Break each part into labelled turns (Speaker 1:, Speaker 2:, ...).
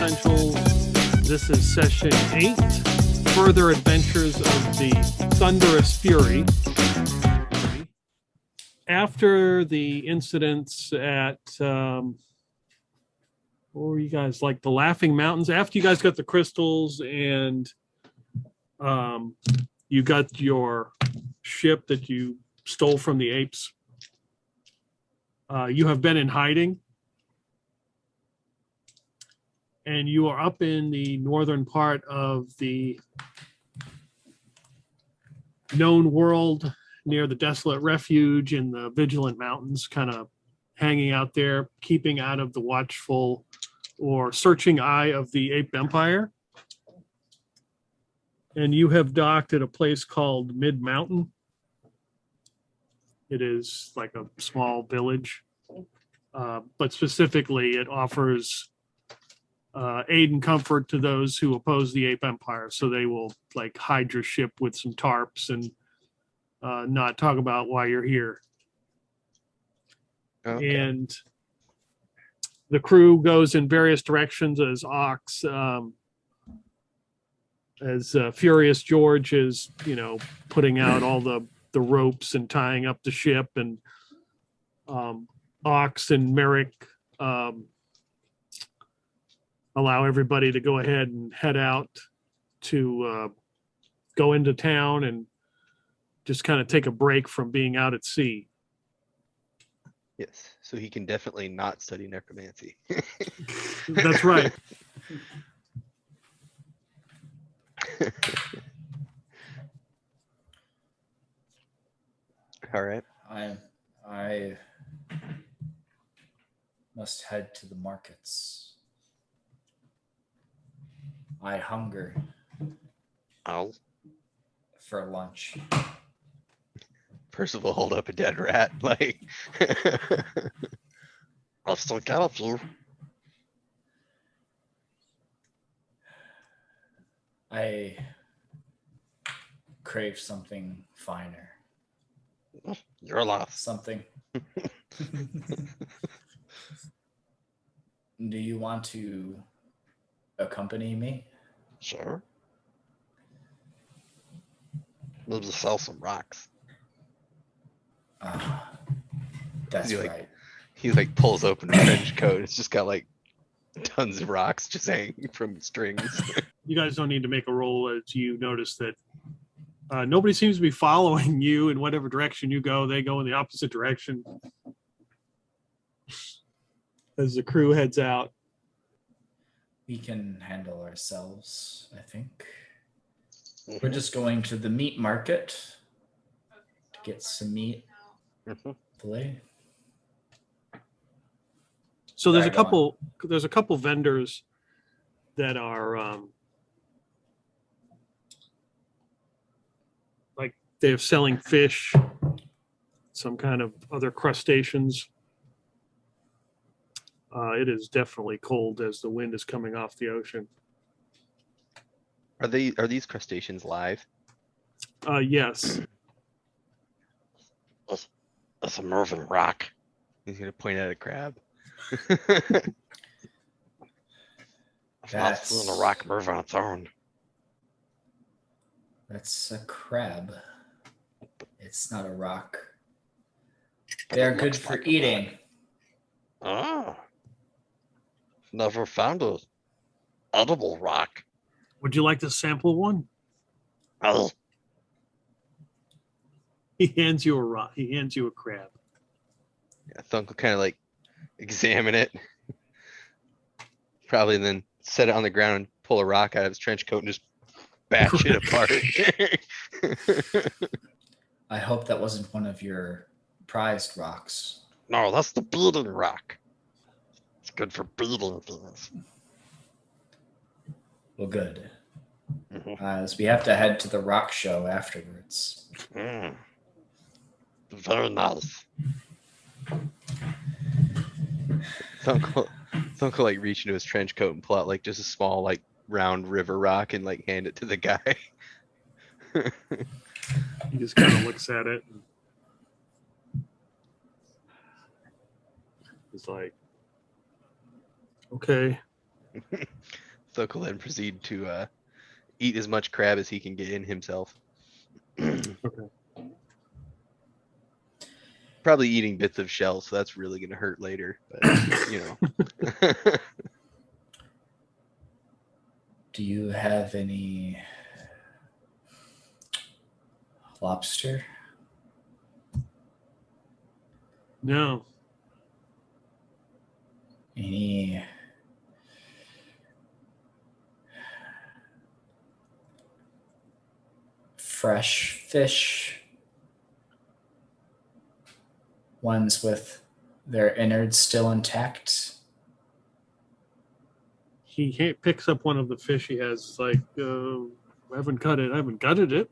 Speaker 1: Essentials. This is session 8, Further Adventures of the Thunderous Fury. After the incidents at, what were you guys, like the Laughing Mountains? After you guys got the crystals and you got your ship that you stole from the apes, you have been in hiding. And you are up in the northern part of the known world near the Desolate Refuge in the Vigilant Mountains, kind of hanging out there, keeping out of the watchful or searching eye of the Ape Empire. And you have docked at a place called Mid Mtn. It is like a small village, but specifically it offers aid and comfort to those who oppose the Ape Empire. So they will like hide your ship with some tarps and not talk about why you're here. Okay. And the crew goes in various directions as Ox, as Furious George is, putting out all the ropes and tying up the ship, and Ox and Merrick allow everybody to go ahead and head out to go into town and just kind of take a break from being out at sea.
Speaker 2: Yes, so he can definitely not study necromancy.
Speaker 1: That's right.
Speaker 2: All right.
Speaker 3: I must head to the markets. I hunger.
Speaker 2: Oh.
Speaker 3: For lunch.
Speaker 2: Percival hold up a dead rat, like. I'll still got a few.
Speaker 3: I crave something finer.
Speaker 2: You're lost.
Speaker 3: Something. Do you want to accompany me?
Speaker 2: Sure. We'll just sell some rocks.
Speaker 3: That's right.
Speaker 2: He pulls open a trench coat. It's just got like tons of rocks just hanging from strings.
Speaker 1: You guys don't need to make a roll as you notice that nobody seems to be following you in whatever direction you go. They go in the opposite direction as the crew heads out.
Speaker 3: We can handle ourselves, I think. We're just going to the meat market to get some meat. Filet.
Speaker 1: So there's a couple vendors that are like they're selling fish, some kind of other crustaceans. It is definitely cold as the wind is coming off the ocean.
Speaker 2: Are these crustaceans live?
Speaker 1: Yes.
Speaker 2: That's a moving rock. He's gonna point at a crab. I've not seen a rock move on its own.
Speaker 3: That's a crab. It's not a rock. They're good for eating.
Speaker 2: Oh. Never found a edible rock.
Speaker 1: Would you like to sample one?
Speaker 2: Oh.
Speaker 1: He hands you a rock. He hands you a crab.
Speaker 2: Yeah, Thunk will kind of like examine it. Probably then set it on the ground and pull a rock out of his trench coat and just bash it apart.
Speaker 3: I hope that wasn't one of your prized rocks.
Speaker 2: No, that's the beating rock. It's good for beating things.
Speaker 3: Well, good. As we have to head to the rock show afterwards.
Speaker 2: Very nice. Thunk will like reach into his trench coat and pull out like just a small like round river rock and like hand it to the guy.
Speaker 1: He just kind of looks at it. He's like, okay.
Speaker 2: Thok will then proceed to eat as much crab as he can get in himself. Probably eating bits of shell, so that's really gonna hurt later. But
Speaker 3: Do you have any lobster?
Speaker 1: No.
Speaker 3: Any fresh fish? Ones with their innards still intact?
Speaker 1: He picks up one of the fish he has. Like, I haven't gutted it.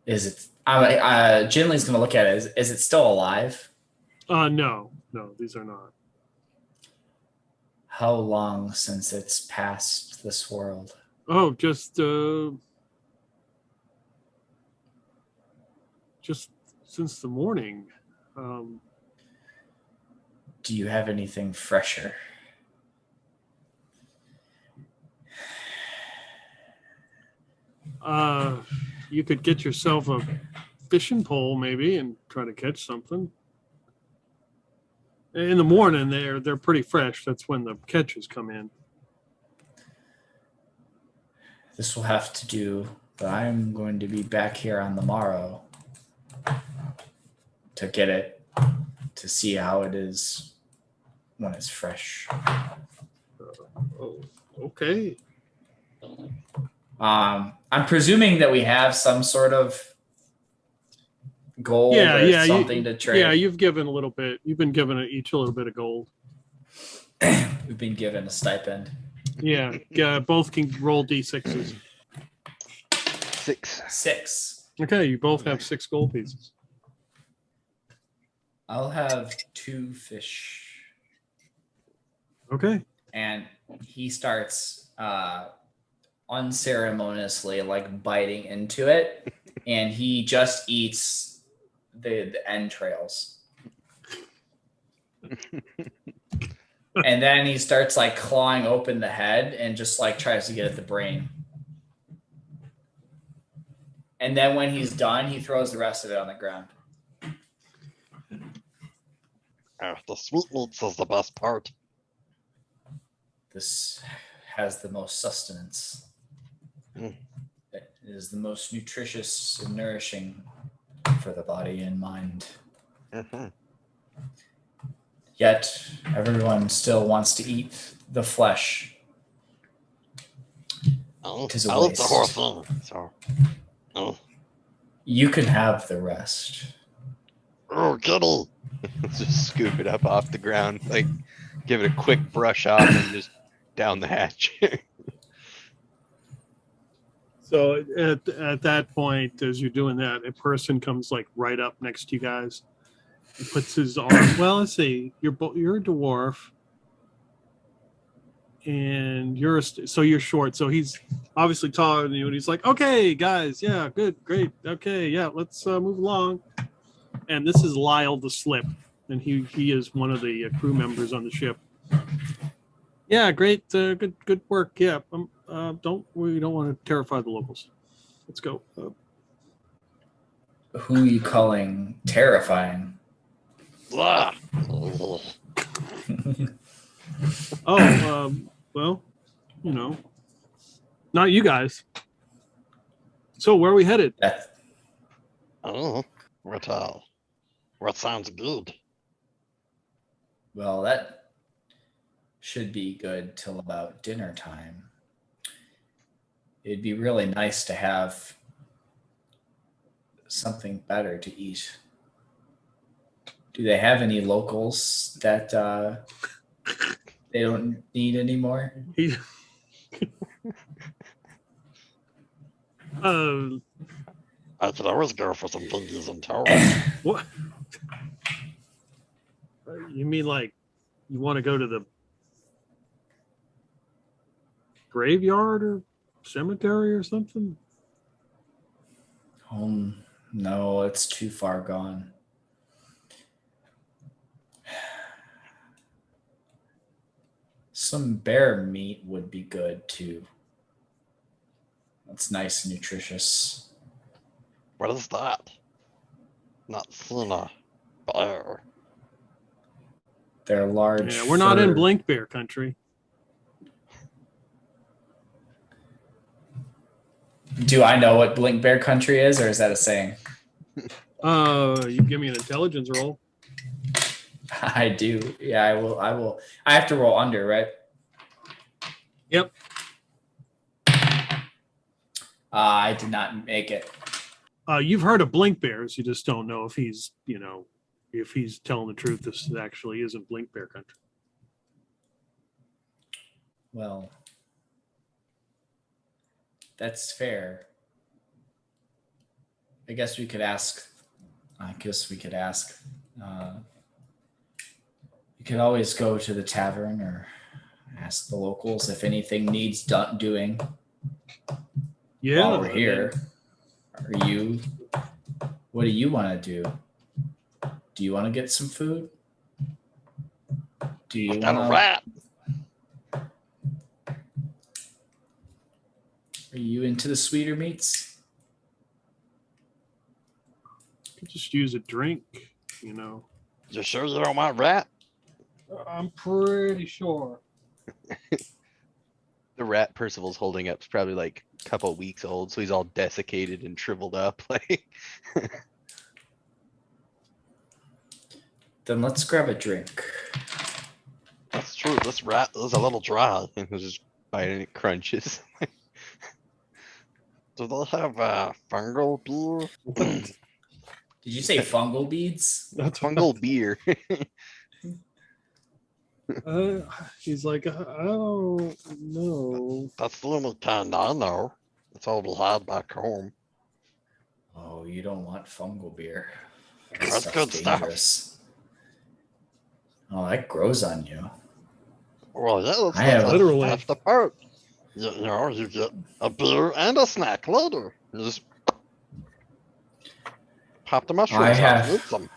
Speaker 3: Is it? Jinli's gonna look at it. Is it still alive?
Speaker 1: No, these are not.
Speaker 3: How long since it's passed this world?
Speaker 1: Oh, just since the morning.
Speaker 3: Do you have anything fresher?
Speaker 1: You could get yourself a fishing pole maybe and try to catch something. In the morning, they're pretty fresh. That's when the catches come in.
Speaker 3: This will have to do, but I'm going to be back here on the morrow to get it, to see how it is when it's fresh.
Speaker 1: Okay.
Speaker 3: I'm presuming that we have some sort of gold or something to trade.
Speaker 1: Yeah, you've given a little bit. You've been given each a little bit of gold.
Speaker 3: We've been given a stipend.
Speaker 1: Yeah, both can roll d6s.
Speaker 3: 6.
Speaker 1: Okay, you both have 6 gold pieces.
Speaker 3: I'll have 2 fish.
Speaker 1: Okay.
Speaker 3: And he starts unceremoniously like biting into it, and he just eats the entrails. And then he starts like clawing open the head and just like tries to get at the brain. And then when he's done, he throws the rest of it on the ground.
Speaker 4: The sweetmeats is the best part.
Speaker 3: This has the most sustenance. It is the most nutritious and nourishing for the body and mind. Yet everyone still wants to eat the flesh.
Speaker 4: It's a horse thing. So,
Speaker 3: you can have the rest.
Speaker 4: Oh, Kitty!
Speaker 2: Just scoop it up off the ground, like give it a quick brush off and just down the hatch.
Speaker 1: So at that point, as you're doing that, a person comes like right up next to you guys. He puts his arm. Well, let's see. You're a dwarf, and you're short. So he's obviously taller than you, and he's like, "Okay, guys, yeah, good, great, okay, yeah, let's move along." And this is Lyle the Slip, and he is one of the crew members on the ship. Yeah, great, good work. Yeah, we don't want to terrify the locals. Let's go.
Speaker 3: Who are you calling terrifying?
Speaker 4: Blah.
Speaker 1: Well, not you guys. So where are we headed?
Speaker 4: What sounds good?
Speaker 3: Well, that should be good till about dinner time. It'd be really nice to have something better to eat. Do they have any locals that they don't need anymore?
Speaker 4: I could always go for some pinkies and toes.
Speaker 1: What? You mean like you want to go to the graveyard or cemetery or something?
Speaker 3: No, it's too far gone. Some bear meat would be good too. That's nice and nutritious.
Speaker 4: What is that? Not seen a bear.
Speaker 3: They're large.
Speaker 1: Yeah, we're not in
Speaker 3: fur-
Speaker 1: Blink Bear country.
Speaker 3: Do I know what Blink Bear country is, or is that a saying?
Speaker 1: You give me an intelligence roll.
Speaker 3: I do. Yeah, I will. I have to roll under, right?
Speaker 1: Yep.
Speaker 3: I did not make it.
Speaker 1: You've heard of Blink Bears. You just don't know if he's, if he's telling the truth. This actually isn't Blink Bear country.
Speaker 3: Well, that's fair. I guess we could ask. You could always go to the tavern or ask the locals if anything needs doing.
Speaker 1: Yeah.
Speaker 3: While we're here, what do you want to do? Do you want to get some food? Do you
Speaker 4: Got a
Speaker 3: want
Speaker 4: rat.
Speaker 3: Are you into the sweeter meats?
Speaker 1: Could just use a drink,
Speaker 4: You sure you don't want rat?
Speaker 1: I'm pretty sure.
Speaker 2: The rat Percival's holding up is probably like a couple weeks old, so he's all desiccated and shriveled up. Like,
Speaker 3: Then let's grab a drink.
Speaker 4: That's true. This rat is a little dry.
Speaker 2: and he'll just bite and it crunches.
Speaker 4: Do they have fungal beer?
Speaker 3: Did you say fungal beads?
Speaker 1: That's
Speaker 2: Fungal beer.
Speaker 1: He's like, I don't know.
Speaker 4: That's the only kind I know. That's all we had back home.
Speaker 3: Oh, you don't want fungal beer.
Speaker 4: That's good stuff.
Speaker 3: Dangerous. Oh, that grows on you.
Speaker 4: Well, yeah, that's
Speaker 3: I have-
Speaker 1: Literally.
Speaker 4: That's the part. You get a beer and a snack later. You just pop the mushrooms
Speaker 3: I
Speaker 4: out
Speaker 3: have-
Speaker 4: and eat them.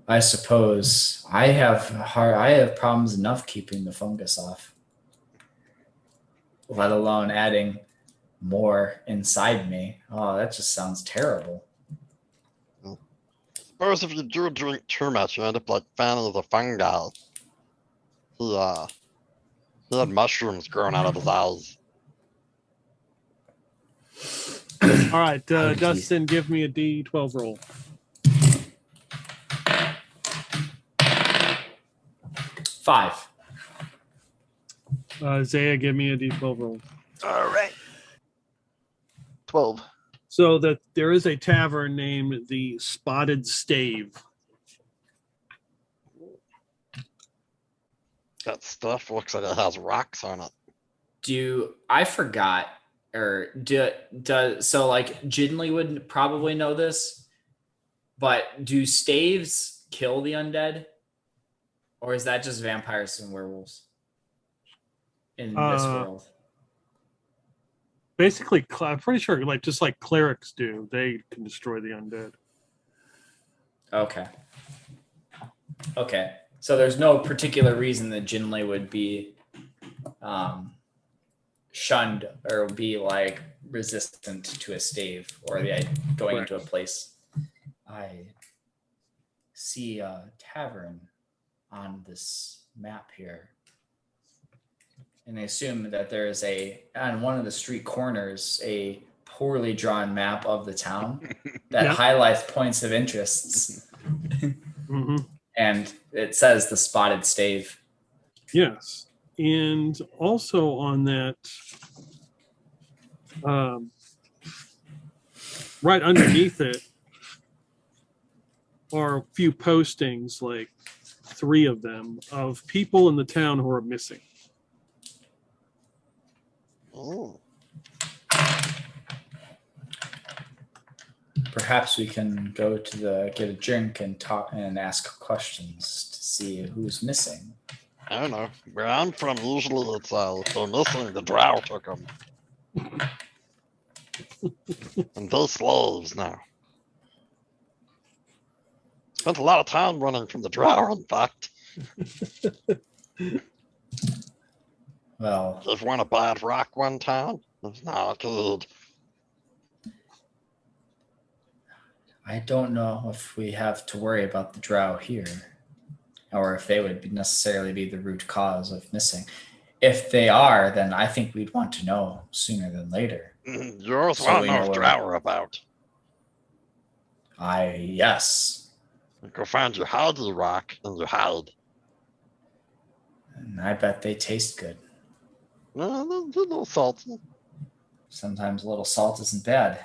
Speaker 3: I suppose I have problems enough keeping the fungus off, let alone adding more inside me. Oh, that just sounds terrible.
Speaker 4: Suppose if you do drink too much, you end up like Fanny the fungi. He had mushrooms growing out of his eyes.
Speaker 1: All right,
Speaker 3: How
Speaker 1: Dustin, give me a D12 roll.
Speaker 3: 5.
Speaker 1: Isaiah, give me a D12 roll.
Speaker 2: All right. 12.
Speaker 1: So that there is a tavern named the Spotted Stave.
Speaker 4: That stuff looks like it has rocks on it.
Speaker 3: I forgot, or so like Ginli would probably know this, but do staves kill the undead, or is that just vampires and werewolves in this world?
Speaker 1: Basically, I'm pretty sure, just like clerics do, they can destroy the undead.
Speaker 3: Okay. So there's no particular reason that Ginli would be shunned or be like resistant to a stave or going into a place. I see a tavern on this map here. And I assume that there is on one of the street corners, a poorly drawn map of the town that
Speaker 1: Yeah.
Speaker 3: highlights points of interests.
Speaker 1: Mm-hmm.
Speaker 3: And it says the Spotted Stave.
Speaker 1: Yes. And also on that, right underneath it are a few postings, like 3 of them, of people in the town who are missing.
Speaker 4: Oh,
Speaker 3: Perhaps we can go to get a drink and talk and ask questions to see who's missing.
Speaker 4: I don't know. Where I'm from, usually it's if they're missing, the drow took them. And they're slaves now. Spent a lot of time running from the drow, in fact.
Speaker 3: Well,
Speaker 4: Just want a bad rock one time? It's not good.
Speaker 3: I don't know if we have to worry about the drow here, or if they would necessarily be the root cause of missing. If they are, then I think we'd want to know sooner than later.
Speaker 4: Yours
Speaker 3: So
Speaker 4: want
Speaker 3: we
Speaker 4: to know
Speaker 3: know
Speaker 4: what
Speaker 3: where-
Speaker 4: drow are about.
Speaker 3: Yes.
Speaker 4: Go find your hidey rock and you hide.
Speaker 3: And I bet they taste good.
Speaker 4: They're a little salty.
Speaker 3: Sometimes a little salt isn't bad.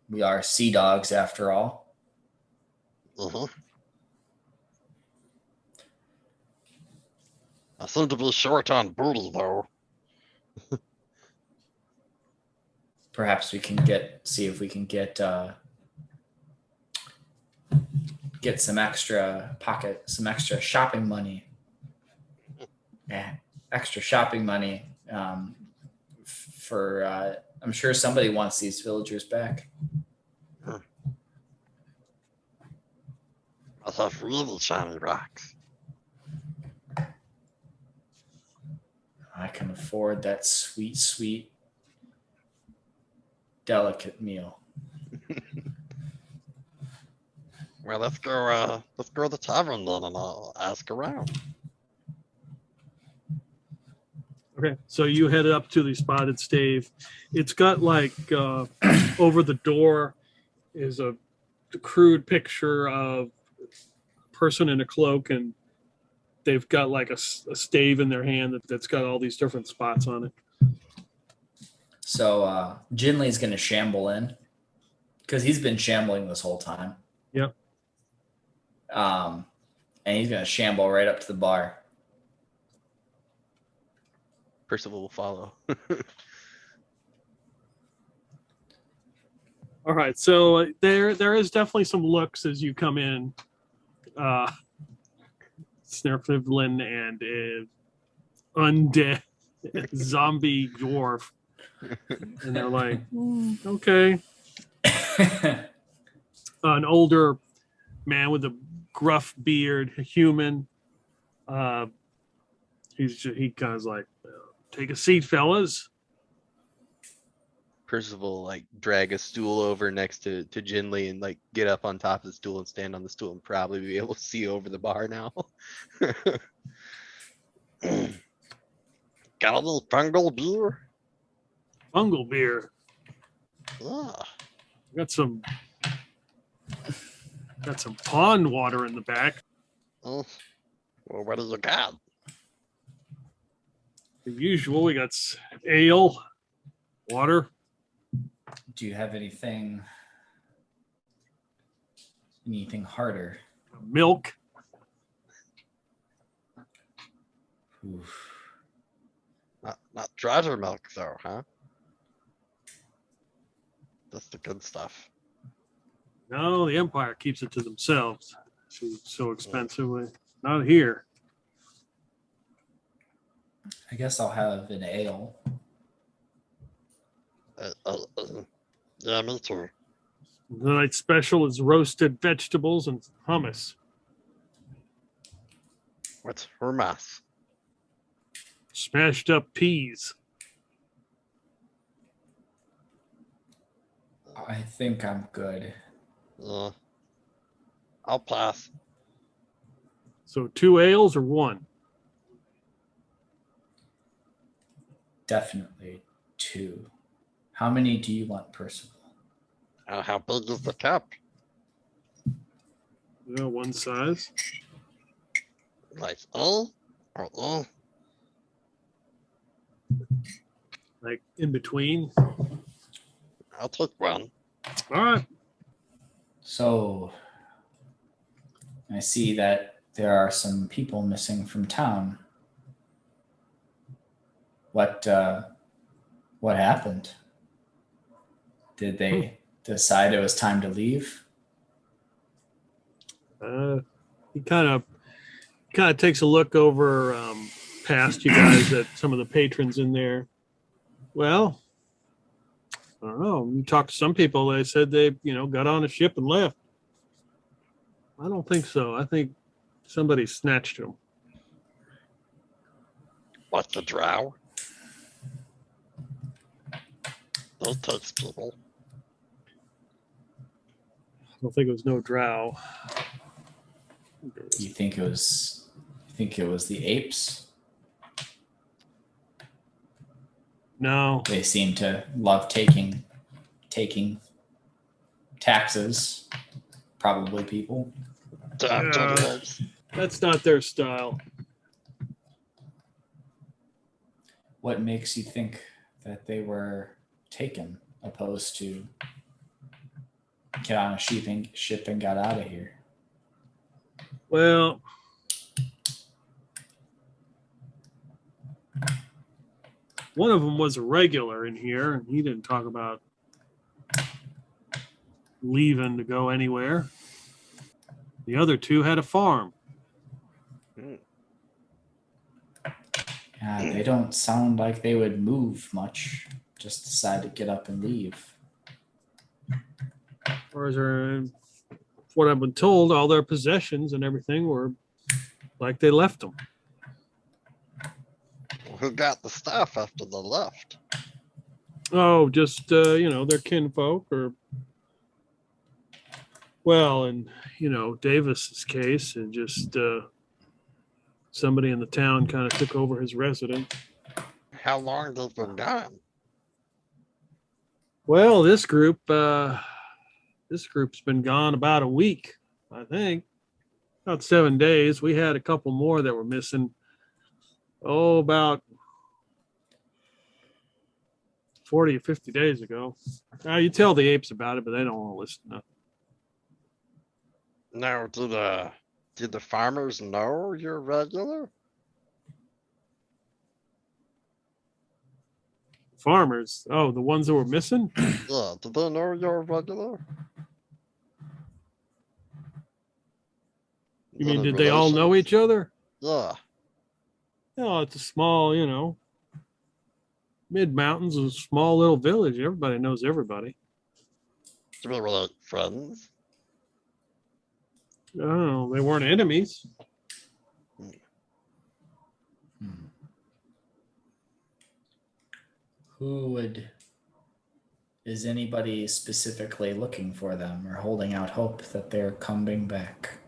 Speaker 3: We are sea dogs after all.
Speaker 4: Uh-huh. I seem to be short on booty, though.
Speaker 3: Perhaps we can see if we can get some extra shopping money. Yeah, extra shopping money for. I'm sure somebody wants these villagers back.
Speaker 4: I have really shiny rocks.
Speaker 3: I can afford that sweet, sweet, delicate meal.
Speaker 4: Well, let's go to the tavern then and I'll ask around.
Speaker 1: Okay, so you headed up to the spotted stave. It's got like over the door is a crude picture of a person in a cloak, and they've got like a stave in their hand that's got all these different spots on it.
Speaker 3: So Ginley's going to shamble in because he's been shambling this whole time.
Speaker 1: Yep.
Speaker 3: And he's going to shamble right up to the bar.
Speaker 2: Percival will follow.
Speaker 1: All right, so there is definitely some looks as you come in. Snurflin and undead zombie dwarf, and they're like, okay. An older man with a gruff beard, a human. He kind of like, take a seat, fellas.
Speaker 2: Percival like drag a stool over next to Ginley and like get up on top of the stool and stand on the stool and probably be able to see over the bar now.
Speaker 4: Got a little fungal beer?
Speaker 1: Fungal beer.
Speaker 4: Yeah.
Speaker 1: Got some pond water in the back.
Speaker 4: Well, what do you got?
Speaker 1: The usual. We got ale, water.
Speaker 3: Do you have anything harder?
Speaker 1: Milk.
Speaker 3: Oof.
Speaker 4: Not treasure milk, though, huh? That's the good stuff.
Speaker 1: No, the Empire keeps it to themselves. So expensively. Not here.
Speaker 3: I guess I'll have an ale.
Speaker 4: Yeah, me too.
Speaker 1: The night special is roasted vegetables and hummus.
Speaker 4: What's hummus?
Speaker 1: Smashed up peas.
Speaker 3: I think I'm good.
Speaker 4: Yeah. I'll pass.
Speaker 1: So 2 ales or 1?
Speaker 3: Definitely 2. How many do you want, Percival?
Speaker 4: How big is the cup?
Speaker 1: Yeah, 1 size.
Speaker 4: Like A or E?
Speaker 1: Like in between.
Speaker 4: I'll take 1.
Speaker 1: All right.
Speaker 3: So I see that there are some people missing from town. What happened? Did they decide it was time to leave?
Speaker 1: He kind of takes a look over past you guys at some of the patrons in there. Well, I don't know. You talked to some people. They said they, got on a ship and left. I don't think so. I think somebody snatched him.
Speaker 4: What, the drow? Those takes people.
Speaker 1: I don't think it was no drow.
Speaker 3: You think it was the apes?
Speaker 1: No.
Speaker 3: They seem to love taking taxes. Probably people.
Speaker 4: Damn
Speaker 1: Yeah.
Speaker 4: gentlemen.
Speaker 1: That's not their style.
Speaker 3: What makes you think that they were taken, opposed to get on a ship and got out of here?
Speaker 1: Well, one of them was a regular in here, and he didn't talk about leaving to go anywhere. The other two had a farm.
Speaker 3: Yeah, they don't sound like they would move much. Just decide to get up and leave.
Speaker 1: Or is there, what I've been told, all their possessions and everything were like they left them.
Speaker 4: Who got the stuff after they left?
Speaker 1: Oh, just their kinfolk, or well, in Davis's case, and just somebody in the town kind of took over his residence.
Speaker 4: How long they've been gone?
Speaker 1: Well, this group's been gone about a week, I think. About 7 days. We had a couple more that were missing. Oh, about 40 or 50 days ago. Now you tell the apes about it, but they don't want to listen to nothing.
Speaker 4: Now, did the farmers know you're regular?
Speaker 1: Farmers. Oh, the ones that were missing?
Speaker 4: Yeah, did they know you're regular?
Speaker 1: You mean, did they all know each other?
Speaker 4: Yeah.
Speaker 1: No, it's a small, Mid Mountain's a small little village. Everybody knows everybody.
Speaker 4: Do we were like friends?
Speaker 1: Oh, they weren't enemies.
Speaker 3: Is anybody specifically looking for them or holding out hope that they're coming back?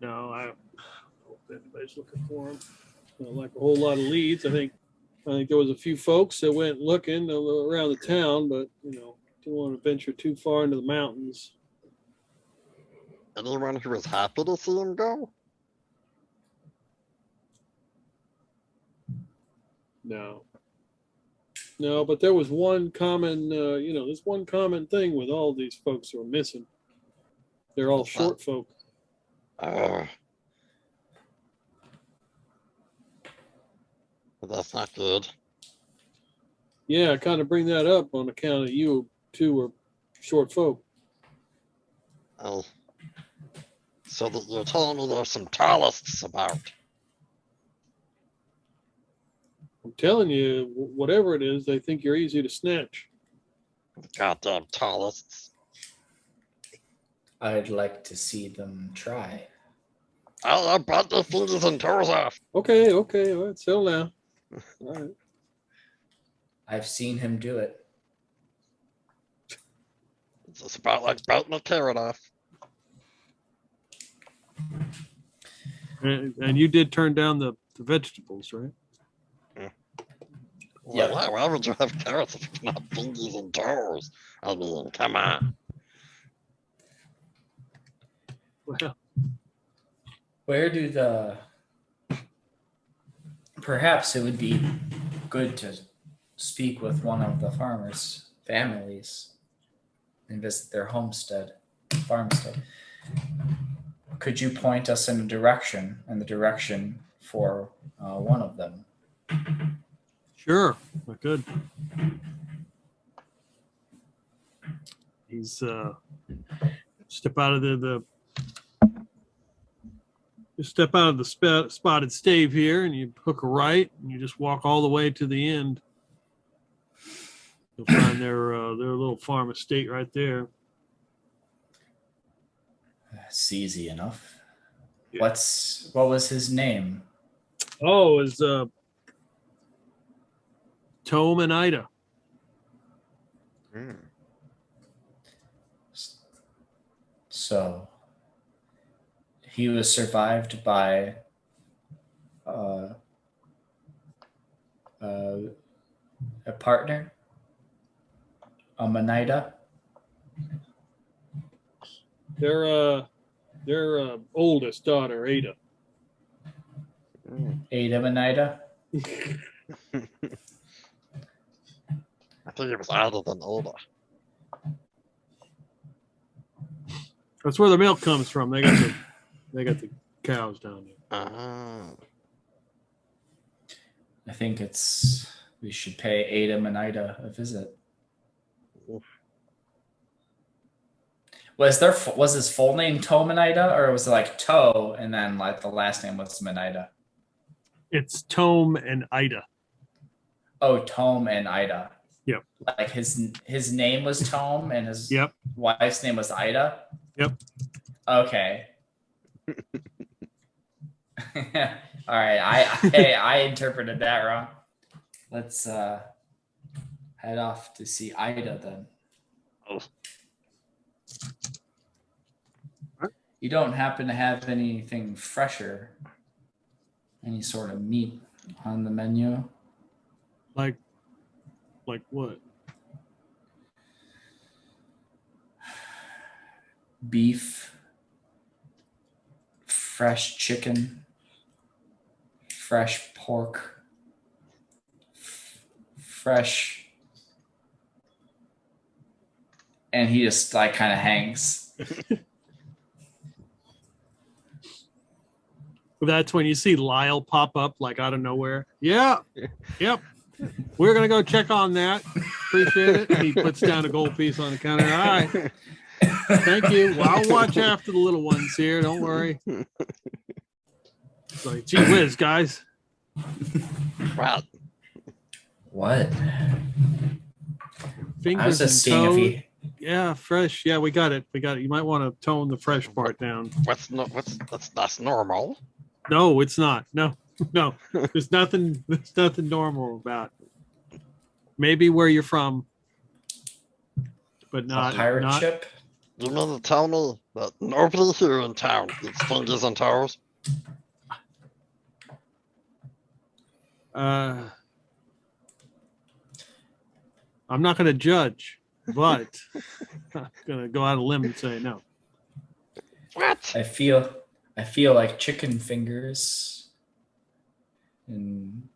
Speaker 1: No, I don't know if anybody's looking for them. Not like a whole lot of leads. I think there was a few folks that went looking around the town, but didn't want to venture too far into the mountains.
Speaker 4: Anyone who was happy to see him go?
Speaker 1: No, but there was one common, there's one common thing with all these folks who are missing. They're all short folk.
Speaker 4: But that's not good.
Speaker 1: Yeah, I kind of bring that up on account of you two are short folk.
Speaker 4: Oh. So that you're telling me there's some tallists about.
Speaker 1: I'm telling you, whatever it is, they think you're easy to snatch.
Speaker 4: Goddamn tallists.
Speaker 3: I'd like to see them try.
Speaker 4: I'll bat their fingers and toes off.
Speaker 1: Okay, all right, settle down. All right.
Speaker 3: I've seen him do it.
Speaker 4: It's about like biting a carrot off.
Speaker 1: And you did turn down the vegetables, right?
Speaker 4: Well, why would you have carrots if you can have fingers and toes? I mean, come on.
Speaker 1: Well,
Speaker 3: Where do perhaps it would be good to speak with one of the farmers' families and visit their farmstead. Could you point us in the direction for one of them?
Speaker 1: sure, I could. He's step out of the spotted stave here, and you hook a right, and you just walk all the way to the end. You'll find their little farm estate right there.
Speaker 3: That's easy enough.
Speaker 1: Yeah.
Speaker 3: What was his name?
Speaker 1: Oh, is Tome and Ida.
Speaker 2: Hmm.
Speaker 3: So he was survived by a partner, a Manida.
Speaker 1: Their oldest daughter, Ada.
Speaker 3: Ada Manida.
Speaker 4: I think it was Ada than Oda.
Speaker 1: That's where the milk comes from. They got the cows down there.
Speaker 4: Ah.
Speaker 3: I think we should pay Ada Manida a visit. Was his full name Toe Manida, or was it like Toe and then like the last name was Manida?
Speaker 1: It's Tome and Ida.
Speaker 3: Oh, Tome and Ida.
Speaker 1: Yep.
Speaker 3: Like his name was Tome and his
Speaker 1: Yep.
Speaker 3: wife's name was Ida.
Speaker 1: Yep.
Speaker 3: Okay. All right. I interpreted that wrong. Let's head off to see Ida then.
Speaker 4: Oh.
Speaker 3: You don't happen to have anything fresher, any sort of meat on the menu?
Speaker 1: Like what?
Speaker 3: Beef, fresh chicken, fresh pork, fresh. And he just like kind of hangs.
Speaker 1: That's when you see Lyle pop up like out of nowhere. Yeah. Yep. We're gonna go check on that. Appreciate it. He puts down a gold piece on the counter. All right. Thank you. Well, I'll watch after the little ones here. Don't worry. It's like, gee whiz, guys.
Speaker 4: Wow.
Speaker 3: What?
Speaker 1: Fingers
Speaker 3: I was just
Speaker 1: and
Speaker 3: seeing if
Speaker 1: toes.
Speaker 3: he.
Speaker 1: Yeah, fresh. Yeah, we got it. You might want to tone the fresh part down.
Speaker 4: That's normal.
Speaker 1: No, it's not. No. There's nothing normal about it. Maybe where you're from, but not
Speaker 3: A pirate
Speaker 1: not,
Speaker 3: ship?
Speaker 4: You mean to tell me that nobody here in town eats fingers and toes?
Speaker 1: I'm not going to judge, but I'm going to go out on a limb and say no.
Speaker 4: What?
Speaker 3: I feel like chicken fingers and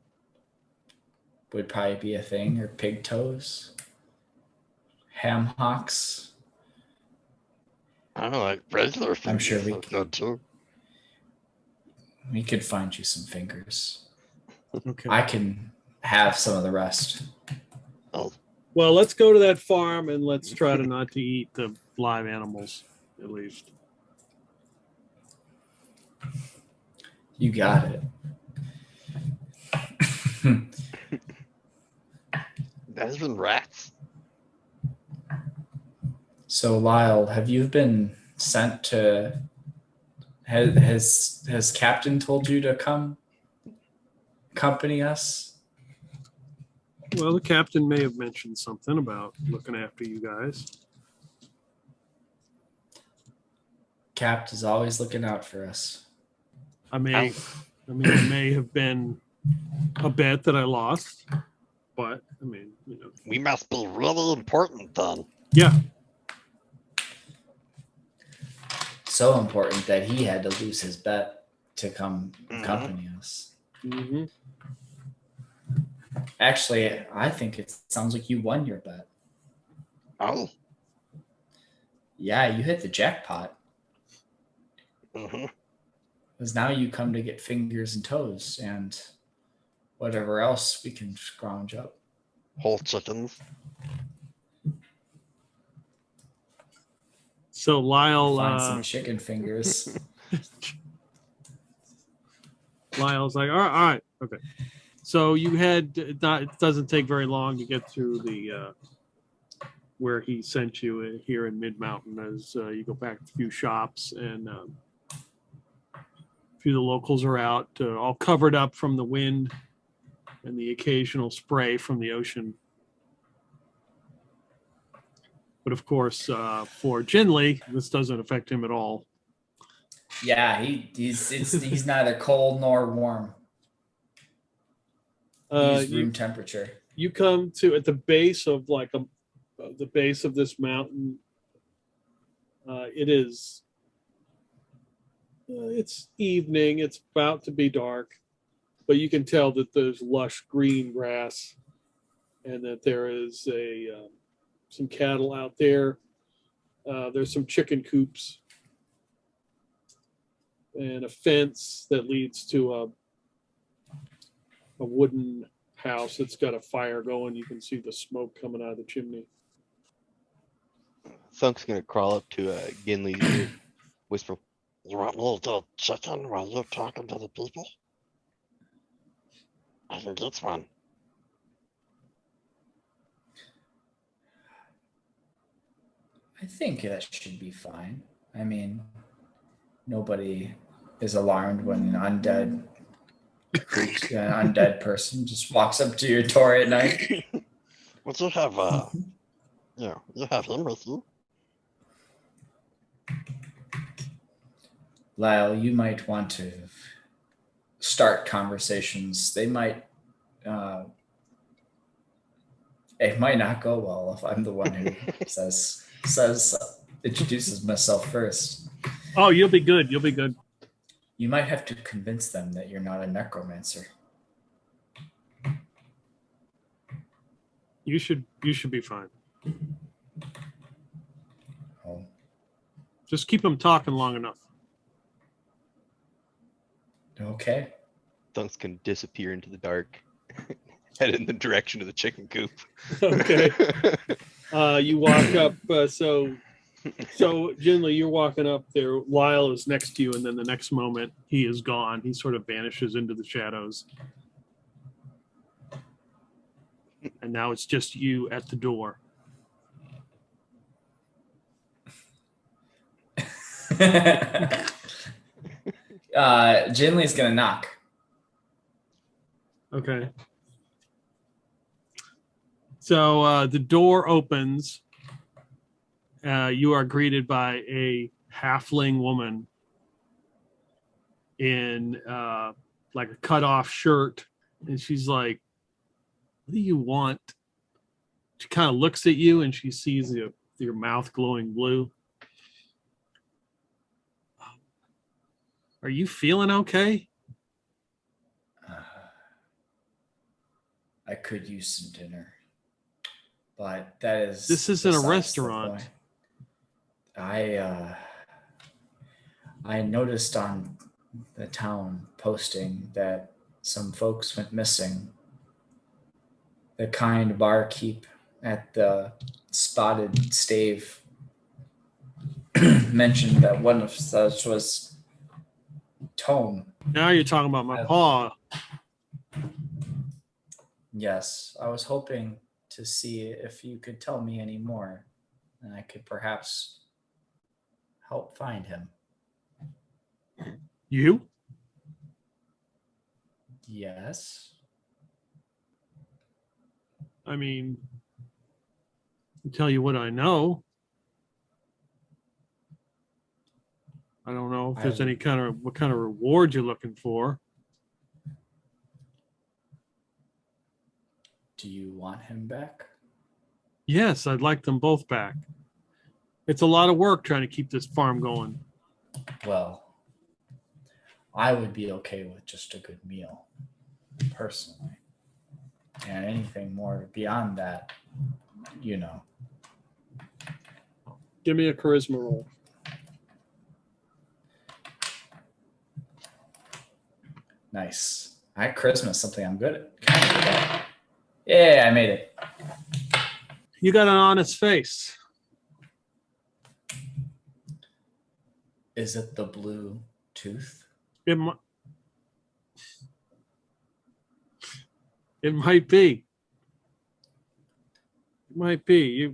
Speaker 3: would probably be a thing, or pig toes, ham hocks.
Speaker 4: I don't like regular fingers.
Speaker 3: I'm sure we
Speaker 4: are good too.
Speaker 3: We could find you some fingers.
Speaker 1: Okay.
Speaker 3: I can have some of the rest.
Speaker 4: Oh,
Speaker 1: Well, let's go to that farm and let's try to not to eat the live animals, at least.
Speaker 3: You got it.
Speaker 4: there's been rats.
Speaker 3: So Lyle, have you been sent to? Has Captain told you to come accompany us?
Speaker 1: Well, the captain may have mentioned something about looking after you guys.
Speaker 3: Cap is always looking out for us.
Speaker 1: It may have been a bet that I lost, but I mean,
Speaker 4: We must be really important then.
Speaker 1: yeah.
Speaker 3: So important that he had to lose his bet to come accompany us.
Speaker 1: Mm-hmm.
Speaker 3: Actually, I think it sounds like you won your bet.
Speaker 4: Oh.
Speaker 3: Yeah, you hit the jackpot.
Speaker 4: Mm-hmm.
Speaker 3: Because now you come to get fingers and toes and whatever else we can scrounge up.
Speaker 4: Whole chickens.
Speaker 1: So Lyle,
Speaker 3: Find some chicken fingers.
Speaker 1: Lyle's like, all right, okay. So you had it doesn't take very long to get through the where he sent you here in Mid Mountain as you go back a few shops and few of the locals are out, all covered up from the wind and the occasional spray from the ocean. But of course, for Ginli, this doesn't affect him at all.
Speaker 3: Yeah, he's neither cold nor warm. He's room temperature.
Speaker 1: You come to at the base of the base of this mountain. It is. It's evening. It's about to be dark, but you can tell that there's lush green grass, and that there is some cattle out there. There's some chicken coops and a fence that leads to a wooden house that's got a fire going. You can see the smoke coming out of the chimney.
Speaker 2: Thunk's gonna crawl up to Ginli's ear, whisper,
Speaker 4: You want me to chicken while you're talking to the people? I can get one.
Speaker 3: I think that should be fine. I mean, nobody is alarmed when an undead person just walks up to your door at night.
Speaker 4: But you have, you have him with you.
Speaker 3: Lyle, you might want to start conversations. They might, it might not go well if I'm the one who introduces myself first.
Speaker 1: Oh, you'll be good. You'll be good.
Speaker 3: You might have to convince them that you're not a necromancer.
Speaker 1: You should be fine.
Speaker 3: Oh.
Speaker 1: Just keep them talking long enough.
Speaker 3: Okay.
Speaker 2: Thunk's gonna disappear into the dark, head in the direction of the chicken coop.
Speaker 1: Okay. You walk up. So Ginli, you're walking up there. Lyle is next to you, and then the next moment he is gone. He sort of vanishes into the shadows, and now it's just you at the door.
Speaker 3: Ginli's gonna knock.
Speaker 1: Okay. So the door opens. You are greeted by a halfling woman in like a cut-off shirt, and she's like, "What do you want?" She kind of looks at you, and she sees your mouth glowing blue. Are you feeling okay?
Speaker 3: I could use some dinner, but that is.
Speaker 1: This isn't a
Speaker 3: besides the
Speaker 1: restaurant.
Speaker 3: point. I noticed on the town posting that some folks went missing. The kind barkeep at the Spotted Stave mentioned that one of such was Tome.
Speaker 1: Now you're talking about my paw.
Speaker 3: Yes, I was hoping to see if you could tell me any more, and I could perhaps help find him.
Speaker 1: You?
Speaker 3: Yes.
Speaker 1: I mean, I'll tell you what I know. I don't know if there's any what kind of reward you're looking for.
Speaker 3: Do you want him back?
Speaker 1: Yes, I'd like them both back. It's a lot of work trying to keep this farm going.
Speaker 3: Well, I would be okay with just a good meal, personally. And anything more beyond that, you know.
Speaker 1: Give me a charisma roll.
Speaker 3: Nice. Charisma is something I'm good at. Kind of good at. Yeah, I made it.
Speaker 1: You got an honest face.
Speaker 3: Is it the blue tooth?
Speaker 1: It might be. It might be.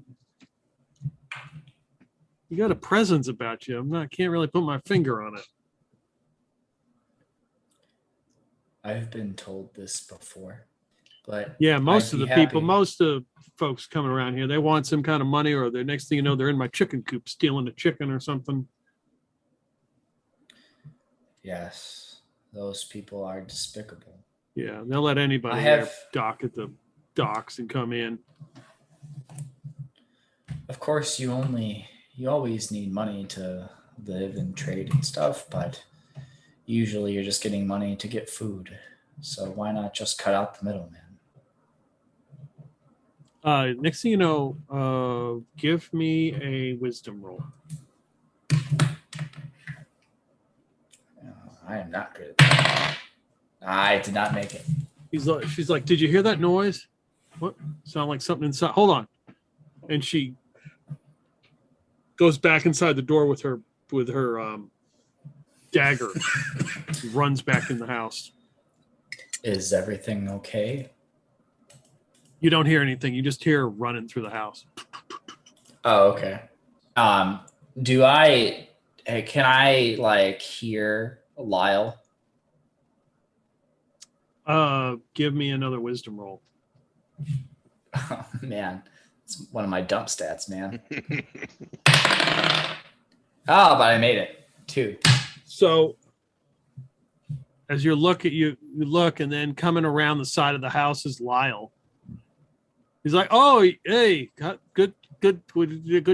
Speaker 1: You got a presence about you. Can't really put my finger on it.
Speaker 3: I've been told this before, but
Speaker 1: Yeah, most
Speaker 3: I'd
Speaker 1: of
Speaker 3: be
Speaker 1: the people,
Speaker 3: happy.
Speaker 1: most of folks coming around here, they want some kind of money, or the next thing you know, they're in my chicken coop stealing a chicken or something.
Speaker 3: Yes, those people are despicable.
Speaker 1: Yeah, they'll let anybody
Speaker 3: I
Speaker 1: there
Speaker 3: have,
Speaker 1: dock at the docks and come in.
Speaker 3: of course, you always need money to live and trade and stuff, but usually you're just getting money to get food. So why not just cut out the middleman?
Speaker 1: Next thing you know, give me a wisdom roll.
Speaker 3: I am not good at that. I did not make it.
Speaker 1: She's like, did you hear that noise? What? Sound like something inside. Hold on. And she goes back inside the door with her dagger. Runs back in the house.
Speaker 3: Is everything okay?
Speaker 1: You don't hear anything. You just hear her running through the house.
Speaker 3: Oh, okay. Can I like hear Lyle?
Speaker 1: Give me another wisdom roll.
Speaker 3: Oh, man, it's one of my dump stats, man. Oh, but I made it. 2.
Speaker 1: So as you look, and then coming around the side of the house is Lyle. He's like, "Oh, hey, good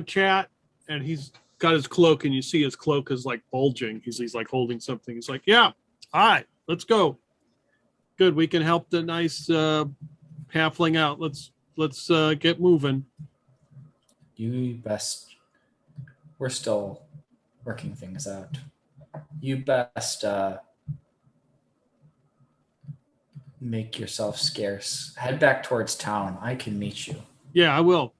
Speaker 1: chat." And he's got his cloak, and you see his cloak is like bulging. He's like holding something. He's like, "Yeah, all right, let's go. Good, we can help the nice halfling out. Let's get moving."
Speaker 3: You best. We're still working things out. You best make yourself scarce. Head back towards town. I can meet you.
Speaker 1: Yeah, I will.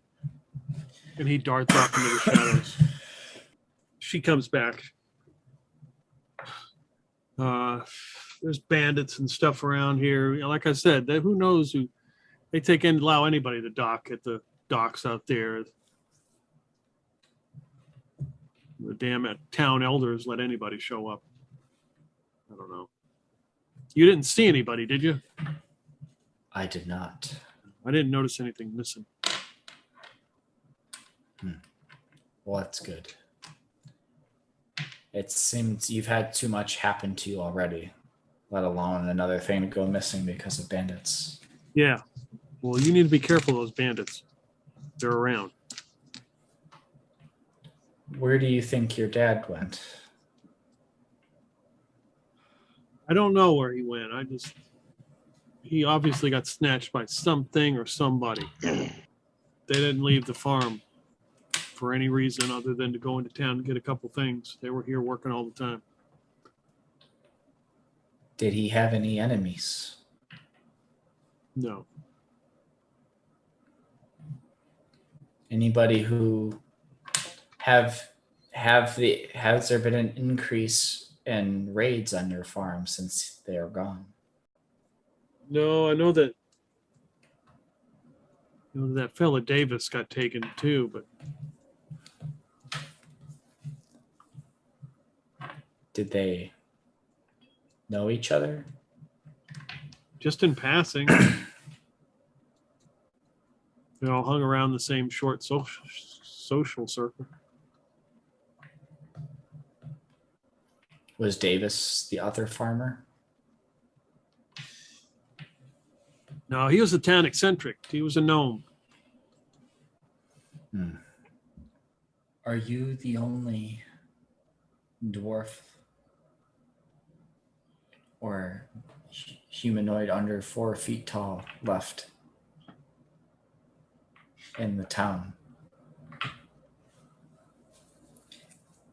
Speaker 1: And he darts off into the shadows. She comes back. There's bandits and stuff around here. Like I said, who knows who they take and allow anybody to dock at the docks out there. The damn town elders let anybody show up. I don't know. You didn't see anybody, did you?
Speaker 3: I did not.
Speaker 1: I didn't notice anything missing.
Speaker 3: Well, that's good. It seems you've had too much happen to you already, let alone another thing to go missing because of bandits.
Speaker 1: Yeah. Well, you need to be careful of those bandits. They're around.
Speaker 3: Where do you think your dad went?
Speaker 1: I don't know where he went. He obviously got snatched by something or somebody. They didn't leave the farm for any reason other than to go into town and get a couple things. They were here working all the time.
Speaker 3: Did he have any enemies?
Speaker 1: No.
Speaker 3: Anybody who has there been an increase in raids on your farm since they are gone?
Speaker 1: No, I know that that fella Davis got taken too, but
Speaker 3: Did they know each other?
Speaker 1: just in passing. They all hung around the same short social circle.
Speaker 3: Was Davis the other farmer?
Speaker 1: No, he was a town eccentric. He was a gnome.
Speaker 3: Are you the only dwarf or humanoid under 4 feet tall left in the town?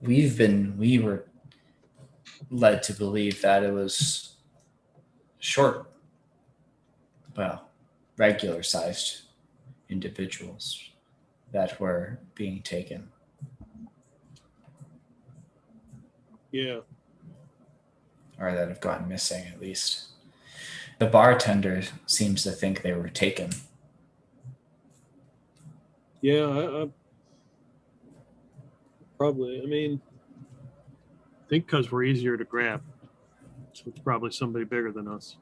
Speaker 3: We were led to believe that it was regular sized individuals that were being taken.
Speaker 1: Yeah.
Speaker 3: Or that have gone missing, at least. The bartender seems to think they were taken.
Speaker 1: Yeah, I probably. I mean, I think because we're easier to grab. So it's probably somebody bigger than us.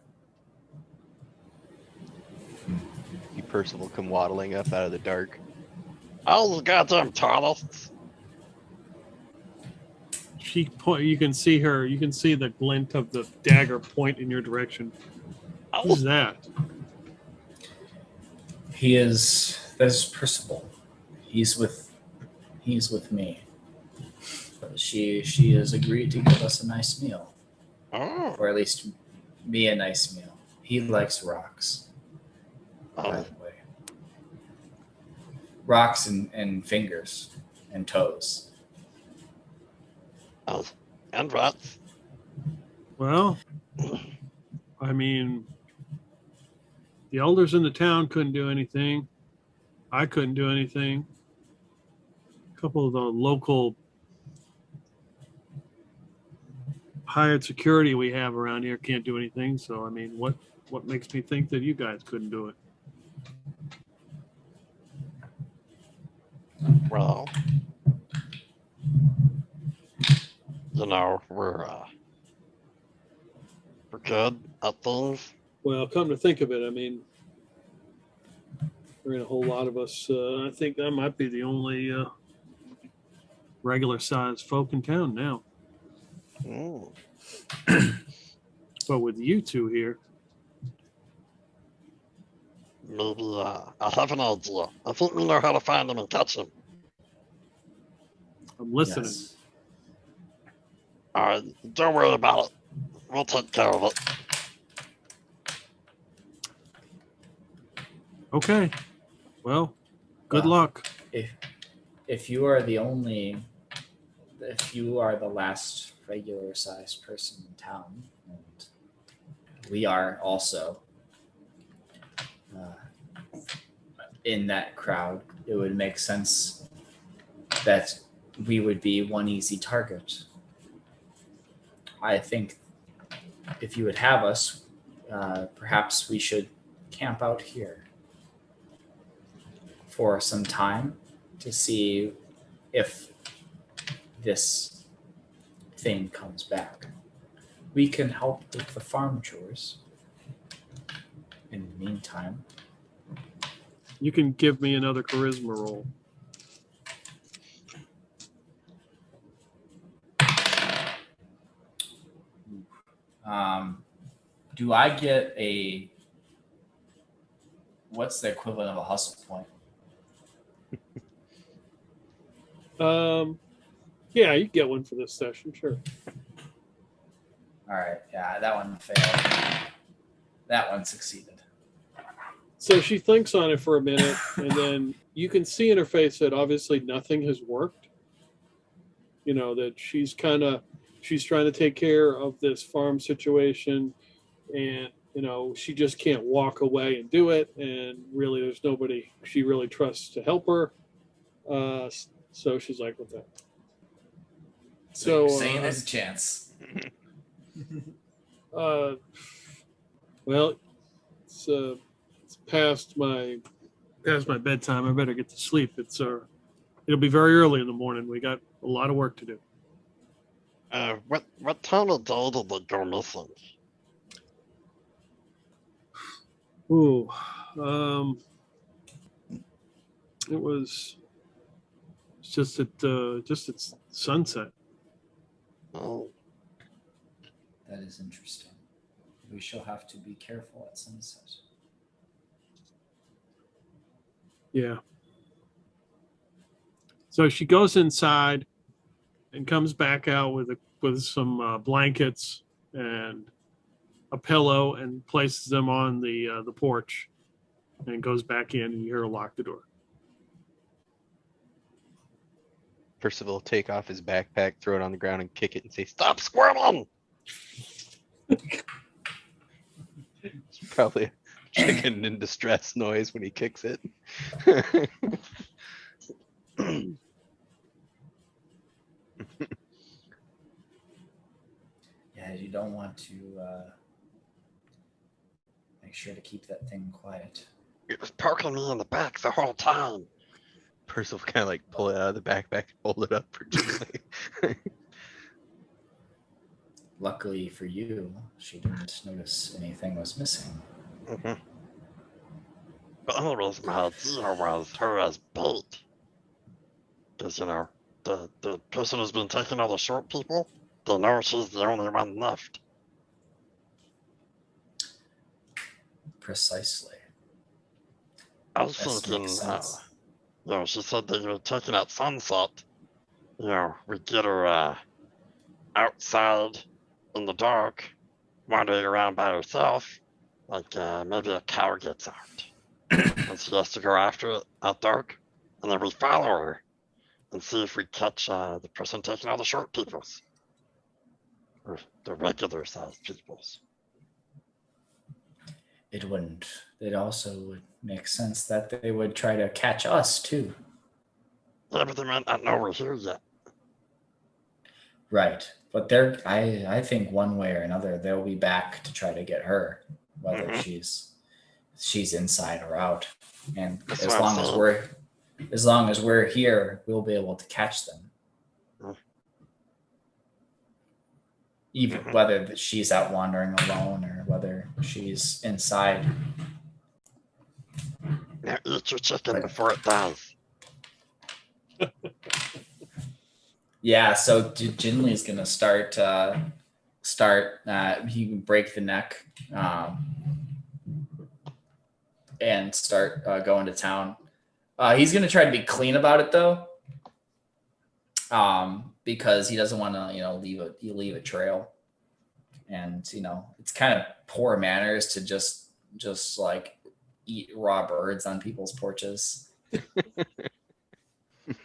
Speaker 2: Percival come waddling up out of the dark.
Speaker 4: All the goddamn tourists.
Speaker 1: You can see her. You can see the glint of the dagger point in your direction. Who's that?
Speaker 3: That is Percival. He's with me. But she has agreed to give us a nice meal.
Speaker 4: Oh.
Speaker 3: Or at least me a nice meal. He likes rocks, by
Speaker 4: Oh.
Speaker 3: the way. Rocks and fingers and toes.
Speaker 4: Oh. And rats.
Speaker 1: Well, I mean, the elders in the town couldn't do anything. I couldn't do anything. A couple of the local hired security we have around here can't do anything. So, I mean, what makes me think that you guys couldn't do it?
Speaker 4: Well, you know, we're good at things.
Speaker 1: Well, come to think of it, I mean, there ain't a whole lot of us. I think that might be the only regular-sized folk in town now.
Speaker 4: Mm.
Speaker 1: But with you two here,
Speaker 4: Maybe I have an idea. I think we know how to find him and catch him.
Speaker 1: I'm listening.
Speaker 3: Yes.
Speaker 4: Alright, don't worry about it. We'll take care of it.
Speaker 1: Okay. Well, good
Speaker 3: Well,
Speaker 1: luck.
Speaker 3: If you are the last regular sized person in town, and we are also in that crowd, it would make sense that we would be one easy target. I think if you would have us, perhaps we should camp out here for some time to see if this thing comes back. We can help with the farm chores. In the meantime,
Speaker 1: You can give me another charisma roll.
Speaker 3: do I get what's the equivalent of a hustle point?
Speaker 1: Yeah, you get one for this session, sure.
Speaker 3: All right, yeah, that one failed. That one succeeded.
Speaker 1: So she thinks on it for a minute, and then you can see in her face that obviously nothing has worked. You know, that she's trying to take care of this farm situation, and, you know, she just can't walk away and do it. And really, there's nobody she really trusts to help her. So she's like, with that.
Speaker 3: So you're saying there's a chance.
Speaker 1: Well, it's past my bedtime. I better get to sleep. It'll be very early in the morning. We got a lot of work to do.
Speaker 4: What time of day did they go missing?
Speaker 1: Ooh, it was just at sunset.
Speaker 4: Oh,
Speaker 3: That is interesting. We shall have to be careful at sunset.
Speaker 1: Yeah. So she goes inside and comes back out with some blankets and a pillow and places them on the porch, and goes back in, and you hear her lock the door.
Speaker 2: Percival will take off his backpack, throw it on the ground, and kick it and say, "Stop
Speaker 4: squirming!
Speaker 2: It's probably a chicken in distress noise when he kicks it."
Speaker 3: Yeah, you don't want to make sure to keep that thing quiet.
Speaker 4: It was poking me in the back the whole time.
Speaker 2: Percival kind of like pull it out of the backpack and hold it up for Julie.
Speaker 3: Luckily for you, she didn't notice anything was missing.
Speaker 4: Mhm. But anyways, my idea was her as bait. Because, the person who's been taking all the short people, they know she's the only one left.
Speaker 3: Precisely.
Speaker 4: I was
Speaker 3: This
Speaker 4: thinking,
Speaker 3: makes sense.
Speaker 4: she said that you were taking at sunset. We get her outside in the dark, wandering around by herself. Like maybe a cow gets out, and she has to go after it at dark, and then we follow her and see if we catch the person taking all the short peoples, or the regular sized peoples.
Speaker 3: It wouldn't. It also would make sense that they would try to catch us too.
Speaker 4: Yeah, but they might not know we're here yet.
Speaker 3: Right. But I think one way or another they'll be back to try to get her, whether
Speaker 4: Mhm.
Speaker 3: she's inside or out. And
Speaker 4: That's
Speaker 3: as
Speaker 4: what I'm
Speaker 3: long as
Speaker 4: saying.
Speaker 3: we're here, we'll be able to catch them.
Speaker 4: Mm.
Speaker 3: Even
Speaker 4: Mhm.
Speaker 3: whether she's out wandering alone or whether she's inside.
Speaker 4: Now eat your chicken
Speaker 3: But-
Speaker 4: before it dies.
Speaker 3: Yeah, so Jinli's gonna start. He can break the neck, and start going to town. He's gonna try to be clean about it though, because he doesn't want to, leave a trail, and it's kind of poor manners to just like eat raw birds on people's porches.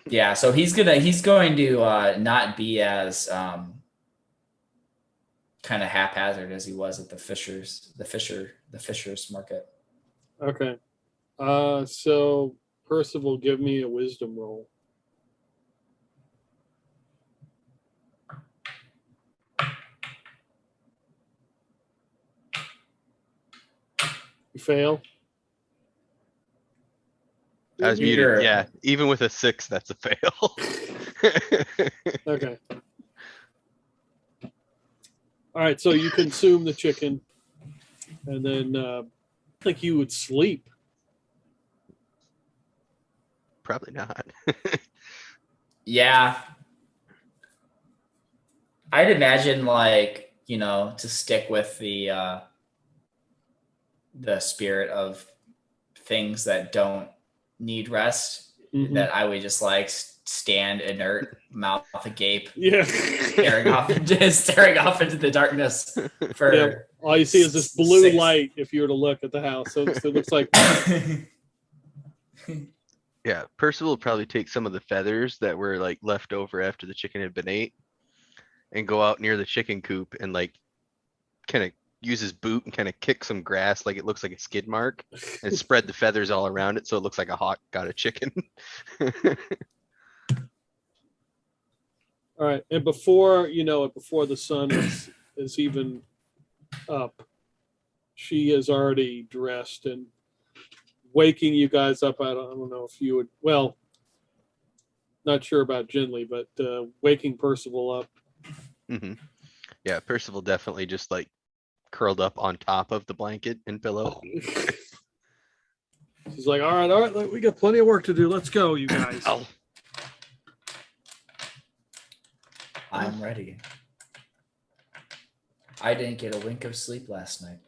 Speaker 3: Yeah, so he's going to not be as kind of haphazard as he was at the Fisher's market.
Speaker 1: Okay. So Percival, give me a wisdom roll. You fail.
Speaker 2: I was
Speaker 3: You're-
Speaker 2: muted. Yeah, even with a 6, that's a fail.
Speaker 1: Okay. All right. So you consume the chicken, and then I think you would sleep.
Speaker 2: Probably not.
Speaker 3: Yeah. I'd imagine to stick with the spirit of things that don't need rest,
Speaker 1: Mhm.
Speaker 3: that I would just stand inert, mouth agape,
Speaker 1: Yeah.
Speaker 3: staring off into the darkness for
Speaker 1: Yeah. All you see is this blue
Speaker 3: 6
Speaker 1: light if you were to look at the house. So it looks like
Speaker 2: Yeah, Percival will probably take some of the feathers that were left over after the chicken had been ate and go out near the chicken coop and kind of use his boot and kind of kick some grass like it looks like a skid mark and spread the feathers all around it so it looks like a hawk got a chicken.
Speaker 1: all right. And before before the sun is even up, she is already dressed and waking you guys up. I don't know if you would. Well, not sure about Ginli, but waking Percival up.
Speaker 2: Mhm. Yeah, Percival definitely just curled up on top of the blanket and pillow.
Speaker 1: She's like, all right, we got plenty of work to do. Let's go, you guys.
Speaker 4: Oh,
Speaker 3: I'm ready. I didn't get a wink of sleep last night.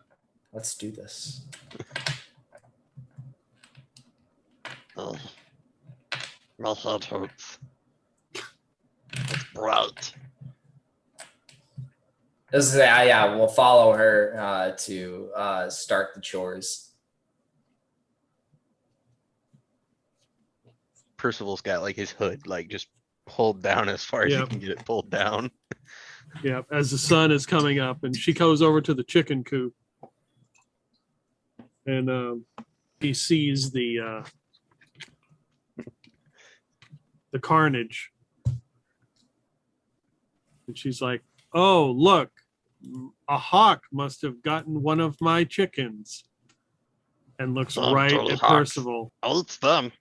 Speaker 3: Let's do this.
Speaker 4: my head hurts. It's bright.
Speaker 3: We'll follow her to start the chores.
Speaker 2: Percival's got his hood just pulled down as far as he
Speaker 1: Yeah.
Speaker 2: can get it pulled down.
Speaker 1: Yeah, as the sun is coming up, and she goes over to the chicken coop, and he sees the carnage, and she's like, "Oh, look, a hawk must have gotten one of my chickens," and looks
Speaker 4: Damn
Speaker 1: right
Speaker 4: dirty
Speaker 1: at
Speaker 4: hawks.
Speaker 1: Percival.
Speaker 4: Eats them.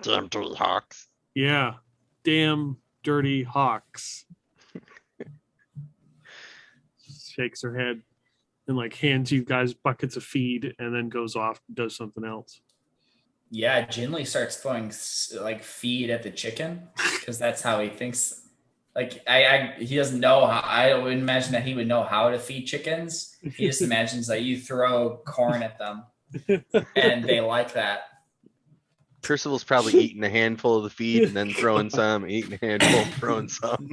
Speaker 4: Damn dirty hawks.
Speaker 1: Yeah, damn dirty hawks. Shakes her head and hands you guys buckets of feed and then goes off and does something else.
Speaker 3: Yeah, Ginli starts throwing like feed at the chicken because that's how he thinks. Like he doesn't know how. I would imagine that he would know how to feed chickens. He just imagines that you throw corn at them and they like that.
Speaker 2: Percival's probably eating a handful of the feed and then throwing some, eating a handful, throwing some.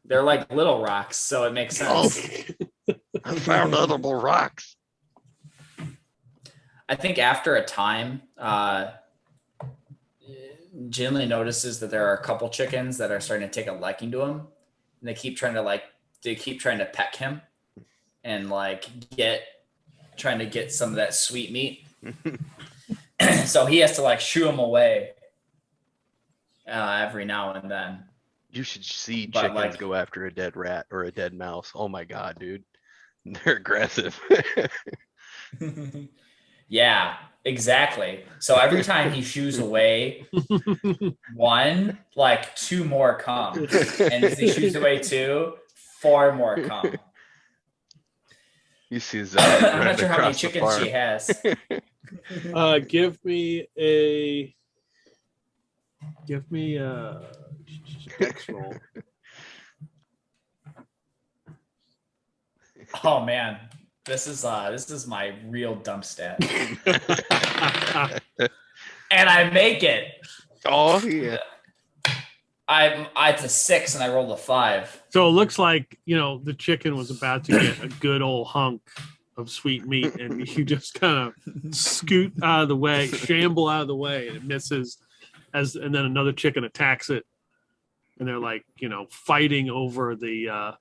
Speaker 3: They're like little rocks, so it makes sense.
Speaker 4: I found edible rocks.
Speaker 3: I think after a time, Ginli notices that there are a couple chickens that are starting to take a liking to him, and they keep trying to peck him and like trying to get some of that sweet meat. So he has to like shoo them away every now and then.
Speaker 2: You should see
Speaker 3: But,
Speaker 2: chickens
Speaker 3: like-
Speaker 2: go after a dead rat or a dead mouse. Oh my god, dude. They're aggressive.
Speaker 3: Yeah, exactly. So every time he shoos away one, like 2 more come. And as he shoos away 2, 4 more come.
Speaker 2: You see
Speaker 3: I'm
Speaker 2: Zara
Speaker 3: not
Speaker 2: running
Speaker 3: sure how many
Speaker 2: across the
Speaker 3: chickens
Speaker 2: farm.
Speaker 3: she has.
Speaker 1: Give me a dex roll.
Speaker 3: Oh man, this is my real dump stat, and I make it.
Speaker 2: Oh yeah.
Speaker 3: It's a 6 and I rolled a 5.
Speaker 1: So it looks like, the chicken was about to get a good old hunk of sweet meat, and you just kind of scoot out of the way, shamble out of the way, and it misses. And then another chicken attacks it, and they're like, fighting over their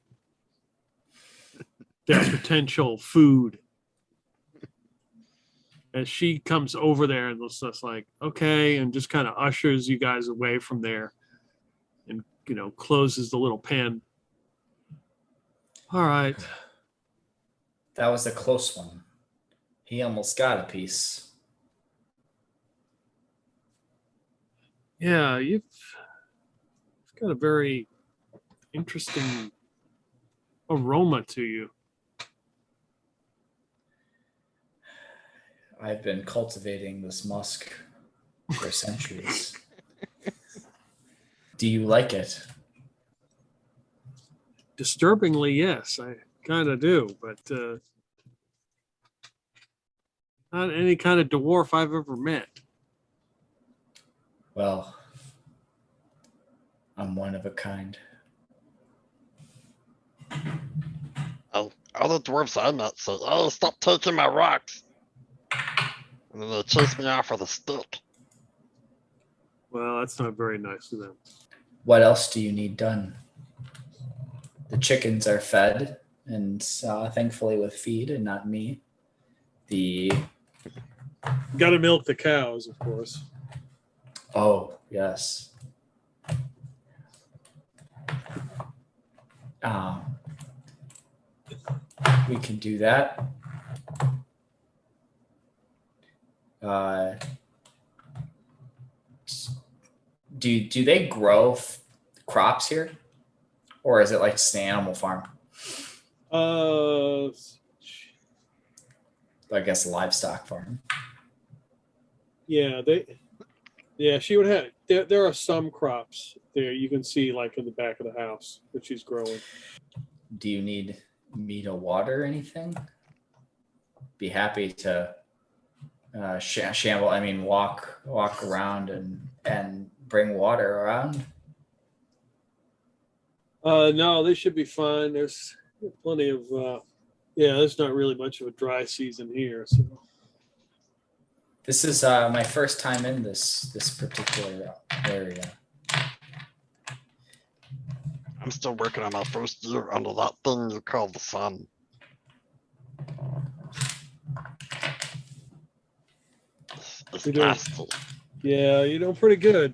Speaker 1: potential food. As she comes over there and looks just like, okay, and just kind of ushers you guys away from there, and closes the little pen. All right.
Speaker 3: That was a close one. He almost got a piece.
Speaker 1: Yeah, you've got a very interesting aroma to you.
Speaker 3: I've been cultivating this musk for centuries. Do you like it?
Speaker 1: Disturbingly, yes, I kind of do, but not any kind of dwarf I've ever met.
Speaker 3: Well, I'm one of a kind.
Speaker 4: All the dwarves I met say, "Oh, stop taking my rocks," and then they chase me off with a stick.
Speaker 1: Well, that's not very nice of them.
Speaker 3: What else do you need done? The chickens are fed, and thankfully with feed and not me.
Speaker 1: Got to milk the cows, of course.
Speaker 3: Oh, yes. We can do that. Do they grow crops here, or is it like just an animal farm? I guess a livestock farm.
Speaker 1: Yeah, she would have. There are some crops there you can see, like in the back of the house, that she's growing.
Speaker 3: Do you need me to water anything? Be happy to walk around and bring water around.
Speaker 1: No, they should be fine. There's plenty of. There's not really much of a dry season here. So.
Speaker 3: This is my first time in this particular area.
Speaker 4: I'm still working on my first year under that thing you call the sun. It's
Speaker 1: You're doing-
Speaker 4: nasty.
Speaker 1: Yeah, you're doing pretty good.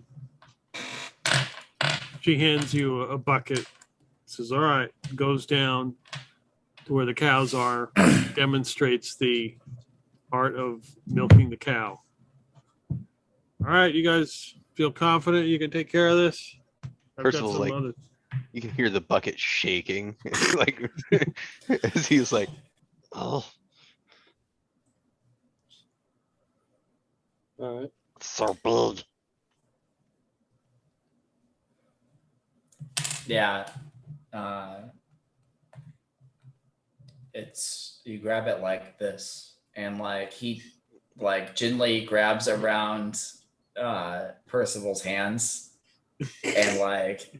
Speaker 1: She hands you a bucket. Says, "All right." Goes down to where the cows are. Demonstrates the art of milking the cow. All right, you guys feel confident you can take care of this? I've got
Speaker 2: Percival's
Speaker 1: some
Speaker 2: like-
Speaker 1: other-
Speaker 2: You can hear the bucket shaking. Like as he's like, oh.
Speaker 1: All right.
Speaker 4: It's so big.
Speaker 3: Yeah. It's you grab it like this, and like Ginley grabs around Percival's hands, and like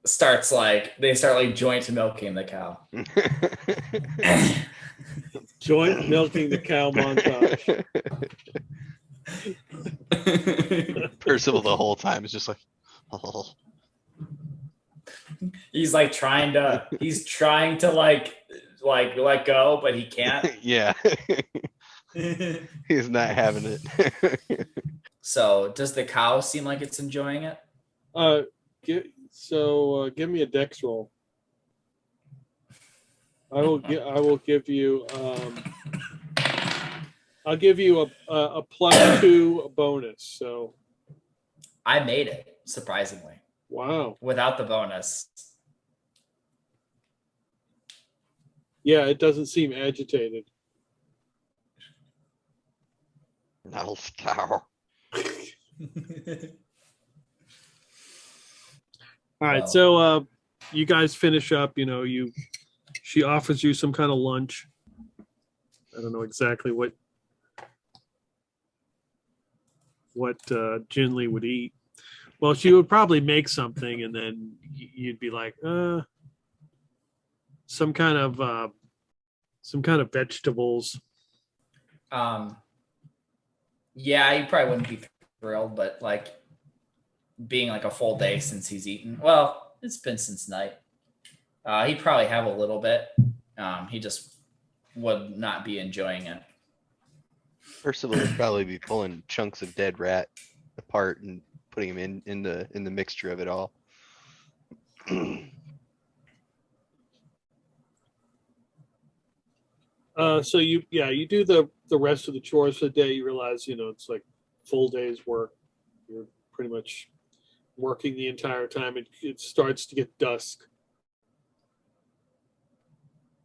Speaker 3: they start like joint milking the cow.
Speaker 1: Joint milking the cow montage.
Speaker 2: Percival the whole time is just like, oh.
Speaker 3: He's trying to like let go, but he can't.
Speaker 2: Yeah. He's not having it.
Speaker 3: So does the cow seem like it's enjoying it?
Speaker 1: Give me a dex roll. I will give you I'll give you a +2 bonus. So
Speaker 3: I made it, surprisingly.
Speaker 1: wow.
Speaker 3: Without the bonus.
Speaker 1: Yeah, it doesn't seem agitated.
Speaker 4: Nice cow.
Speaker 1: All right,
Speaker 3: Wow.
Speaker 1: so you guys finish up. She offers you some kind of lunch. I don't know exactly what Ginley would eat. Well, she would probably make something, and then you'd be like, some kind of vegetables.
Speaker 3: Yeah, you probably wouldn't be thrilled, but like being like a full day since he's eaten. Well, it's been since night. He'd probably have a little bit. He just would not be enjoying it.
Speaker 2: Percival would probably be pulling chunks of dead rat apart and putting them in the mixture of it all.
Speaker 1: So you do the rest of the chores for the day. You realize, it's like full day's work. You're pretty much working the entire time. It starts to get dusk.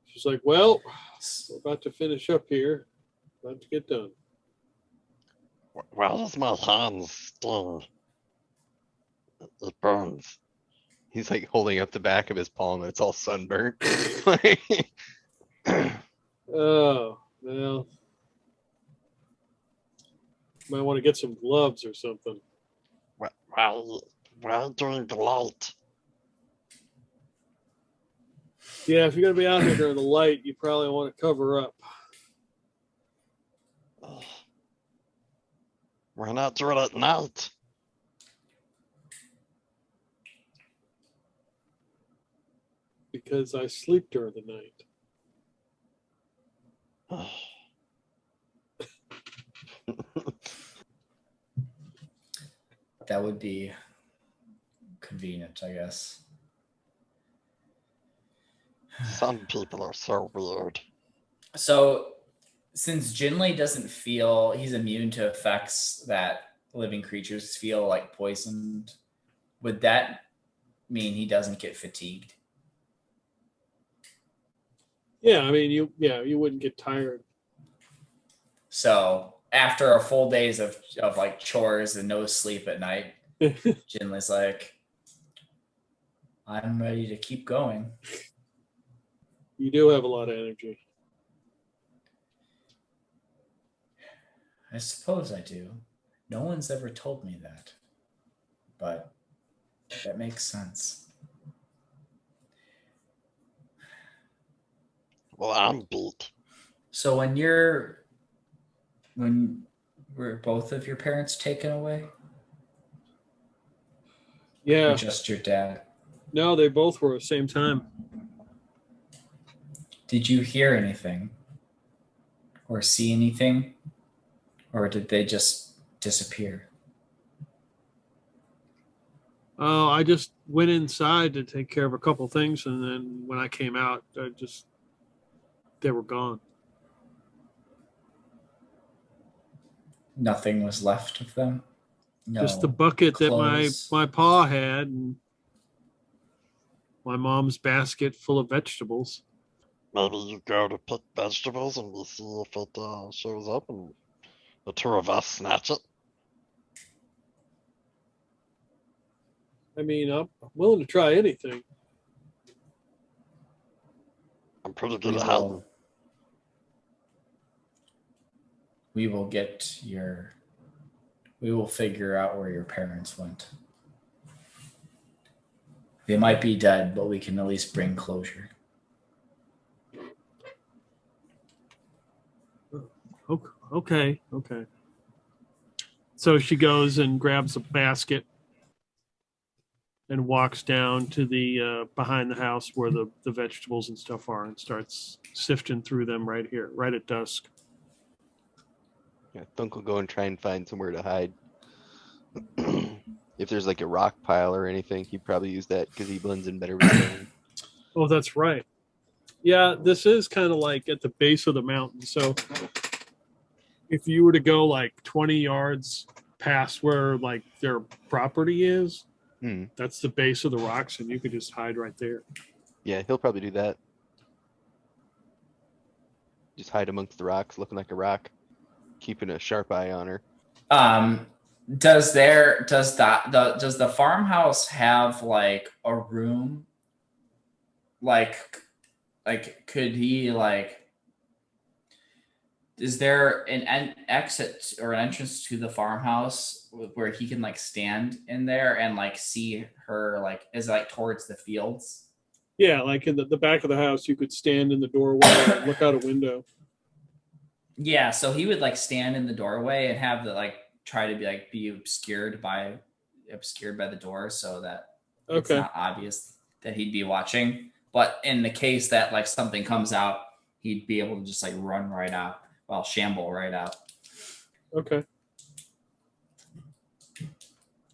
Speaker 1: She's like, well, we're about to finish up here. About to get done.
Speaker 4: Why does my hands sting? It burns.
Speaker 2: He's like holding up the back of his palm and it's all sunburnt.
Speaker 1: Oh, well. Might want to get some gloves or something.
Speaker 4: Why are you doing the light?
Speaker 1: Yeah, if you're going to be out here during the light, you probably want to cover up.
Speaker 4: Why not do it at night?
Speaker 1: Because I sleep during the night.
Speaker 3: That would be convenient, I guess.
Speaker 4: Some people are so weird.
Speaker 3: So since Ginley doesn't feel he's immune to effects that living creatures feel like poisoned, would that mean he doesn't get fatigued?
Speaker 1: Yeah, I mean, you wouldn't get tired.
Speaker 3: So after a full days of like chores and no sleep at night, Jinley's like, I'm ready to keep going.
Speaker 1: You do have a lot of energy.
Speaker 3: I suppose I do. No one's ever told me that, but that makes sense.
Speaker 4: Well, I'm beat.
Speaker 3: So when were both of your parents taken away?
Speaker 1: Yeah.
Speaker 3: Or just your dad?
Speaker 1: No, they both were at the same time.
Speaker 3: Did you hear anything? Or see anything? Or did they just disappear?
Speaker 1: Oh, I just went inside to take care of a couple things, and then when I came out, they were gone.
Speaker 3: Nothing was left of them? No
Speaker 1: Just the bucket
Speaker 3: clothes.
Speaker 1: that my pa had, and my mom's basket full of vegetables.
Speaker 4: Maybe you go to pick vegetables and we see if it shows up and the two of us snatch it.
Speaker 1: I mean, I'm willing to try anything.
Speaker 4: I'm pretty good at hiding.
Speaker 3: We will figure out where your parents went. They might be dead, but we can at least bring closure.
Speaker 1: Okay. So she goes and grabs a basket and walks down to the behind the house where the vegetables and stuff are and starts sifting through them right here, right at dusk.
Speaker 2: Yeah, Thunk will go and try and find somewhere to hide. If there's like a rock pile or anything, he'd probably use that because he blends in better with stone.
Speaker 1: Oh, that's right. Yeah, this is kind of like at the base of the mountain. So if you were to go like 20 yards past where like their property is, that's the base of the rocks, and you could just hide right there.
Speaker 2: Yeah, he'll probably do that. Just hide amongst the rocks, looking like a rock, keeping a sharp eye on her.
Speaker 3: Does the farmhouse have like a room? Like could he like? Is there an exit or an entrance to the farmhouse where he can like stand in there and like see her? Like, is it like towards the fields?
Speaker 1: Yeah, like in the back of the house, you could stand in the doorway and look out a window.
Speaker 3: Yeah, so he would like stand in the doorway and have the like try to be obscured by the door so that it's not obvious that he'd be watching. But in the case that like something comes out, he'd be able to just like run right out. Well, shamble right out.
Speaker 1: Okay.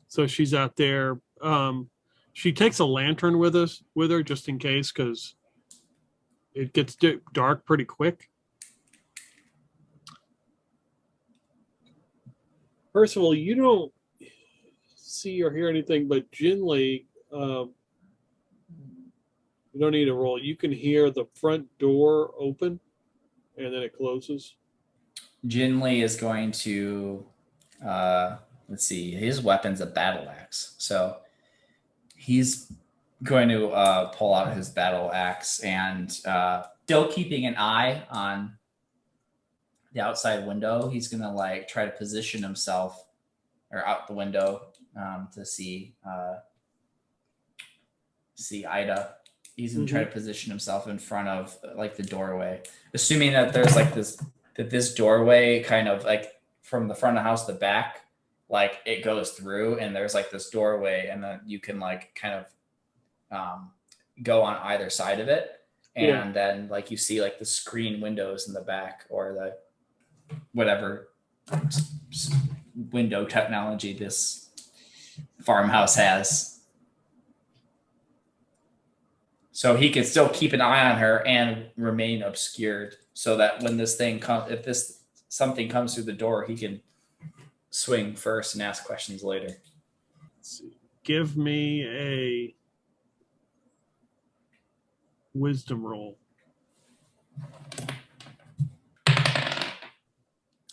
Speaker 1: So she's out there. She takes a lantern with her just in case, because it gets dark pretty quick. First of all, you don't see or hear anything, but Ginli, you don't need a roll. You can hear the front door open, and then it closes.
Speaker 3: Ginli is going to, let's see, his weapon's a battle axe. So he's going to pull out his battle axe and still keeping an eye on the outside window. He's going to like try to position himself or out the window to see Ida. He's going to try to position himself in front of like the doorway, assuming that there's like this doorway kind of like from the front of the house to the back, like it goes through and there's like this doorway and then you can like kind of go on either side of it. And then like you see like the screen windows in the back or the whatever window technology this farmhouse has. So he can still keep an eye on her and remain obscured so that when this thing comes, if something comes through the door, he can swing first and ask questions later.
Speaker 1: Let's see. Give me a wisdom roll.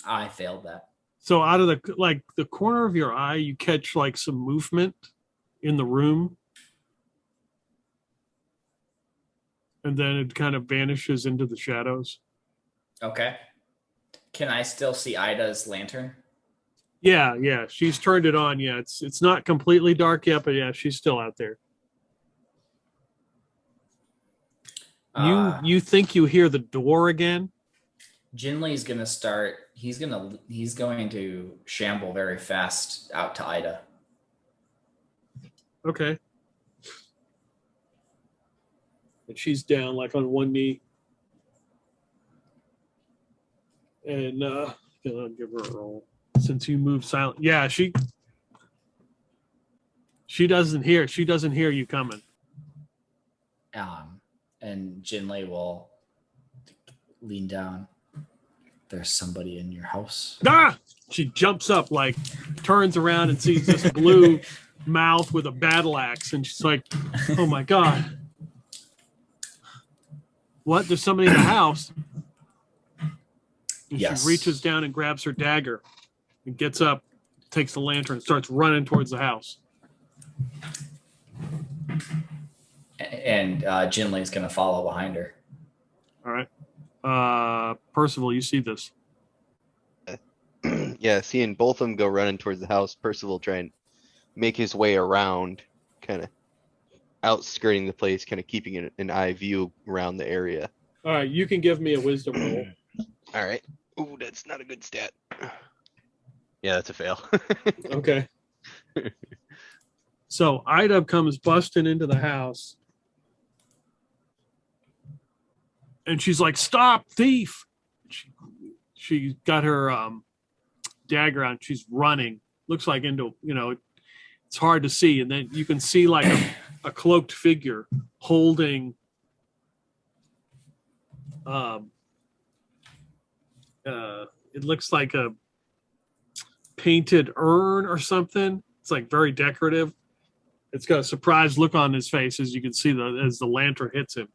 Speaker 3: I failed that.
Speaker 1: So out of the corner of your eye, you catch like some movement in the room. And then it kind of vanishes into the shadows.
Speaker 3: Okay. Can I still see Ida's lantern?
Speaker 1: Yeah. She's turned it on. Yeah, it's not completely dark yet, but yeah, she's still out there. You think you hear the door again?
Speaker 3: Ginli's gonna start. He's going to shamble very fast out to Ida.
Speaker 1: Okay. And she's down like on one knee. And I'll give her a roll. Since you move silent. Yeah, she doesn't hear you coming.
Speaker 3: And Ginli will lean down. There's somebody in your house.
Speaker 1: Ah! She jumps up, like turns around and sees this blue mouth with a battle axe, and she's like, "Oh my god. What? There's somebody in the house." And
Speaker 3: yes.
Speaker 1: She reaches down and grabs her dagger and gets up, takes the lantern, and starts running towards the house.
Speaker 3: and Jinli's gonna follow behind her.
Speaker 1: All right. Percival, you see this.
Speaker 2: Yeah, seeing both of them go running towards the house, Percival try and make his way around, kind of outskirting the place, kind of keeping an eye view around the area.
Speaker 1: All right, you can give me a wisdom roll.
Speaker 2: All right. Ooh, that's not a good stat. Yeah, that's a fail.
Speaker 1: Okay. So Ida comes busting into the house. And she's like, "Stop, thief!" She got her dagger on. She's running. Looks like into, it's hard to see. And then you can see like a cloaked figure holding it looks like a painted urn or something. It's like very decorative. It's got a surprised look on his face, as you can see as the lantern hits him.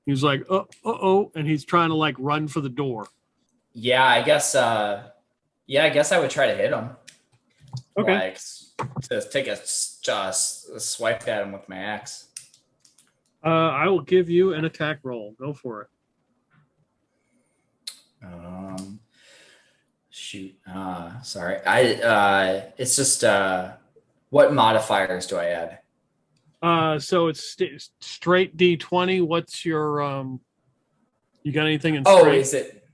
Speaker 1: He's like, oh, and he's trying to like run for the door.
Speaker 3: Yeah, I guess. I guess I would try to hit him.
Speaker 1: Okay.
Speaker 3: Like, to take a swipe at him with my axe.
Speaker 1: I will give you an attack roll. Go for it.
Speaker 3: Shoot. Sorry. It's just what modifiers do I add?
Speaker 1: So it's straight D20. What's your you got anything in straight?
Speaker 3: Oh, is it?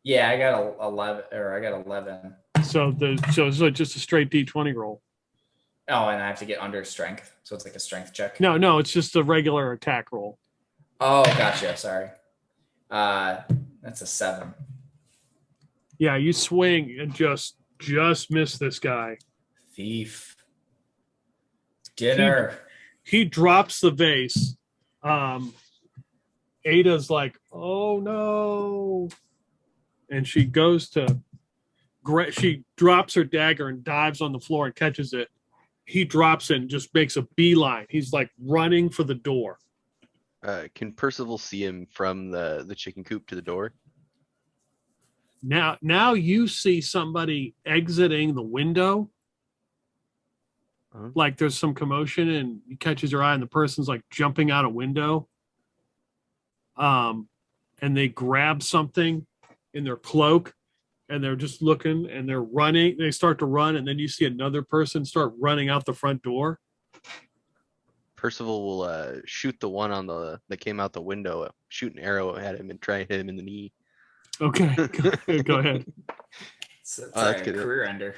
Speaker 3: Yeah, I got 11, or I got 11.
Speaker 1: So just a straight D20 roll.
Speaker 3: Oh, and I have to get under strength, so it's like a strength check.
Speaker 1: No, it's just a regular attack roll.
Speaker 3: Oh, gotcha. Sorry. That's a 7.
Speaker 1: Yeah, you swing and just miss this guy.
Speaker 3: Thief. Dinner.
Speaker 1: He drops the vase. Ada's like, "Oh no!" And she goes to. She drops her dagger and dives on the floor and catches it. He drops it and just makes a beeline. He's like running for the door.
Speaker 2: Can Percival see him from the chicken coop to the door?
Speaker 1: Now you see somebody exiting the window. Like there's some commotion and he catches your eye and the person's like jumping out a window. And they grab something in their cloak and they're just looking and they're running. They start to run and then you see another person start running out the front door.
Speaker 2: Percival will shoot the one that came out the window, shoot an arrow at him and try and hit him in the knee.
Speaker 1: Okay, go ahead.
Speaker 3: It's
Speaker 2: that's
Speaker 3: a
Speaker 2: good.
Speaker 3: career ender.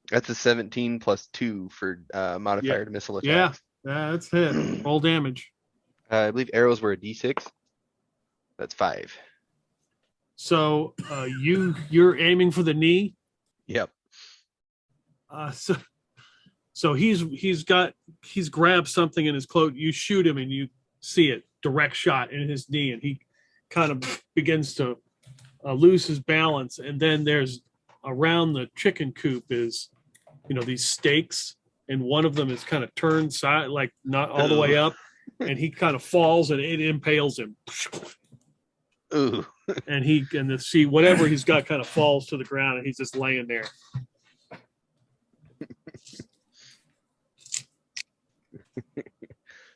Speaker 2: That's a 17 plus 2 for modifier to missile attacks.
Speaker 1: Yeah, that's hit. Roll damage.
Speaker 2: I believe arrows were a D6. That's 5.
Speaker 1: So you're aiming for the knee.
Speaker 2: Yep.
Speaker 1: So he's grabbed something in his cloak. You shoot him and you see it, direct shot in his knee, and he kind of begins to lose his balance. And then there's around the chicken coop is, these stakes, and one of them is kind of turned side, like not all the way up, and he kind of falls and it impales him.
Speaker 2: Ooh.
Speaker 1: And whatever he's got kind of falls to the ground, and he's just laying there.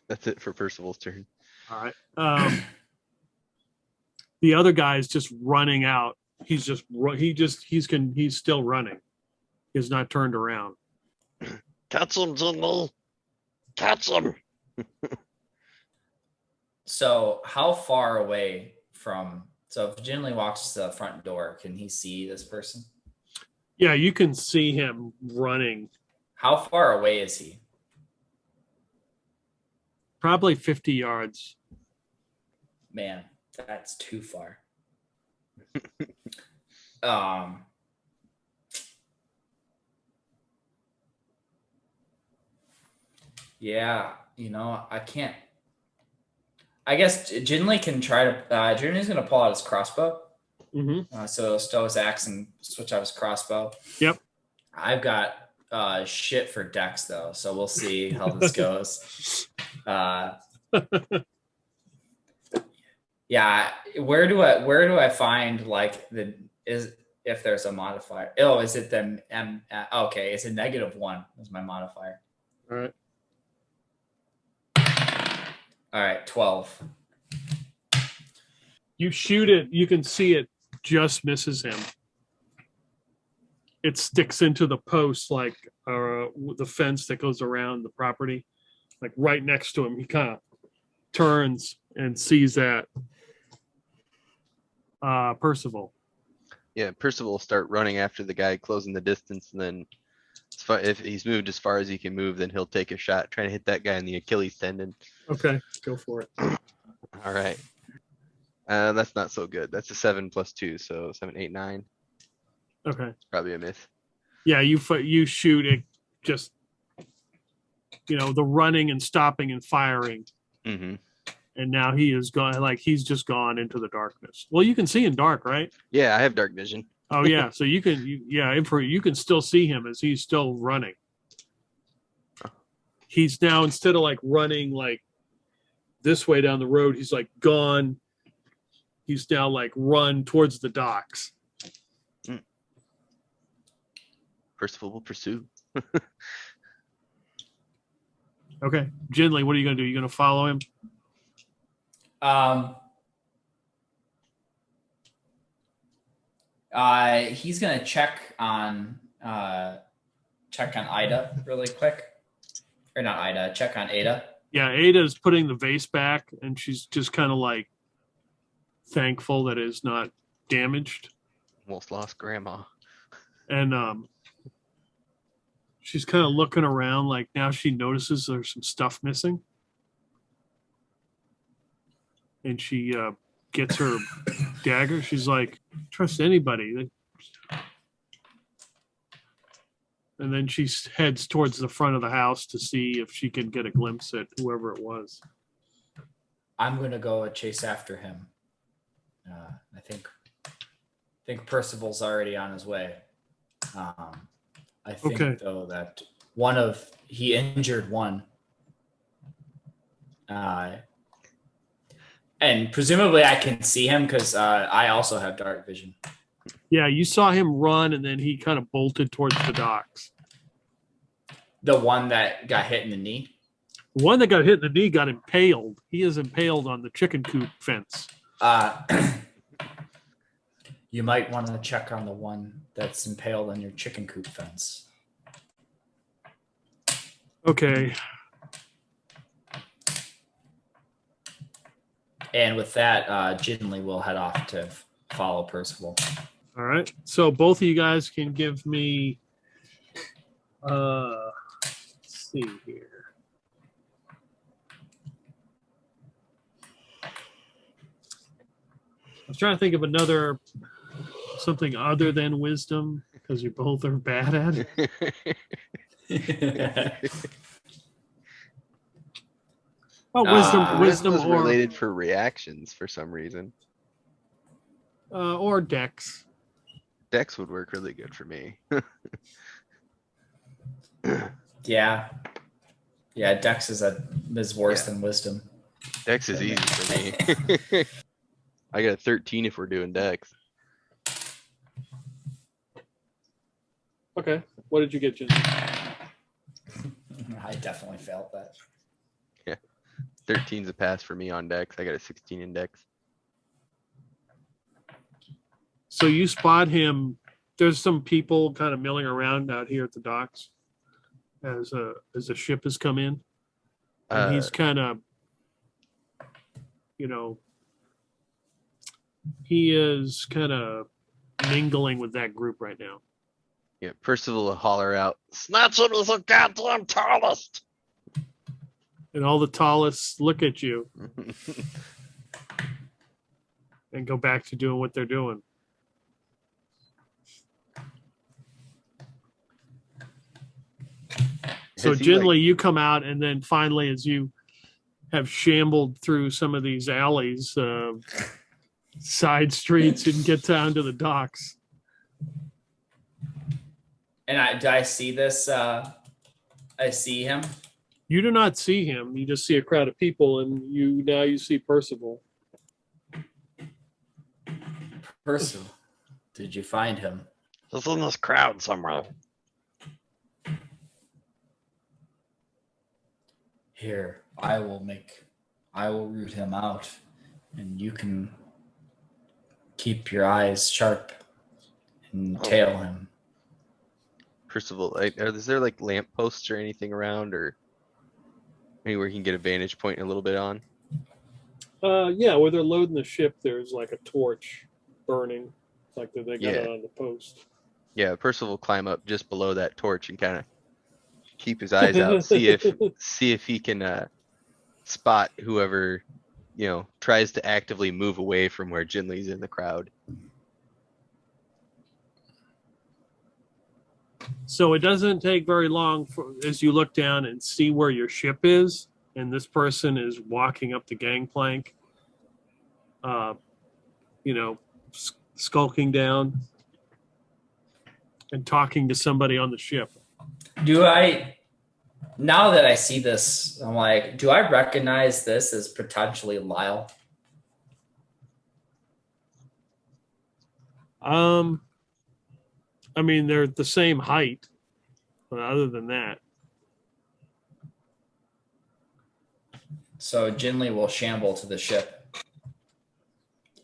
Speaker 2: That's it for Percival's turn.
Speaker 1: All right. The other guy is just running out. He's still running. He's not turned around.
Speaker 4: Catch him, Ginli. Catch him.
Speaker 3: So how far away from? So if Ginli walks to the front door, can he see this person?
Speaker 1: Yeah, you can see him running.
Speaker 3: How far away is he?
Speaker 1: Probably 50 yards.
Speaker 3: Man, that's too far. Yeah, I can't. I guess Ginli can try to. Ginli's going to pull out his crossbow.
Speaker 1: Mm-hmm.
Speaker 3: So stow his axe and switch out his crossbow.
Speaker 1: Yep.
Speaker 3: I've got shit for dex though, so we'll see how this goes. Yeah, where do I find like if there's a modifier? Oh, is it the okay? It's a -1 is my modifier.
Speaker 1: All right.
Speaker 3: All right, 12.
Speaker 1: You shoot it, you can see it just misses him. It sticks into the post, like the fence that goes around the property, like right next to him. He kind of turns and sees that Percival.
Speaker 2: Yeah, Percival will start running after the guy, closing the distance, and then if he's moved as far as he can move, then he'll take a shot trying to hit that guy in the Achilles tendon.
Speaker 1: Okay, go for it.
Speaker 2: All right. That's not so good. That's a 7 + 2, so 7, 8, 9.
Speaker 1: Okay.
Speaker 2: It's probably a miss.
Speaker 1: Yeah, you shoot it, just the running and stopping and firing,
Speaker 2: Mm-hmm.
Speaker 1: and now he is gone. Like he's just gone into the darkness. Well, you can see in dark, right?
Speaker 2: Yeah, I have dark vision.
Speaker 1: Oh yeah, so you can still see him as he's still running. He's now, instead of like running like this way down the road, he's like gone. He's now like run towards the docks.
Speaker 2: Percival will pursue.
Speaker 1: Okay, Ginli, what are you gonna do? You gonna follow him?
Speaker 3: He's gonna check on Ida really quick, or not Ida. Check on Ada.
Speaker 1: Yeah, Ada's putting the vase back, and she's just kind of like thankful that it's not damaged.
Speaker 2: Almost lost grandma.
Speaker 1: And she's kind of looking around, like now she notices there's some stuff missing. And she gets her dagger. She's like, trust anybody. And then she heads towards the front of the house to see if she can get a glimpse at whoever it was.
Speaker 3: I'm gonna go chase after him. I think Percival's already on his way. I think though that he injured one, and presumably I can see him because I also have dark vision.
Speaker 1: Yeah, you saw him run, and then he kind of bolted towards the docks.
Speaker 3: The one that got hit in the knee?
Speaker 1: The one that got hit in the knee got impaled. He is impaled on the chicken coop fence.
Speaker 3: You might want to check on the one that's impaled on your chicken coop fence.
Speaker 1: Okay.
Speaker 3: And with that, Ginli will head off to follow Percival.
Speaker 1: All right. So both of you guys can give me, let's see here. I was trying to think of something other than wisdom, because you both are bad at it. Oh, wisdom
Speaker 2: is
Speaker 1: or
Speaker 2: related for reactions for some reason.
Speaker 1: Or dex.
Speaker 2: Dex would work really good for me.
Speaker 3: Yeah, Dex is worse than wisdom.
Speaker 2: Dex is easy for me. I got a 13 if we're doing Dex.
Speaker 1: Okay. What did you get, Jen?
Speaker 3: I definitely failed that.
Speaker 2: Yeah. 13's a pass for me on Dex. I got a 16 in Dex.
Speaker 1: So you spot him. There's some people kind of milling around out here at the docks as the ship has come in. And he's kind of, he is kind of mingling with that group right now.
Speaker 2: Yeah, Percival will holler out,
Speaker 4: Snatch him as a goddamn tallest.
Speaker 1: And all the tallists look at you and go back to doing what they're doing. So generally you come out, and then finally, as you have shambled through some of these alleys, side streets, and get down to the docks.
Speaker 3: And do I see this? I see him.
Speaker 1: You do not see him. You just see a crowd of people, and you see Percival.
Speaker 3: Percival, did you find him?
Speaker 4: He's in this crowd somewhere.
Speaker 3: Here, I will make I will root him out, and you can keep your eyes sharp and tail him.
Speaker 2: Percival, is there like lampposts or anything around, or anywhere you can get a vantage point a little bit on?
Speaker 1: Yeah, where they're loading the ship, there's like a torch burning, like they got
Speaker 2: Yeah.
Speaker 1: it on the post.
Speaker 2: Yeah, Percival will climb up just below that torch and kind of keep his eyes out, see if he can spot whoever, tries to actively move away from where Ginli's in the crowd.
Speaker 1: So it doesn't take very long as you look down and see where your ship is, and this person is walking up the gangplank, skulking down and talking to somebody on the ship.
Speaker 3: Now that I see this, I'm like, do I recognize this as potentially Lyle?
Speaker 1: I mean, they're the same height, but other than that.
Speaker 3: So Ginli will shamble to the ship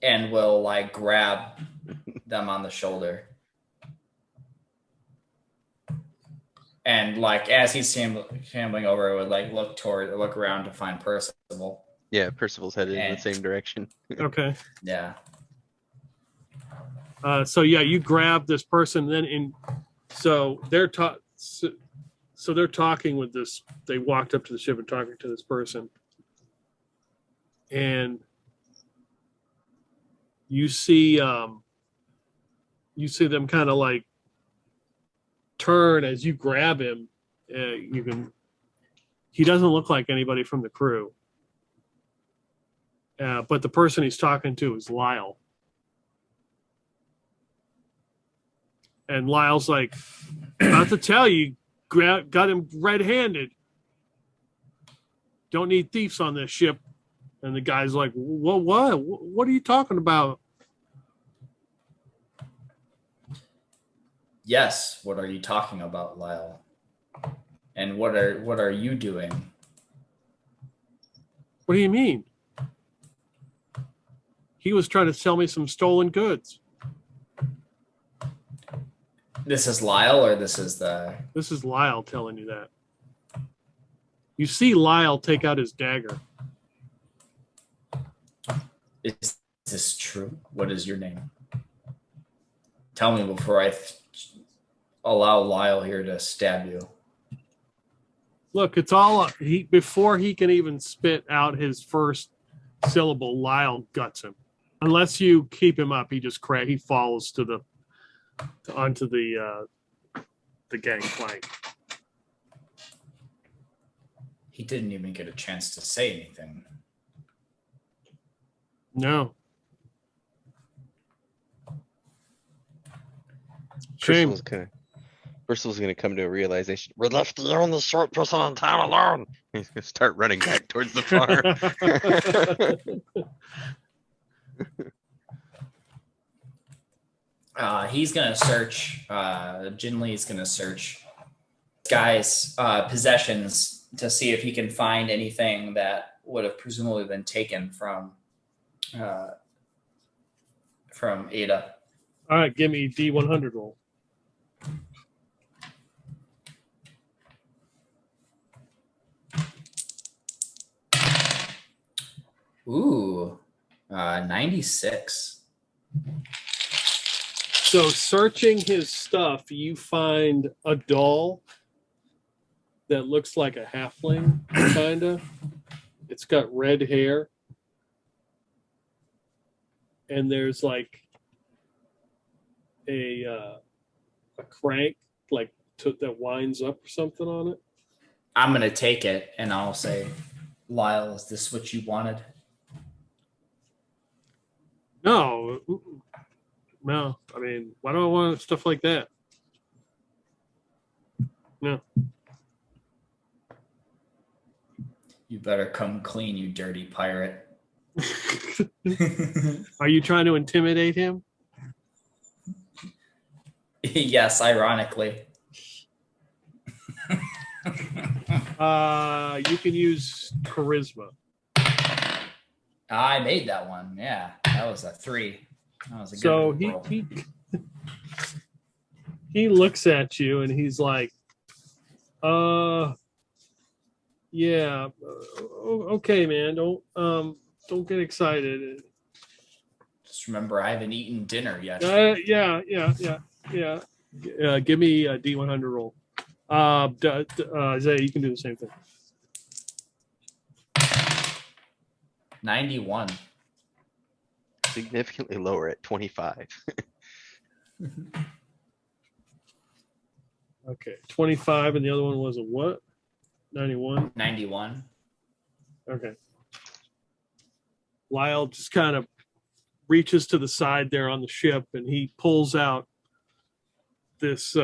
Speaker 3: and will like grab them on the shoulder. And like as he's shambling over, it would like look around to find Percival.
Speaker 2: Yeah, Percival's headed in the same direction.
Speaker 1: Okay.
Speaker 3: Yeah.
Speaker 1: So yeah, you grab this person, so they're talking with this. They walked up to the ship and talking to this person, and you see them kind of like turn as you grab him. He doesn't look like anybody from the crew, but the person he's talking to is Lyle. And Lyle's like, about to tell you, got him red-handed. Don't need thieves on this ship. And the guy's like, what? What are you talking about?
Speaker 3: Yes. What are you talking about, Lyle? And what are you doing?
Speaker 1: What do you mean? He was trying to sell me some stolen goods.
Speaker 3: This is Lyle, or this is
Speaker 1: Lyle telling you that. You see Lyle take out his dagger.
Speaker 3: Is this true? What is your name? Tell me before I allow Lyle here to stab you.
Speaker 1: Look, it's all before he can even spit out his first syllable, Lyle guts him. Unless you keep him up, he falls onto the gangplank.
Speaker 3: He didn't even get a chance to say anything.
Speaker 1: No. Shame.
Speaker 2: Percival's gonna come to a realization.
Speaker 4: We left the only short person in town alone.
Speaker 2: He's gonna start running back towards the farm.
Speaker 3: He's gonna search. Ginli's gonna search this guy's possessions to see if he can find anything that would have presumably been taken from Ada.
Speaker 1: All right, give me D100 roll.
Speaker 3: Ooh, 96.
Speaker 1: So searching his stuff, you find a doll that looks like a halfling, kinda. It's got red hair. And there's like a crank that winds up or something on it.
Speaker 3: I'm gonna take it and I'll say, Lyle, is this what you wanted?
Speaker 1: No. I mean, why do I want stuff like that? No.
Speaker 3: You better come clean, you dirty pirate.
Speaker 1: Are you trying to intimidate him?
Speaker 3: Yes, ironically.
Speaker 1: You can use charisma.
Speaker 3: I made that one. Yeah, that was a 3. That was a good
Speaker 1: So
Speaker 3: roll.
Speaker 1: he looks at you and he's like, yeah, okay, man, don't get excited.
Speaker 3: Just remember, I haven't eaten dinner yet.
Speaker 1: Yeah. Give me a D100 roll. Isaiah, you can do the same thing.
Speaker 3: 91.
Speaker 2: Significantly lower at 25.
Speaker 1: Okay, 25, and the other one was a what? 91.
Speaker 3: 91.
Speaker 1: Okay. Lyle just kind of reaches to the side there on the ship, and he pulls out this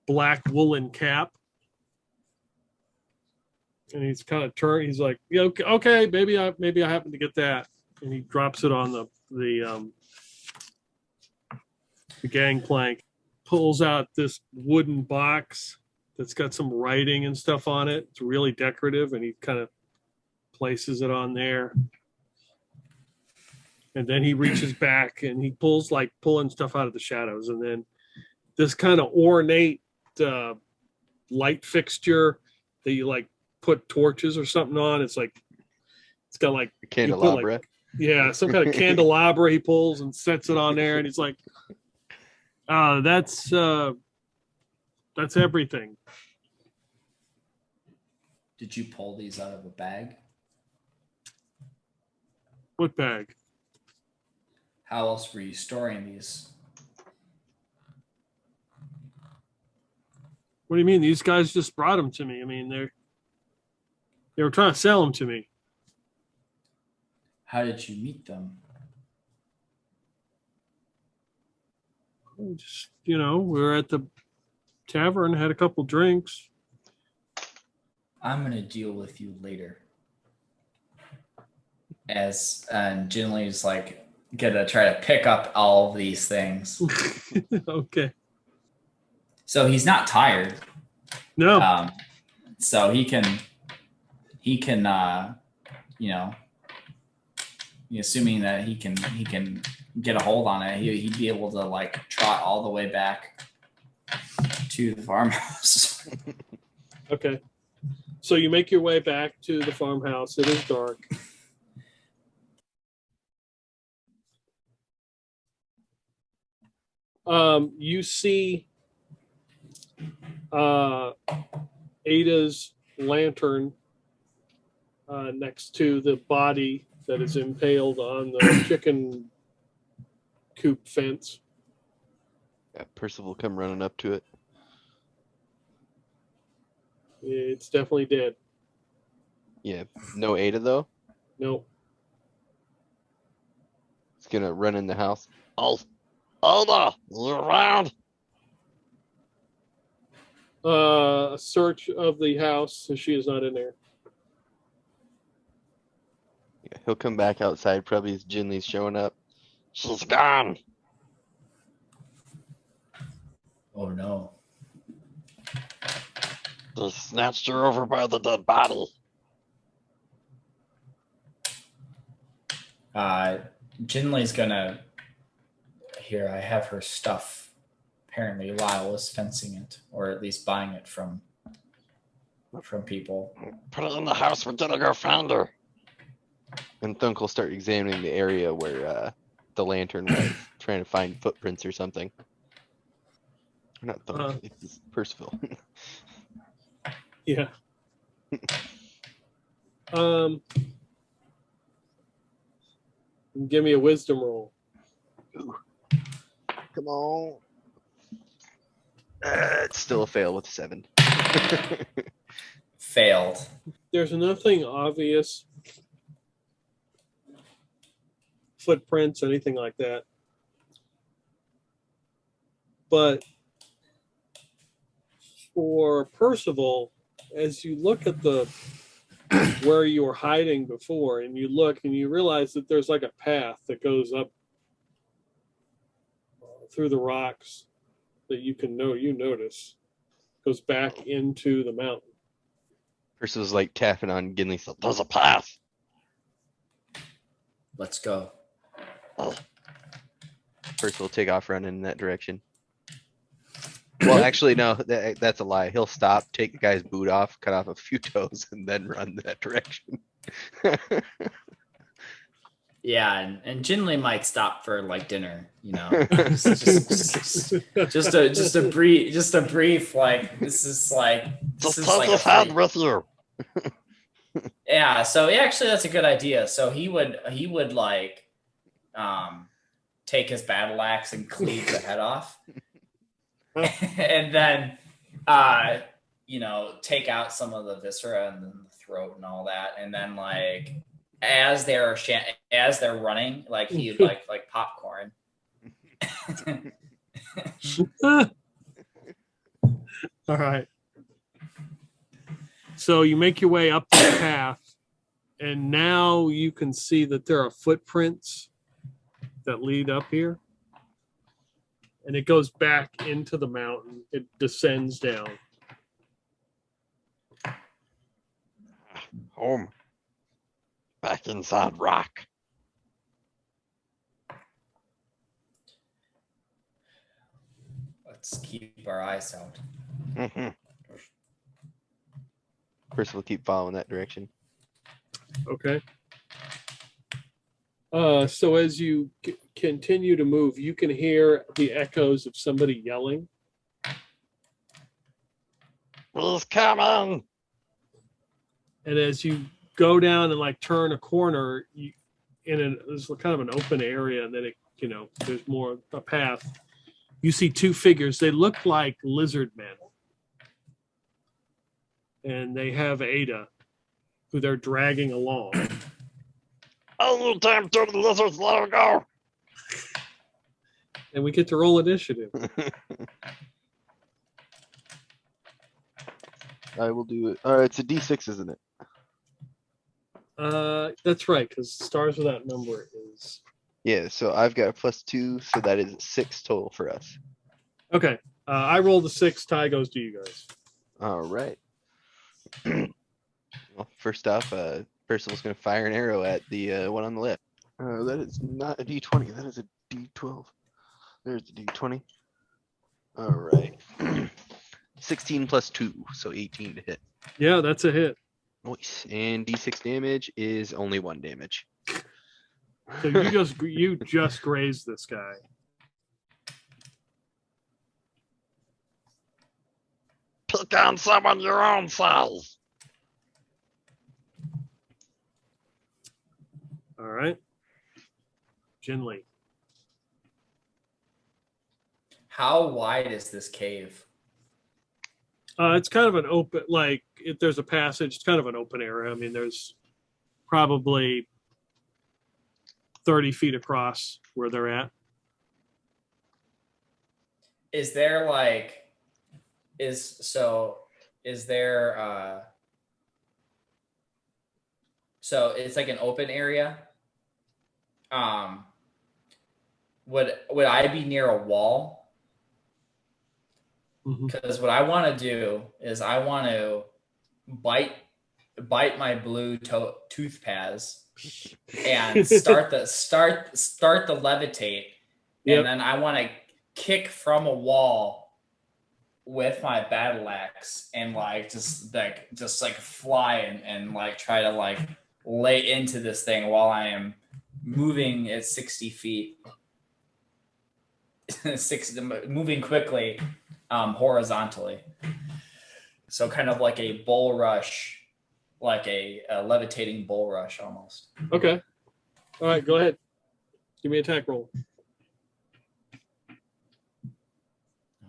Speaker 1: black woolen cap, and he's kind of turned. He's like, "Yeah, okay, maybe I happen to get that," and he drops it on the gangplank. Pulls out this wooden box that's got some writing and stuff on it. It's really decorative, and he kind of places it on there. And then he reaches back and he pulling stuff out of the shadows. And then this kind of ornate light fixture that you like put torches or something on. It's got like
Speaker 2: A candelabra.
Speaker 1: some kind of candelabra he pulls and sets it on there. And he's like, that's everything.
Speaker 3: Did you pull these out of a bag?
Speaker 1: What bag?
Speaker 3: How else were you storing these?
Speaker 1: What do you mean? These guys just brought them to me. I mean, they were trying to sell them to me.
Speaker 3: How did you meet them?
Speaker 1: Just, we were at the tavern, had a couple drinks.
Speaker 3: I'm going to deal with you later. And Ginli's like going to try to pick up all of these things.
Speaker 1: Okay.
Speaker 3: So he's not tired.
Speaker 1: No.
Speaker 3: So he can, assuming that he can get a hold on it, he'd be able to like trot all the way back to the farmhouse.
Speaker 1: Okay. So you make your way back to the farmhouse. It is dark. You see Ada's lantern next to the body that is impaled on the chicken coop fence.
Speaker 2: Yeah, Percival come running up to it.
Speaker 1: It's definitely dead.
Speaker 2: Yeah, no Ada though.
Speaker 1: Nope.
Speaker 2: It's gonna run in the house.
Speaker 4: Ada, you around?
Speaker 1: A search of the house, so she is not in there.
Speaker 2: Yeah, he'll come back outside probably as Ginley's showing up.
Speaker 4: She's gone.
Speaker 3: Oh no.
Speaker 4: They snatched her over by the dead body.
Speaker 3: Ginley's gonna. Here, I have her stuff. Apparently, Lyle is fencing it, or at least buying it from people.
Speaker 4: Put it in the house. We're gonna go find her.
Speaker 2: And Thunk will start examining the area where the lantern was, trying to find footprints or something. Not Thunk, it's Percival.
Speaker 1: Yeah. Give me a wisdom roll.
Speaker 2: Ooh. Come on. It's still a fail with 7.
Speaker 3: Failed.
Speaker 1: There's nothing obvious. Footprints, anything like that. But for Percival, as you look at where you were hiding before, and you look and you realize that there's like a path that goes up through the rocks that you notice goes back into the mountain.
Speaker 2: Percival's like tapping on Ginley.
Speaker 4: There's a path.
Speaker 3: Let's go.
Speaker 2: First, we'll take off running in that direction. Well, actually, no, that's a lie. He'll stop, take the guy's boot off, cut off a few toes, and then run that direction.
Speaker 3: Yeah, and Ginli might stop for like dinner, you know. just a brief like this is like
Speaker 4: Just take his hand with you.
Speaker 3: Yeah, so actually that's a good idea. So he would like take his battle axe and cleave the head off. And then take out some of the viscera and then the throat and all that, and then like as they're running, like he'd like popcorn.
Speaker 1: All right. So you make your way up the path, and now you can see that there are footprints that lead up here. And it goes back into the mountain. It descends down.
Speaker 4: Home. Back inside rock.
Speaker 3: Let's keep our eyes out.
Speaker 2: First, we'll keep following that direction.
Speaker 1: Okay. So as you continue to move, you can hear the echoes of somebody yelling.
Speaker 4: He's coming.
Speaker 1: And as you go down and like turn a corner, there's kind of an open area, and then there's more a path. You see two figures. They look like lizard men, and they have Ada, who they're dragging along.
Speaker 4: Oh, you damn dirty lizards, let her go.
Speaker 1: And we get to roll initiative.
Speaker 2: I will do it. It's a D6, isn't it?
Speaker 1: That's right, because stars without number is...
Speaker 2: Yeah, so I've got a +2, so that is 6 total for us.
Speaker 1: Okay. I rolled a 6. Tie goes to you guys.
Speaker 2: All right. Well, first off, Percival's going to fire an arrow at the one on the left. That is not a D20. That is a D12. There's the D20. All right. 16 + 2, so 18 to hit.
Speaker 1: Yeah, that's a hit.
Speaker 2: Nice. And D6 damage is only 1 damage.
Speaker 1: So you just grazed this guy.
Speaker 4: Pick on someone your own size.
Speaker 1: All right. Ginli.
Speaker 3: How wide is this cave?
Speaker 1: It's kind of an open, like, if there's a passage, it's kind of an open area. I mean, there's probably 30 feet across where they're at.
Speaker 3: Is there like, so it's like an open area. Would I be near a wall? Because what I want to do is I want to bite my blue tooth pads and start the levitate, and then I want to kick from a wall with my battle axe and just fly and like try to like lay into this thing while I am moving at 60 feet, moving quickly. Horizontally, so kind of like a bull rush, like a levitating bull rush almost.
Speaker 1: Okay. All right, go ahead. Give me an attack roll.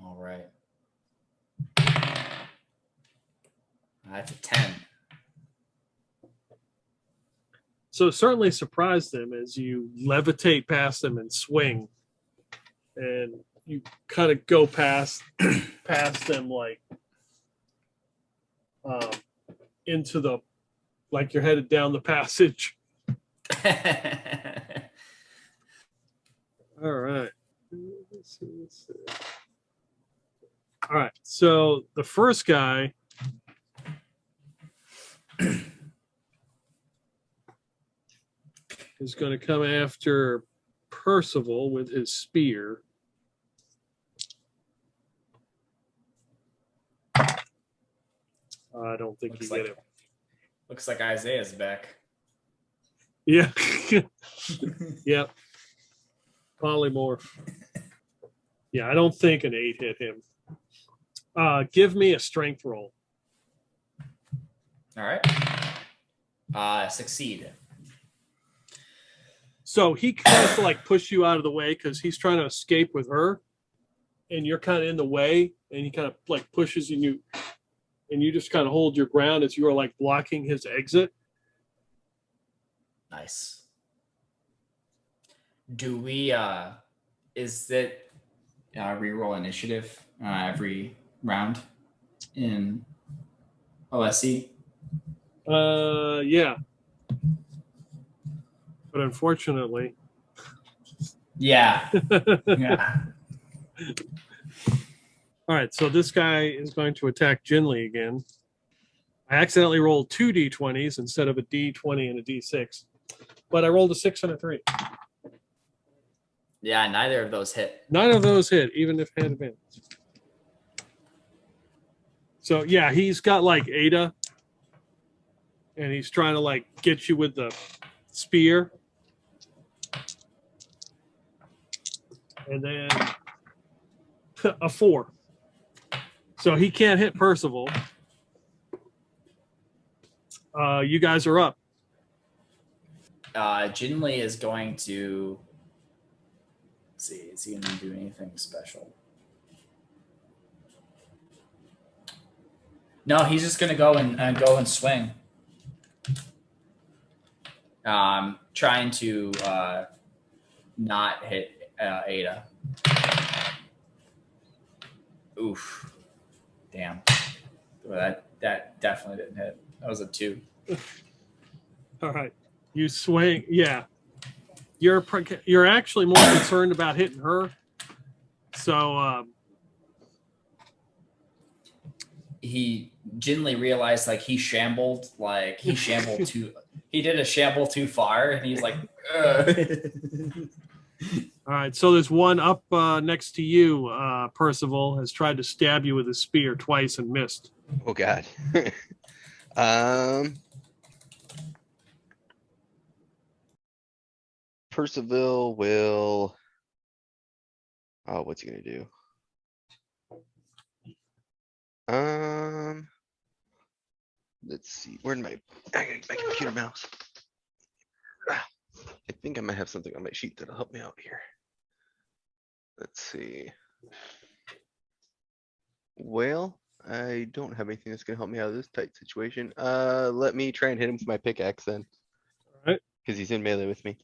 Speaker 3: All right. That's a 10.
Speaker 1: So it certainly surprised them as you levitate past them and swing, and you kind of go past them, like into the, like you're headed down the passage. All right. Let's see. All right. So the first guy is going to come after Percival with his spear. I don't think
Speaker 3: Looks
Speaker 1: you
Speaker 3: like
Speaker 1: get it.
Speaker 3: looks like Isaiah's back.
Speaker 1: Yeah. Yeah. Polymorph. Yeah, I don't think an 8 hit him. Give me a strength roll.
Speaker 3: All right. Succeed.
Speaker 1: So he tries to like push you out of the way because he's trying to escape with her, and you're kind of in the way, and he kind of like pushes you, and you just kind of hold your ground as you are like blocking his exit.
Speaker 3: Nice. Do we is that reroll initiative every round in OSC?
Speaker 1: Yeah. But unfortunately,
Speaker 3: Yeah. Yeah.
Speaker 1: All right, so this guy is going to attack Ginli again. I accidentally rolled 2 d20s instead of a d20 and a d6, but I rolled a 6 and a 3.
Speaker 3: Yeah, neither of those hit.
Speaker 1: None of those hit, even if had advantage. So yeah, he's got like Ada, and he's trying to like get you with the spear, and then a 4. So he can't hit Percival. You guys are up.
Speaker 3: Ginli is going to. Let's see, is he going to do anything special? No, he's just going to go and swing. Trying to not hit Ada. Oof. Damn. Well, that definitely didn't hit. That was a 2.
Speaker 1: All right, you swing. Yeah, you're actually more concerned about hitting her. So
Speaker 3: Ginli realized like he shambled too. He did a shamble too far, and he's like, ugh.
Speaker 1: all right, so there's one up next to you. Percival has tried to stab you with a spear twice and missed.
Speaker 2: Oh God. Percival will. Oh, what's he gonna do? Let's see. Where'd my computer mouse? I think I might have something on my sheet that'll help me out here. Let's see. Well, I don't have anything that's gonna help me out of this tight situation. Let me try and hit him with my pickaxe then.
Speaker 1: All right.
Speaker 2: Because he's in melee with me.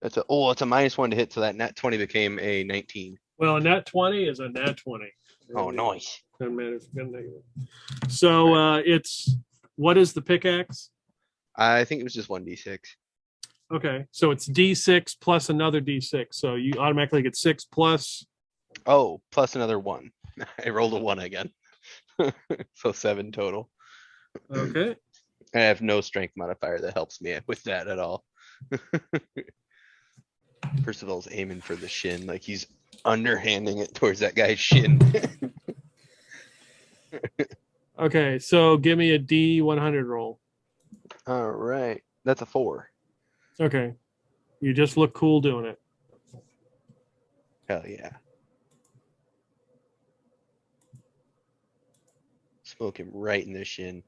Speaker 2: It's a -1 to hit, so that nat 20 became a 19.
Speaker 1: Well, a nat 20 is a nat 20.
Speaker 2: Oh, nice.
Speaker 1: Doesn't matter if you got a negative. So it's what is the pickaxe?
Speaker 2: I think it was just 1d6.
Speaker 1: Okay, so it's d6 plus another d6. So you automatically get 6 plus.
Speaker 2: Oh, plus another 1. I rolled a 1 again. So 7 total.
Speaker 1: Okay.
Speaker 2: I have no strength modifier that helps me with that at all. Percival's aiming for the shin, like he's underhanding it towards that guy's shin.
Speaker 1: Okay, so give me a D100 roll.
Speaker 2: All right, that's a 4.
Speaker 1: Okay, you just look cool doing it.
Speaker 2: Hell yeah. Smoke him right in the shin.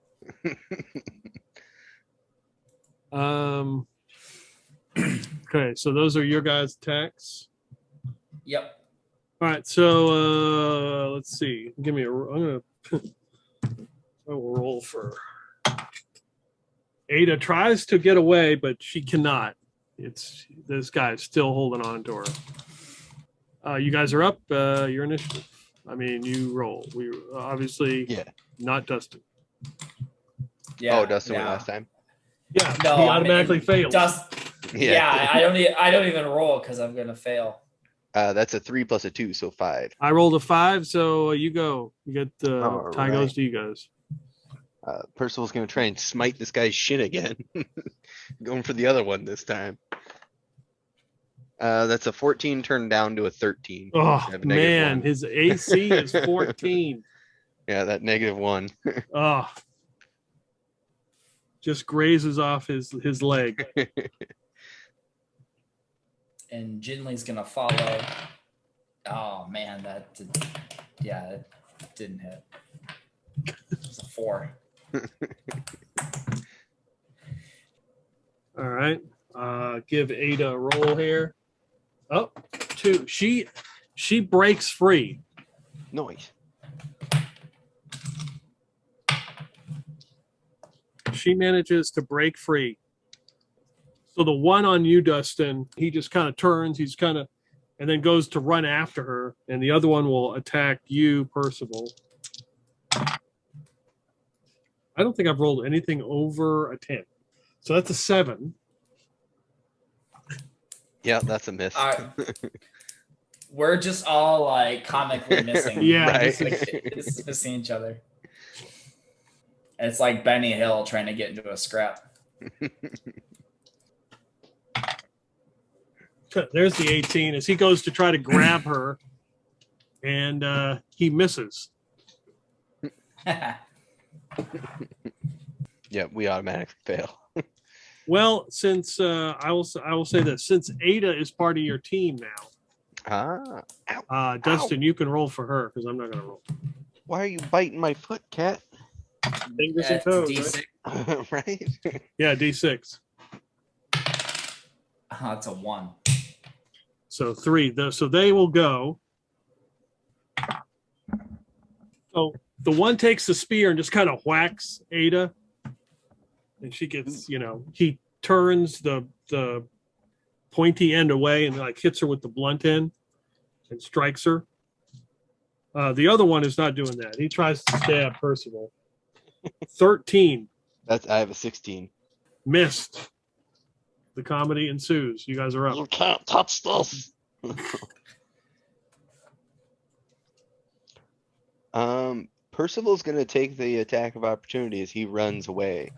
Speaker 1: Okay, so those are your guys' attacks.
Speaker 3: Yep.
Speaker 1: All right, so let's see. Give me a. I'm gonna. I will roll for. Ada tries to get away, but she cannot. It's this guy's still holding on to her. You guys are up. Your initiative. I mean, you roll. We obviously not Dustin.
Speaker 3: Yeah.
Speaker 2: Oh, Dustin went last time.
Speaker 1: Yeah,
Speaker 3: No,
Speaker 1: he automatically fails.
Speaker 3: Yeah, I don't even roll because I'm gonna fail.
Speaker 2: That's a 3 plus a 2, so 5.
Speaker 1: I rolled a 5, so you go. You get the
Speaker 2: All
Speaker 1: tie
Speaker 2: right.
Speaker 1: goes to you guys.
Speaker 2: Percival's gonna try and smite this guy's shin again. Going for the other one this time. That's a 14 turned down to a 13.
Speaker 1: Oh
Speaker 2: I have a
Speaker 1: man,
Speaker 2: -1.
Speaker 1: his AC is 14.
Speaker 2: Yeah, that -1.
Speaker 1: Oh, just grazes off his leg.
Speaker 3: And Ginli's gonna follow. Oh man, it didn't hit. It was a 4.
Speaker 1: All right. Give Ada a roll here. Oh, 2. She breaks free.
Speaker 2: Noise.
Speaker 1: She manages to break free. So the one on you, Dustin, he just kind of turns, and then goes to run after her, and the other one will attack you, Percival. I don't think I've rolled anything over a 10. So that's a 7.
Speaker 2: Yeah, that's a miss.
Speaker 3: We're just all like comically missing.
Speaker 1: Yeah,
Speaker 2: right.
Speaker 3: It's missing each other. It's like Benny Hill trying to get into a scrap.
Speaker 1: There's the 18 as he goes to try to grab her, and he misses.
Speaker 2: Yeah, we automatically fail.
Speaker 1: Well, since I will say this, since Ada is part of your team
Speaker 2: Ah.
Speaker 1: now, Dustin, you can roll for her because I'm not going to roll.
Speaker 2: Why are you biting my foot, cat?
Speaker 1: Fingers and
Speaker 3: It's
Speaker 1: toes,
Speaker 3: D6.
Speaker 2: Right?
Speaker 1: Yeah, D6.
Speaker 3: It's a 1.
Speaker 1: So 3. So they will go. So the one takes the spear and just kind of whacks Ada. And she gets, he turns the pointy end away and like hits her with the blunt end and strikes her. The other one is not doing that. He tries to stab Percival. 13.
Speaker 2: I have a 16.
Speaker 1: Missed. The comedy ensues. You guys are up.
Speaker 4: You can't touch this.
Speaker 2: Percival's gonna take the attack of opportunity as he runs away.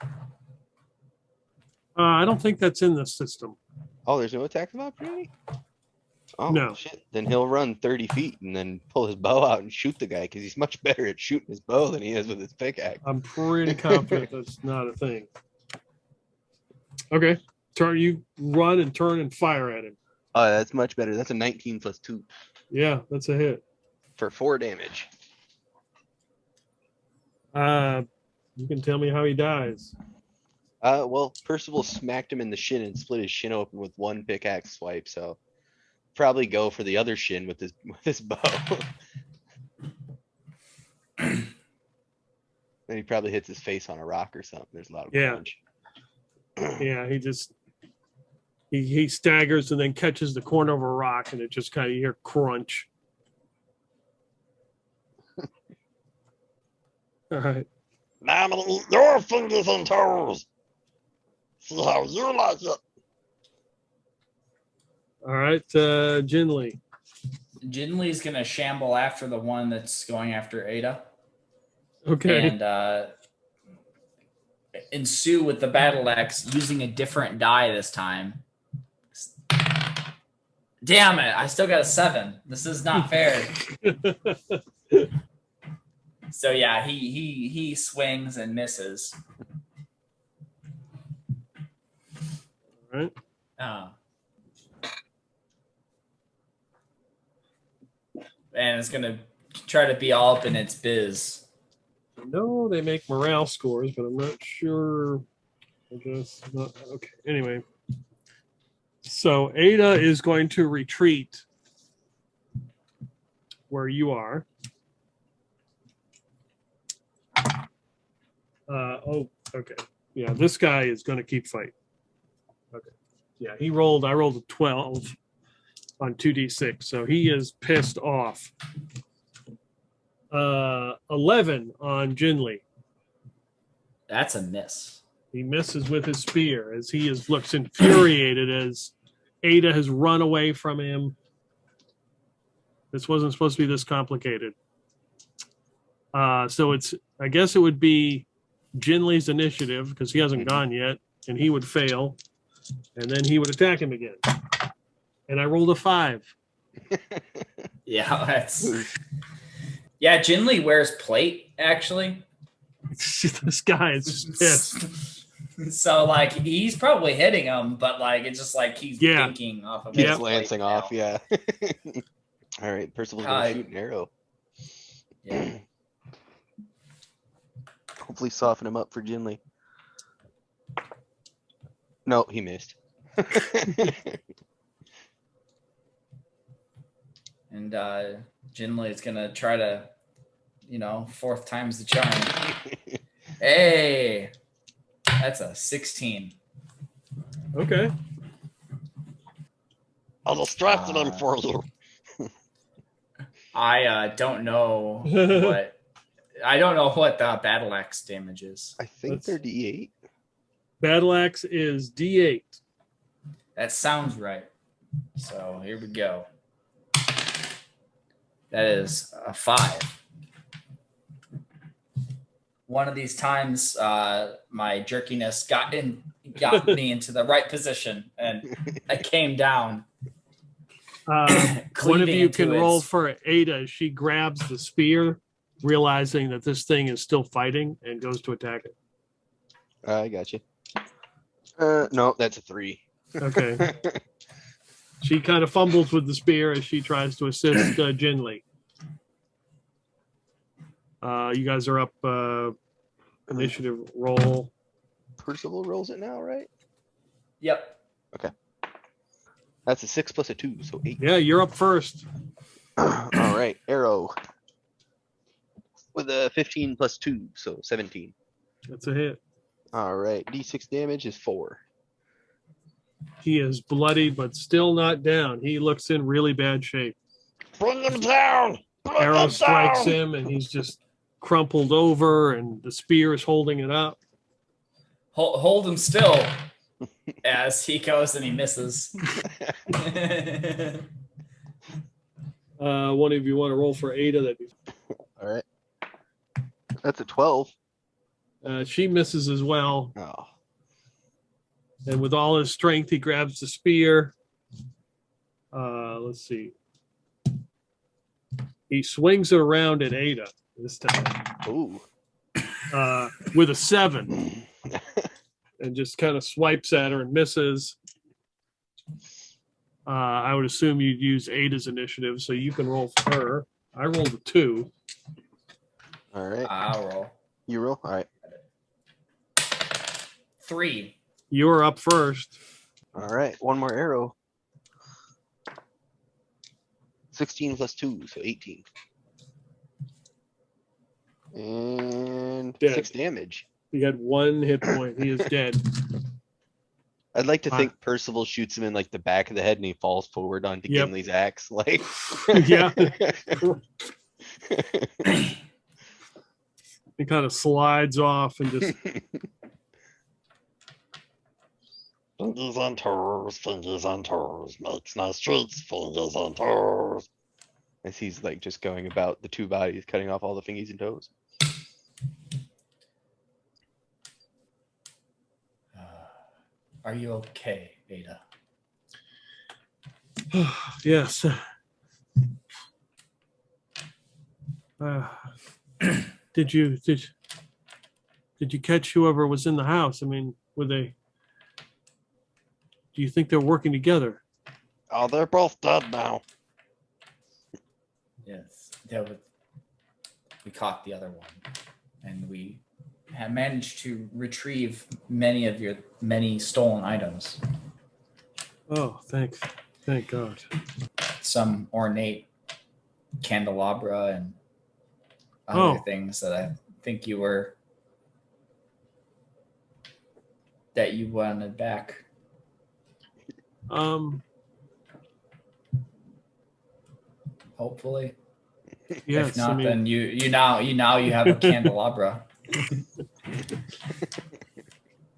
Speaker 1: I don't think that's in the system.
Speaker 2: Oh, there's no attack of opportunity? Oh,
Speaker 1: No.
Speaker 2: shit. Then he'll run 30 feet and then pull his bow out and shoot the guy because he's much better at shooting his bow than he is with his pickaxe.
Speaker 1: I'm pretty confident that's not a thing. Okay. You run and turn and fire at him.
Speaker 2: Oh, that's much better. That's a 19 plus 2
Speaker 1: Yeah, that's a hit.
Speaker 2: for 4 damage.
Speaker 1: You can tell me how he dies.
Speaker 2: Well, Percival smacked him in the shin and split his shin open with one pickaxe swipe, so probably go for the other shin with his bow. Then he probably hits his face on a rock or something. There's a lot of crunch.
Speaker 1: Yeah, he staggers and then catches the corner of a rock, and it just kind of you hear crunch. All right.
Speaker 4: Now I'm gonna eat your fingers and toes. See how you like it.
Speaker 1: All right, Ginli.
Speaker 3: Ginli's gonna shamble after the one that's going after Ada.
Speaker 1: Okay.
Speaker 3: And ensue with the battle axe using a different die this time. Damn it, I still got a 7. This is not fair. So yeah, he swings and misses.
Speaker 1: All right.
Speaker 3: And it's gonna try to be all up in its biz.
Speaker 1: No, they make morale scores, but I'm not sure. I guess not. Okay. Anyway, so Ada is going to retreat where you are. Okay. Yeah, this guy is going to keep fighting. Okay. Yeah, I rolled a 12 on 2d6, so he is pissed off. 11 on Ginli.
Speaker 3: That's a miss.
Speaker 1: He misses with his spear as he looks infuriated as Ada has run away from him. This wasn't supposed to be this complicated. So I guess it would be Ginley's initiative because he hasn't gone yet, and he would fail, and then he would attack him again. And I rolled a 5.
Speaker 3: Yeah, that's. Yeah, Ginley wears plate actually.
Speaker 1: This guy is pissed.
Speaker 3: So like he's probably hitting him, but like it's just like he's thinking off of his
Speaker 2: He's
Speaker 3: plate
Speaker 2: lancing
Speaker 3: now.
Speaker 2: off, yeah. All right, Percival's gonna shoot an arrow.
Speaker 3: Yeah.
Speaker 2: Hopefully soften him up for Ginley. No, he missed.
Speaker 3: And Ginley is gonna try to, fourth time's the charm. Hey, that's a 16.
Speaker 1: Okay.
Speaker 4: I distracted him for you.
Speaker 3: I don't know what. I don't know what the battle axe damage is.
Speaker 2: I think they're D8.
Speaker 1: Battle axe is D8.
Speaker 3: That sounds right. So here we go. That is a 5. One of these times, my jerkiness got me into the right position, and I came down.
Speaker 1: One of you can roll for Ada. She grabs the spear, realizing that this thing is still fighting, and goes to attack it.
Speaker 2: I got you. No, that's a 3.
Speaker 1: Okay. She kind of fumbles with the spear as she tries to assist Ginley. You guys are up. Initiative roll.
Speaker 2: Percival rolls it now, right?
Speaker 3: Yep.
Speaker 2: Okay. That's a 6 plus a 2, so 8.
Speaker 1: Yeah, you're up first.
Speaker 2: All right, arrow. With a 15 plus 2, so 17.
Speaker 1: That's a hit.
Speaker 2: All right, D6 damage is 4.
Speaker 1: He is bloody, but still not down. He looks in really bad shape.
Speaker 4: Bring him down. Bring
Speaker 1: Arrow
Speaker 4: him
Speaker 1: strikes
Speaker 4: down.
Speaker 1: him, and he's just crumpled over, and the spear is holding it up.
Speaker 3: Hold him still as he goes and he misses.
Speaker 1: One of you want to roll for Ada? That'd be.
Speaker 2: All right. That's a 12.
Speaker 1: She misses as well.
Speaker 2: Oh.
Speaker 1: And with all his strength, he grabs the spear. Let's see. He swings it around at Ada this time.
Speaker 2: Ooh.
Speaker 1: With a 7. And just kind of swipes at her and misses. I would assume you'd use Ada's initiative, so you can roll for her. I rolled a 2.
Speaker 2: All right.
Speaker 3: I'll roll.
Speaker 2: You roll? All right.
Speaker 3: 3.
Speaker 1: You're up first.
Speaker 2: All right. One more arrow. 16 plus 2, so 18. And
Speaker 1: Dead.
Speaker 2: 6 damage.
Speaker 1: He had 1 hit point. He is dead.
Speaker 2: I'd like to think Percival shoots him in like the back of the head and he falls forward onto
Speaker 1: Yep.
Speaker 2: Gimli's axe. Like,
Speaker 1: Yeah. He kind of slides off and just.
Speaker 4: Fingers on toes, fingers on toes, makes nice treats, fingers on toes.
Speaker 2: as he's like just going about the 2 bodies, cutting off all the fingies and toes.
Speaker 3: Are you okay, Ada?
Speaker 1: Yes. Did you catch whoever was in the house? I mean, were they? Do you think they're working together?
Speaker 4: Oh, they're both dead now.
Speaker 3: Yes. We caught the other one, and we have managed to retrieve many of your many stolen items.
Speaker 1: Oh, thank God.
Speaker 3: Some ornate candelabra and other things that I think that you wanted back. Hopefully.
Speaker 1: Yes.
Speaker 3: If not, then you now have a candelabra.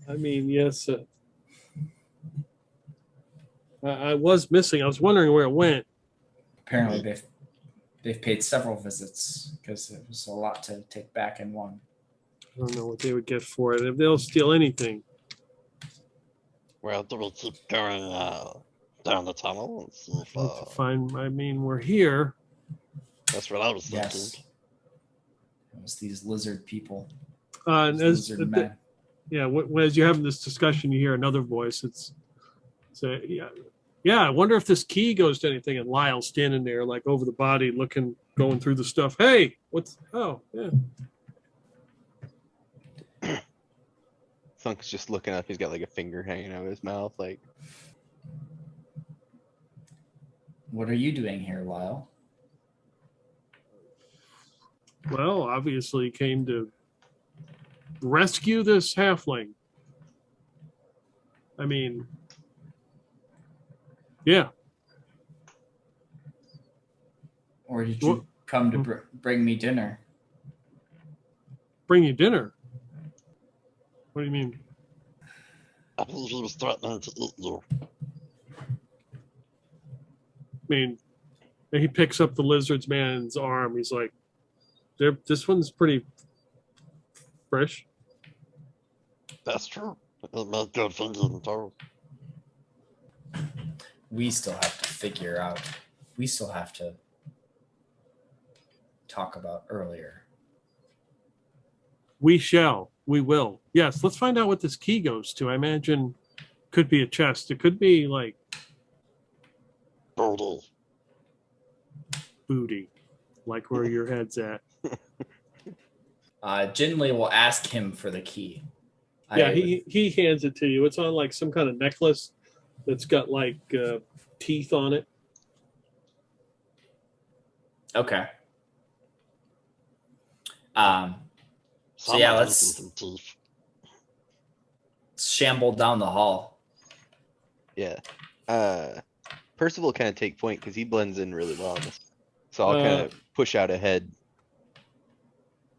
Speaker 1: I mean, yes. I was missing. I was wondering where it went.
Speaker 3: Apparently, they've paid several visits because it was a lot to take back in one.
Speaker 1: don't know what they would get for it. If they'll steal anything.
Speaker 4: Well, do we keep going down the tunnel and see if
Speaker 1: To find, I mean, we're here.
Speaker 4: that's what I was thinking.
Speaker 3: Yes. It was these lizard people.
Speaker 1: And
Speaker 3: These lizard men.
Speaker 1: as you're having this discussion, you hear another voice. It's yeah. I wonder if this key goes to anything. And Lyle's standing there, like over the body, looking, going through the stuff. Hey, what's? Oh, yeah.
Speaker 2: Thunk's just looking up. He's got like a finger hanging out of his mouth. Like,
Speaker 3: What are you doing here, Lyle?
Speaker 1: Well, obviously came to rescue this halfling. I mean, yeah.
Speaker 3: Or did you come to bring me dinner?
Speaker 1: Bring you dinner. What do you mean?
Speaker 4: I believe he was threatening to eat you.
Speaker 1: I mean, he picks up the lizard's man's arm. He's like, this one's pretty fresh.
Speaker 4: That's true. It made good thinking too.
Speaker 3: We still have to figure out. We still have to talk about earlier.
Speaker 1: We shall. We will. Yes, let's find out what this key goes to. I imagine could be a chest. It could be like booty, like where your head's at.
Speaker 3: Ginli will ask him for the key.
Speaker 1: Yeah, he hands it to you. It's on like some kind of necklace that's got like teeth on it.
Speaker 3: Okay. So yeah, let's shamble down the hall.
Speaker 2: yeah. Percival kind of take point because he blends in really well on this. So I'll kind of push out ahead.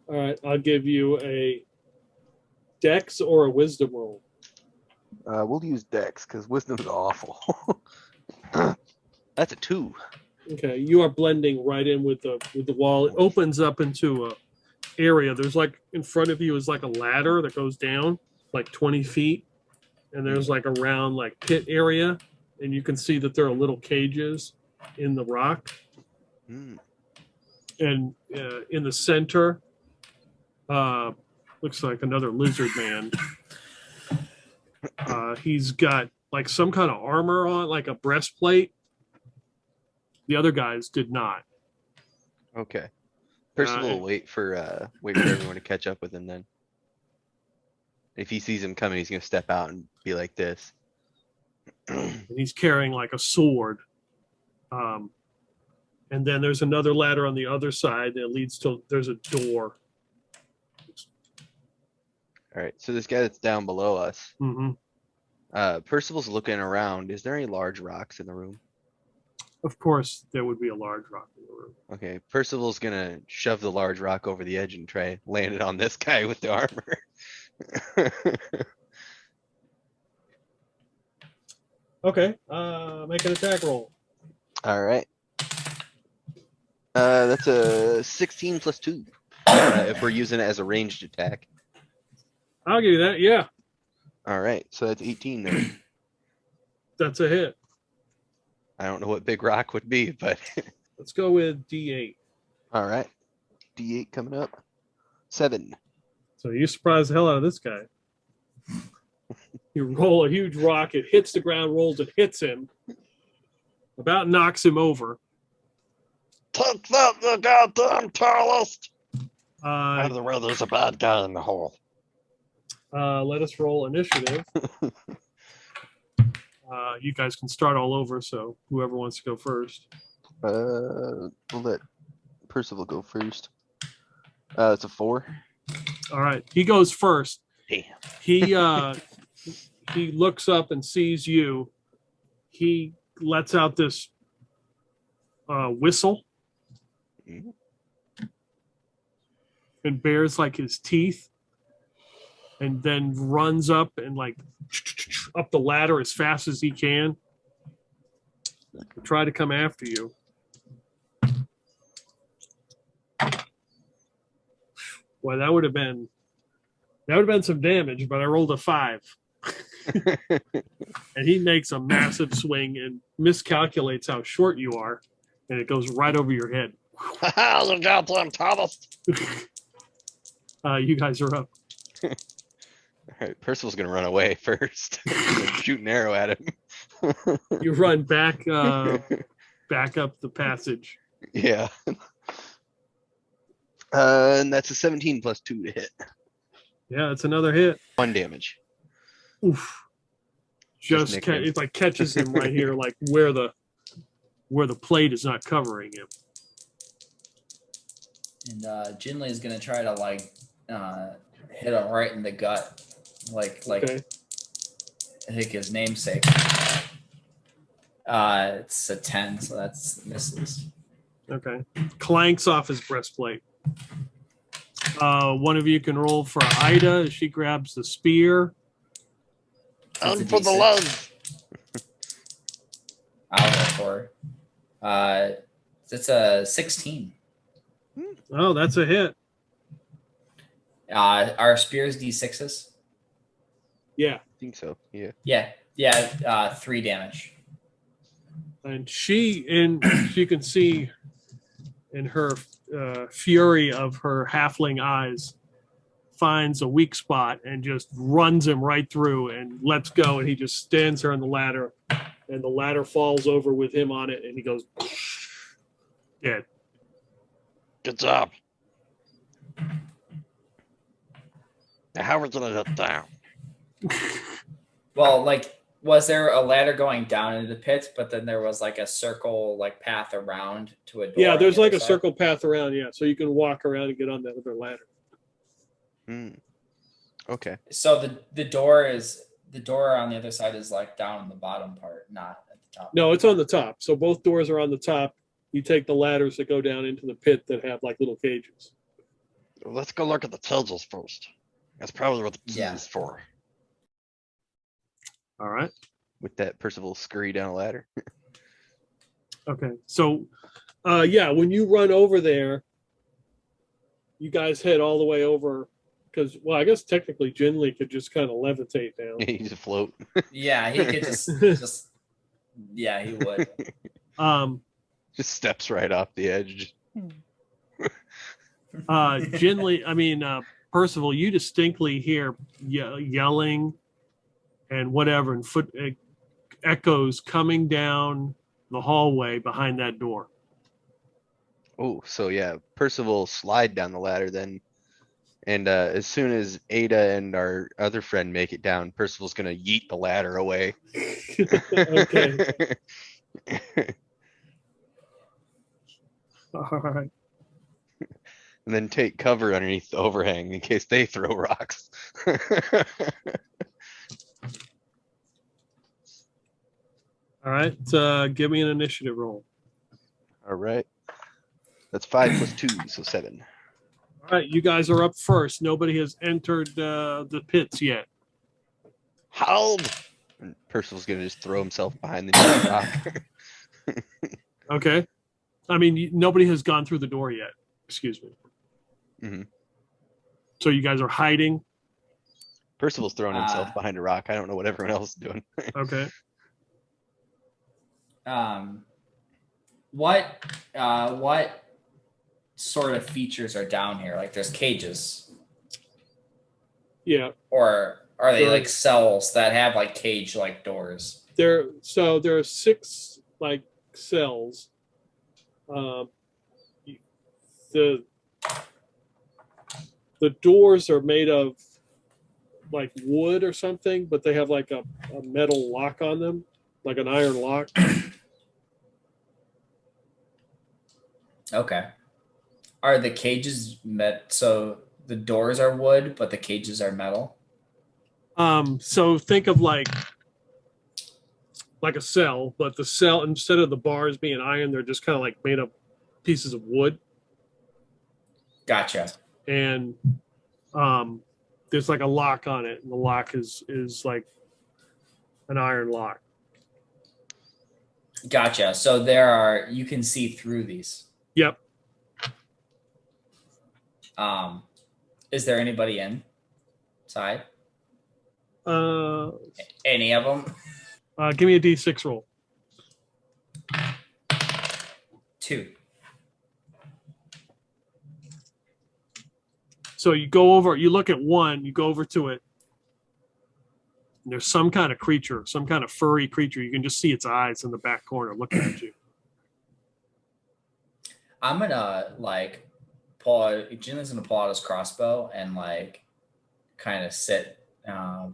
Speaker 1: All right, I'll give you a dex or a wisdom roll.
Speaker 2: We'll use Dex because Wisdom's awful. That's a 2.
Speaker 1: Okay, you are blending right in with the wall. It opens up into a area. There's like in front of you is like a ladder that goes down like 20 feet, and there's like a round like pit area, and you can see that there are little cages in the rock.
Speaker 2: Mm.
Speaker 1: And in the center, looks like another lizard man. He's got like some kind of armor on, like a breastplate. The other guys did not.
Speaker 2: Okay. Percival will wait for everyone to catch up with him then. If he sees him coming, he's gonna step out and be like this.
Speaker 1: And he's carrying like a sword. And then there's another ladder on the other side that leads to, there's a door.
Speaker 2: All right, so this guy that's down below us,
Speaker 1: Mm-hmm.
Speaker 2: Percival's looking around. Is there any large rocks in the room?
Speaker 1: Of course, there would be a large rock in the room.
Speaker 2: Okay, Percival's gonna shove the large rock over the edge and try land it on this guy with the armor.
Speaker 1: Okay, make an attack roll.
Speaker 2: All right. That's a 16 plus 2. If we're using it as a ranged attack.
Speaker 1: I'll give you that. Yeah,
Speaker 2: All right, so that's 18 then.
Speaker 1: that's a hit.
Speaker 2: I don't know what big rock would be, but
Speaker 1: Let's go with D8.
Speaker 2: all right. D8 coming up. 7.
Speaker 1: So you surprise the hell out of this guy. You roll a huge rock, it hits the ground, rolls, it hits him, about knocks him over.
Speaker 4: Take that, you goddamn terrorist! By
Speaker 1: Uh,
Speaker 4: the way, there's a bad guy in the hole.
Speaker 1: let us roll initiative. You guys can start all over, so whoever wants to go first.
Speaker 2: We'll let Percival go first. It's a 4.
Speaker 1: All right, he goes first.
Speaker 2: Damn.
Speaker 1: He looks up and sees you. He lets out this whistle
Speaker 2: Mhm.
Speaker 1: and bares like his teeth, and then runs up and like up the ladder as fast as he can. Try to come after you. Well, that would have been That would have been some damage, but I rolled a 5. And he makes a massive swing and miscalculates how short you are, and it goes right over your head.
Speaker 4: Haha, you goddamn Thomas.
Speaker 1: You guys are up.
Speaker 2: All right, Percival's gonna run away first. Shoot an arrow at him.
Speaker 1: You run back back up the passage.
Speaker 2: Yeah. And that's a 17 plus 2 to hit.
Speaker 1: Yeah, it's another hit.
Speaker 2: 1 damage.
Speaker 1: Oof.
Speaker 2: Just nicked him.
Speaker 1: It like catches him right here, like where the plate is not covering him.
Speaker 3: And Ginli is gonna try to like hit him right in the gut, like
Speaker 1: Okay.
Speaker 3: I think his namesake. It's a 10, so that's misses.
Speaker 1: Okay. Clanks off his breastplate. One of you can roll for Ida as she grabs the spear.
Speaker 3: That's a
Speaker 4: And for the
Speaker 3: D6.
Speaker 4: leg.
Speaker 3: I'll roll for her. It's a 16.
Speaker 1: Oh, that's a hit.
Speaker 3: Our spears D6s?
Speaker 1: Yeah.
Speaker 2: I think so. Yeah.
Speaker 3: Yeah. 3 damage.
Speaker 1: And she can see in her fury of her halfling eyes, finds a weak spot and just runs him right through and lets go, and he just stands there on the ladder, and the ladder falls over with him on it, and he goes dead.
Speaker 4: Good job. Now, how are we gonna get down?
Speaker 3: Well, like, was there a ladder going down into the pit, but then there was like a circle like path around to a door?
Speaker 1: Yeah,
Speaker 3: on
Speaker 1: there's
Speaker 3: the
Speaker 1: like
Speaker 3: other
Speaker 1: a
Speaker 3: side?
Speaker 1: circle path around, yeah, so you can walk around and get on that other ladder.
Speaker 2: Okay.
Speaker 3: So the door on the other side is like down in the bottom part, not at the top.
Speaker 1: No, it's on the top. So both doors are on the top. You take the ladders that go down into the pit that have like little cages.
Speaker 4: Let's go look at the cages first. That's probably what the key
Speaker 3: Yeah.
Speaker 4: is for.
Speaker 1: All right.
Speaker 2: With that, Percival scurry down a ladder.
Speaker 1: Okay. So, yeah, when you run over there, you guys head all the way over because, well, I guess technically Ginli could just kind of levitate down.
Speaker 2: You just float.
Speaker 3: Yeah, he could just yeah, he would.
Speaker 2: Just steps right off the edge.
Speaker 1: Percival, you distinctly hear yelling and whatever, and foot echoes coming down the hallway behind that door.
Speaker 2: Oh, so yeah, Percival slide down the ladder then. And as soon as Ada and our other friend make it down, Percival's gonna yeet the ladder away.
Speaker 1: Okay. All right.
Speaker 2: And then take cover underneath the overhang in case they throw rocks.
Speaker 1: All right. Give me an initiative roll.
Speaker 2: All right. That's 5 plus 2, so 7.
Speaker 1: All right. You guys are up first. Nobody has entered the pits yet.
Speaker 4: Hold!
Speaker 2: And Percival's gonna just throw himself behind the nearest rock.
Speaker 1: Okay. I mean, nobody has gone through the door yet. Excuse me.
Speaker 2: Mhm.
Speaker 1: So you guys are hiding.
Speaker 2: Percival's throwing himself behind a rock. I don't know what everyone else is doing.
Speaker 1: Okay.
Speaker 3: What sort of features are down here? Like there's cages,
Speaker 1: Yeah.
Speaker 3: or are they
Speaker 1: There-
Speaker 3: like cells that have like cage like doors?
Speaker 1: There are 6 like cells. The doors are made of like wood or something, but they have like a metal lock on them, like an iron lock.
Speaker 3: Okay. Are the cages so the doors are wood, but the cages are metal?
Speaker 1: So think of like a cell, but the cell, instead of the bars being iron, they're just kind of like made of pieces of wood.
Speaker 3: Gotcha.
Speaker 1: And there's like a lock on it, and the lock is like an iron lock.
Speaker 3: Gotcha. So you can see through these.
Speaker 1: Yep.
Speaker 3: Is there anybody side?
Speaker 1: Uh,
Speaker 3: Any of them?
Speaker 1: Give me a D6 roll.
Speaker 3: 2.
Speaker 1: So you go over, you look at one, you go over to it. And there's some kind of creature, some kind of furry creature. You can just see its eyes in the back corner looking at you.
Speaker 3: I'm gonna like Ginley's gonna pull out his crossbow and like kind of sit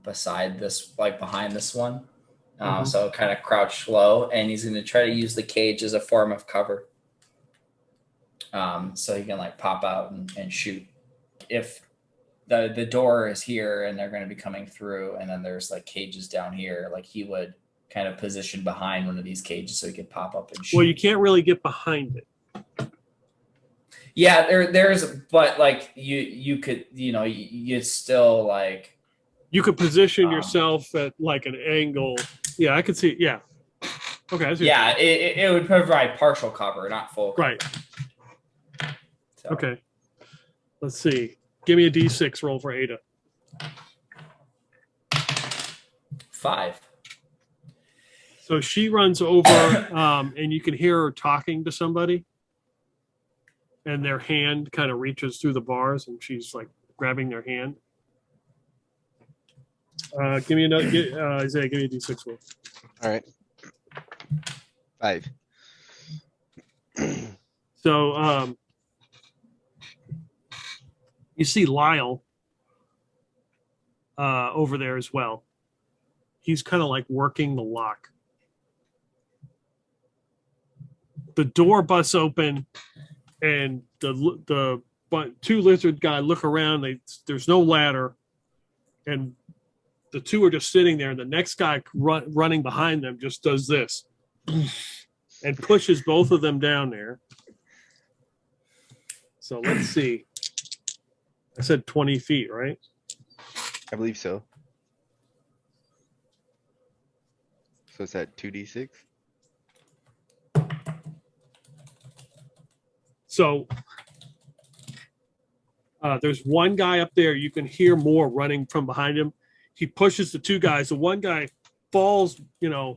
Speaker 3: beside this, like behind this one. So kind of crouch low, and he's gonna try to use the cage as a form of cover. So he can like pop out and shoot. If the door is here and they're gonna be coming through, and then there's like cages down here, like he would kind of position behind one of these cages so he could pop up and shoot.
Speaker 1: Well, you can't really get behind it.
Speaker 3: Yeah, there's, but like you could, you'd still like.
Speaker 1: You could position yourself at like an angle. Yeah, I could see. Yeah. Okay.
Speaker 3: Yeah, it would provide partial cover, not full cover.
Speaker 1: Right.
Speaker 3: So.
Speaker 1: Okay. Let's see. Give me a D6 roll for Ada.
Speaker 3: 5.
Speaker 1: So she runs over, and you can hear her talking to somebody. And their hand kind of reaches through the bars, and she's like grabbing their hand. Give me another, Isaiah. Give me a D6 roll.
Speaker 2: All right. 5.
Speaker 1: So you see Lyle over there as well. He's kind of like working the lock. The door busts open. And the two lizard guy look around. There's no ladder, and the two are just sitting there. And the next guy running behind them just does this and pushes both of them down there. So let's see. I said 20 feet, right?
Speaker 2: I believe so. So is that 2d6?
Speaker 1: So there's one guy up there. You can hear more running from behind him. He pushes the two guys. The one guy falls, kind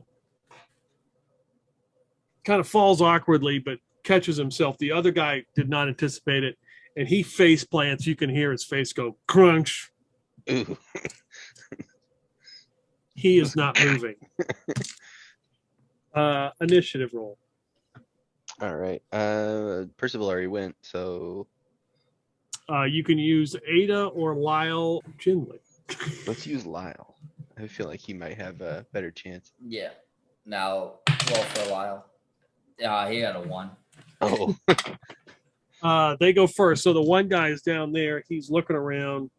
Speaker 1: of falls awkwardly, but catches himself. The other guy did not anticipate it, and he face plants. You can hear his face go crunch.
Speaker 2: Ooh.
Speaker 1: He is not moving. Initiative roll.
Speaker 2: All right. Percival already went, so
Speaker 1: you can use Ada or Lyle Ginli.
Speaker 2: let's use Lyle. I feel like he might have a better chance.
Speaker 3: Yeah. Now roll for Lyle. Yeah, he had a 1.
Speaker 2: Oh.
Speaker 1: They go first. So the one guy is down there. He's looking around.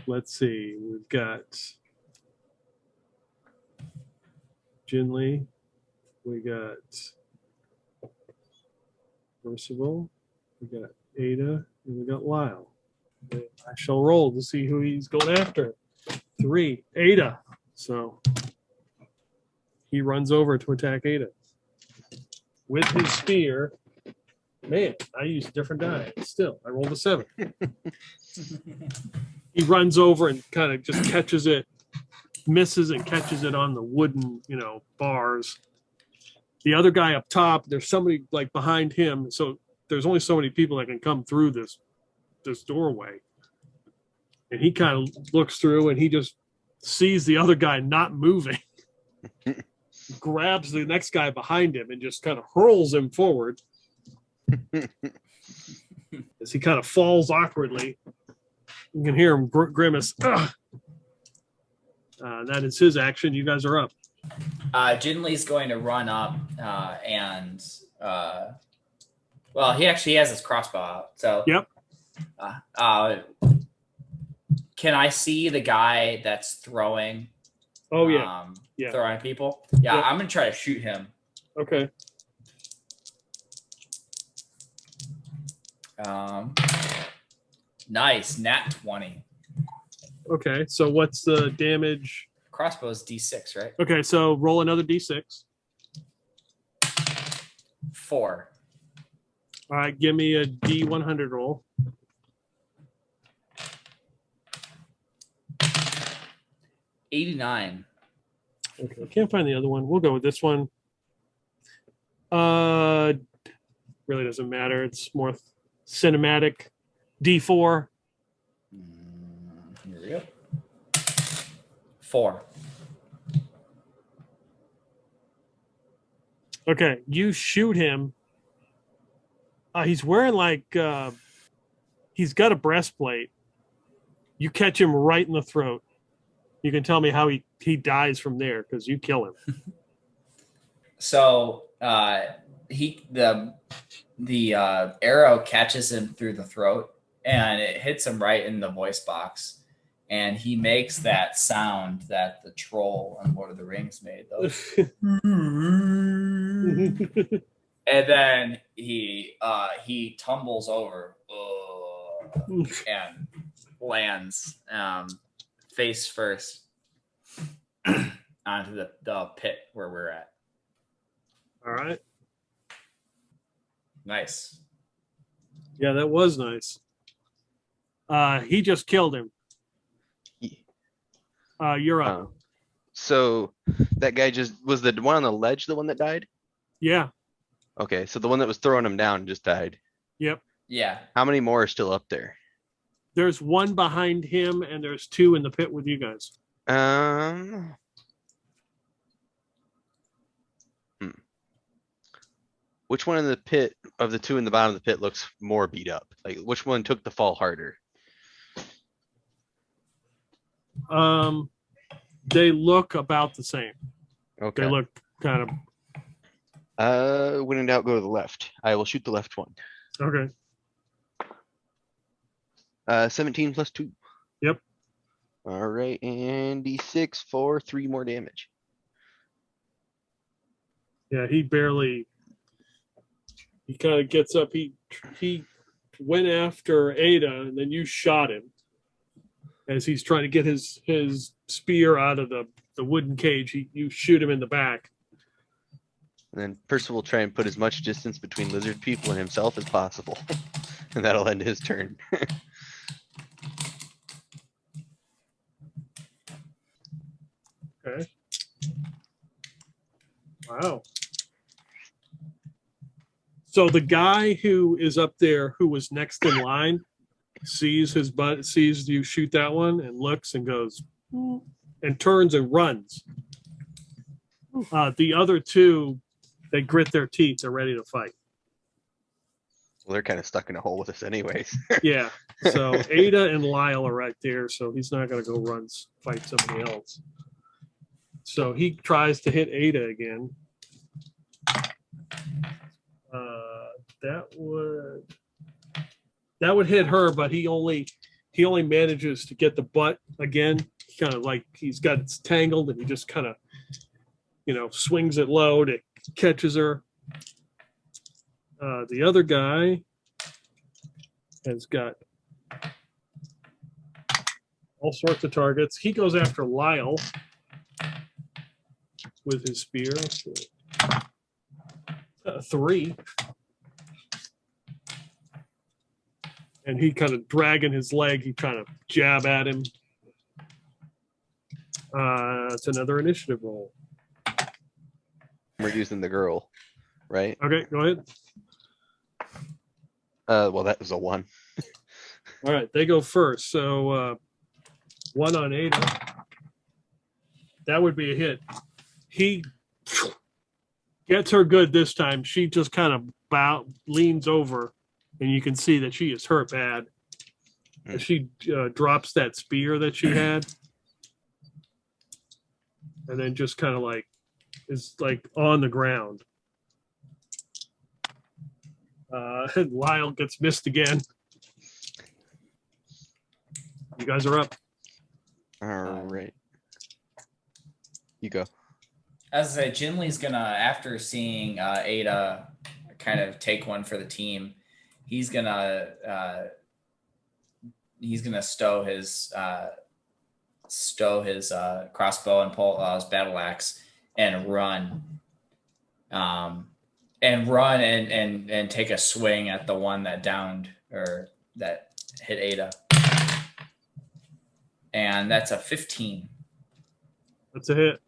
Speaker 1: Let's see. We've got Ginli. We got Percival. We got Ada. And we got Lyle. I shall roll to see who he's going after. 3. Ada. So he runs over to attack Ada. With his spear. Man, I used different die. Still, I rolled a 7. He runs over and kind of just catches it, misses and catches it on the wooden, bars. The other guy up top, there's somebody like behind him. So there's only so many people that can come through this doorway. And he kind of looks through and he just sees the other guy not moving. Grabs the next guy behind him and just kind of hurls him forward. As he kind of falls awkwardly. You can hear him grimace. That is his action. You guys are up.
Speaker 3: Ginley's going to run up and well, he actually has his crossbow out. So
Speaker 1: yep.
Speaker 3: Can I see the guy that's throwing?
Speaker 1: Oh yeah.
Speaker 3: Throwing people. Yeah, yep. I'm gonna try to shoot him.
Speaker 1: Okay.
Speaker 3: Nice, nat 20.
Speaker 1: Okay, so what's the damage?
Speaker 3: Crossbow's D6, right?
Speaker 1: Okay, so roll another D6.
Speaker 3: 4.
Speaker 1: All right, give me a D100 roll.
Speaker 3: 89.
Speaker 1: Okay, I can't find the other one. We'll go with this one. Really doesn't matter. It's more cinematic. D4.
Speaker 3: Here we go. 4.
Speaker 1: Okay, you shoot him. He's wearing he's got a breastplate. You catch him right in the throat. You can tell me how he dies from there because you kill him.
Speaker 3: So the arrow catches him through the throat and it hits him right in the voice box, and he makes that sound that the troll on Lord of the Rings made, though. And then he tumbles over and lands face first onto the pit where we're at.
Speaker 1: All right.
Speaker 3: Nice.
Speaker 1: Yeah, that was nice. He just killed him. You're up.
Speaker 2: So that guy was the one on the ledge, the one that died?
Speaker 1: Yeah.
Speaker 2: Okay, so the one that was throwing him down just died.
Speaker 1: Yep.
Speaker 3: Yeah.
Speaker 2: How many more are still up there?
Speaker 1: There's one behind him, and there's 2 in the pit with you guys.
Speaker 2: Which one in the pit of the 2 in the bottom of the pit looks more beat up? Like, which one took the fall harder?
Speaker 1: They look about the same.
Speaker 2: Okay.
Speaker 1: They look kind
Speaker 2: of. When in doubt, go to the left. I will shoot the left one.
Speaker 1: Okay.
Speaker 2: 17 plus 2.
Speaker 1: Yep.
Speaker 2: All right, and D6 for 3 more damage.
Speaker 1: Yeah, he kind of gets up. He went after Ada, and then you shot him as he's trying to get his spear out of the wooden cage. You shoot him in the back.
Speaker 2: And then Percival will try and put as much distance between lizard people and himself as possible. And that'll end his turn.
Speaker 1: Okay. Wow. So the guy who is up there, who was next in line, sees you shoot that one and looks and goes and turns and runs. The other 2, they grit their teeth. They're ready to fight.
Speaker 2: Well, they're kind of stuck in a hole with us anyways.
Speaker 1: Yeah. So Ada and Lyle are right there. So he's not going to go fight somebody else. So he tries to hit Ada again. That would hit her, but he only manages to get the butt again. Kind of like he's got it tangled, and he just kind of, swings it low to catches her. The other guy has got all sorts of targets. He goes after Lyle with his spear. 3. And he kind of dragging his leg. He trying to jab at him. It's another initiative roll.
Speaker 2: We're using the girl, right?
Speaker 1: Okay, go ahead.
Speaker 2: Well, that was a 1.
Speaker 1: All right, they go first. So 1 on Ada. That would be a hit. He gets her good this time. She just kind of leans over, and you can see that she is hurt bad. As she drops that spear that she had, and then just kind of is on the ground. And Lyle gets missed again. You guys are up.
Speaker 2: All right. You go.
Speaker 3: As I say, Ginli's gonna, after seeing Ada kind of take one for the team, he's gonna stow his crossbow and pull his battle axe and run, and take a swing at the one that downed or that hit Ada, and that's a 15.
Speaker 1: That's a hit.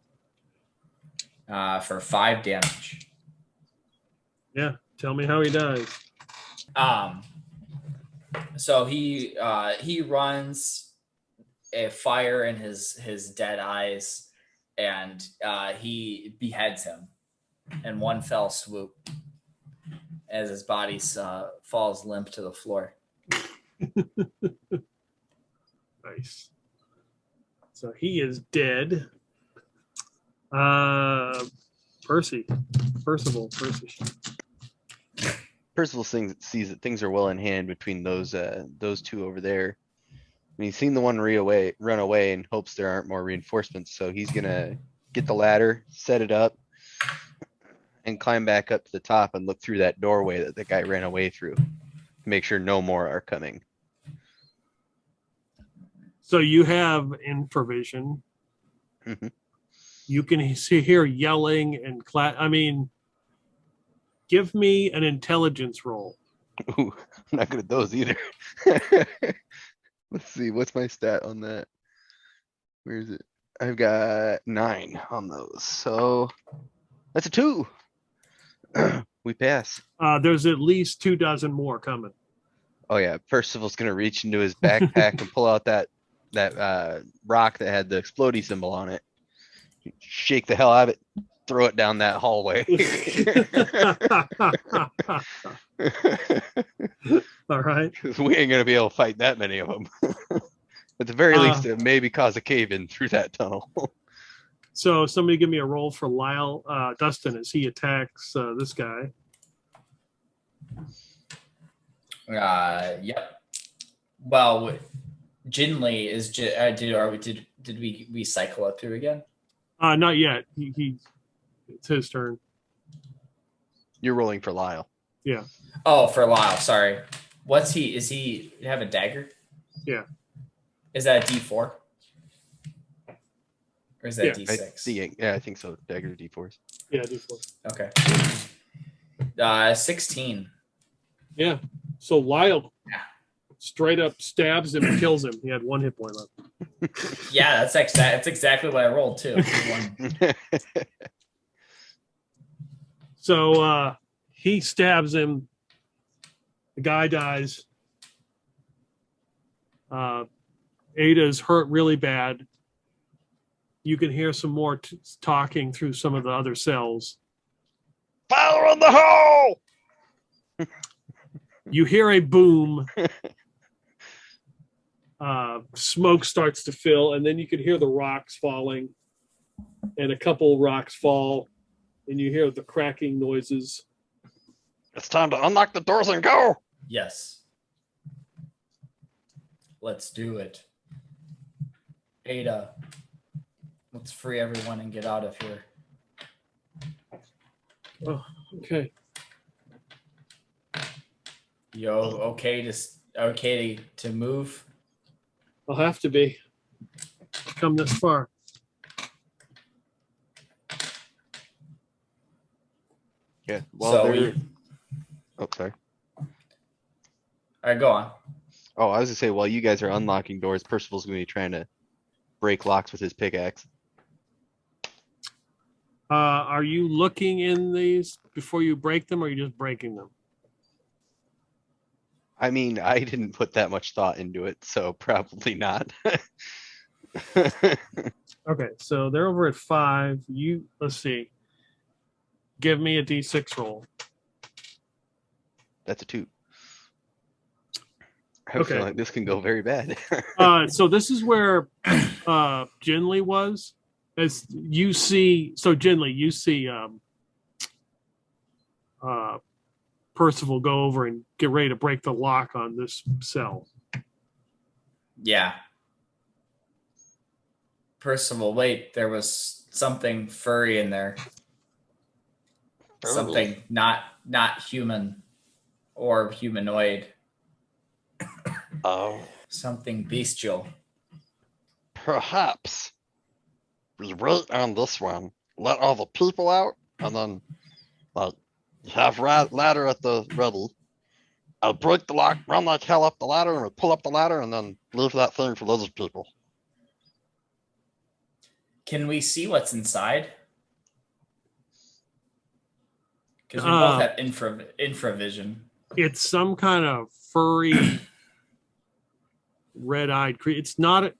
Speaker 3: For 5 damage.
Speaker 1: Yeah. Tell me how he dies.
Speaker 3: So he runs a fire in his dead eyes, and he beheads him in one fell swoop as his body falls limp to the floor.
Speaker 1: Nice. So he is dead. Percival.
Speaker 2: Percival sees that things are well in hand between those two over there. And he's seen the one run away and hopes there aren't more reinforcements. So he's gonna get the ladder, set it up, and climb back up to the top and look through that doorway that the guy ran away through to make sure no more are coming.
Speaker 1: So you have infravision.
Speaker 2: Mm-hmm.
Speaker 1: You can hear yelling and I mean, give me an intelligence roll.
Speaker 2: Ooh, I'm not good at those either. Let's see, what's my stat on that? Where is it? I've got 9 on those. So that's a 2. We pass.
Speaker 1: There's at least 24 more coming.
Speaker 2: Oh yeah, Percival's gonna reach into his backpack and pull out that rock that had the explodey symbol on it. Shake the hell out of it, throw it down that hallway.
Speaker 1: All right.
Speaker 2: We ain't gonna be able to fight that many of them. At the very least, it maybe cause a cave in through that tunnel.
Speaker 1: So somebody give me a roll for Lyle Dustin as he attacks this guy.
Speaker 3: Yep. Well, Ginli is did we cycle it through again?
Speaker 1: Not yet. It's his turn.
Speaker 2: You're rolling for Lyle.
Speaker 1: Yeah.
Speaker 3: Oh, for Lyle. Sorry. Is he have a dagger?
Speaker 1: Yeah.
Speaker 3: Is that a D4? Or is that D6?
Speaker 2: Yeah, I think so. Dagger D4s.
Speaker 1: Yeah, D4.
Speaker 3: Okay. 16.
Speaker 1: Yeah. So Lyle straight up stabs him and kills him. He had 1 hit point left.
Speaker 3: Yeah, that's exactly what I rolled too.
Speaker 1: So he stabs him. The guy dies. Ada's hurt really bad. You can hear some more talking through some of the other cells.
Speaker 4: Fire in the hole!
Speaker 1: You hear a boom. Smoke starts to fill, and then you can hear the rocks falling. And a couple rocks fall, and you hear the cracking noises.
Speaker 4: It's time to unlock the doors and go!
Speaker 3: Yes. Let's do it. Ada, let's free everyone and get out of here.
Speaker 1: Oh, okay.
Speaker 3: Okay to move?
Speaker 1: I'll have to be. Come this far.
Speaker 2: Yeah. Oh, sorry.
Speaker 3: All right, go on.
Speaker 2: Oh, I was gonna say, while you guys are unlocking doors, Percival's gonna be trying to break locks with his pickaxe.
Speaker 1: Are you looking in these before you break them, or are you just breaking them?
Speaker 2: I mean, I didn't put that much thought into it, so probably not.
Speaker 1: Okay, so they're over at 5. Let's see. Give me a D6 roll.
Speaker 2: That's a 2. I have a feeling this can go very bad.
Speaker 1: So this is where Ginli was. As you see, so Ginli, you see Percival go over and get ready to break the lock on this cell.
Speaker 3: Yeah. Percival, wait, there was something furry in there. Something not human or humanoid.
Speaker 4: Oh.
Speaker 3: Something bestial.
Speaker 4: Perhaps we wait on this one, let all the people out, and then have ladder at the ready. I'll break the lock, run like hell up the ladder, and we'll pull up the ladder, and then leave that thing for those people.
Speaker 3: Can we see what's inside? Because we both have infravision.
Speaker 1: It's some kind of furry, red-eyed creature. It's not.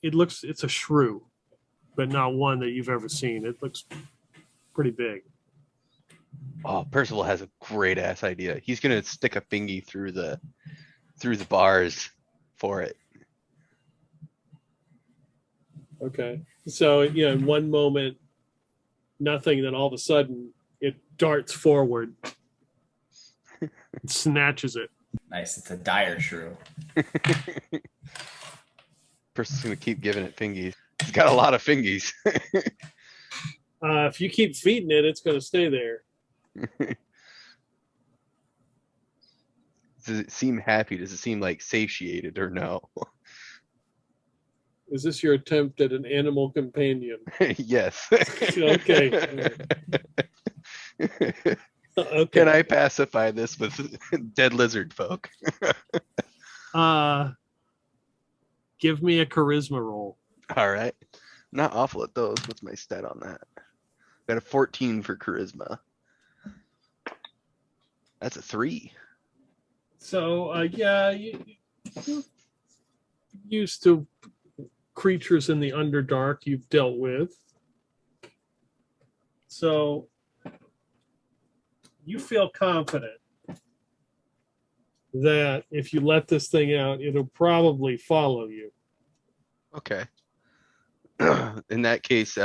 Speaker 1: It's a shrew, but not one that you've ever seen. It looks pretty big.
Speaker 2: Oh, Percival has a great ass idea. He's gonna stick a fingy through the bars for it.
Speaker 1: Okay. So, in one moment, nothing, then all of a sudden it darts forward, snatches it.
Speaker 3: Nice. It's a dire shrew.
Speaker 2: Percival's gonna keep giving it fingies. He's got a lot of fingies.
Speaker 1: If you keep feeding it, it's going to stay there.
Speaker 2: Does it seem happy? Does it seem like satiated or no?
Speaker 1: Is this your attempt at an animal companion?
Speaker 2: Yes.
Speaker 1: Okay. Okay.
Speaker 2: Can I pacify this with dead lizard folk?
Speaker 1: Give me a charisma roll.
Speaker 2: All right. Not awful at those. What's my stat on that? Got a 14 for charisma. That's a 3.
Speaker 1: So, yeah, you're used to creatures in the Underdark you've dealt with. So, you feel confident that if you let this thing out, it'll probably follow you.
Speaker 2: Okay. In that case,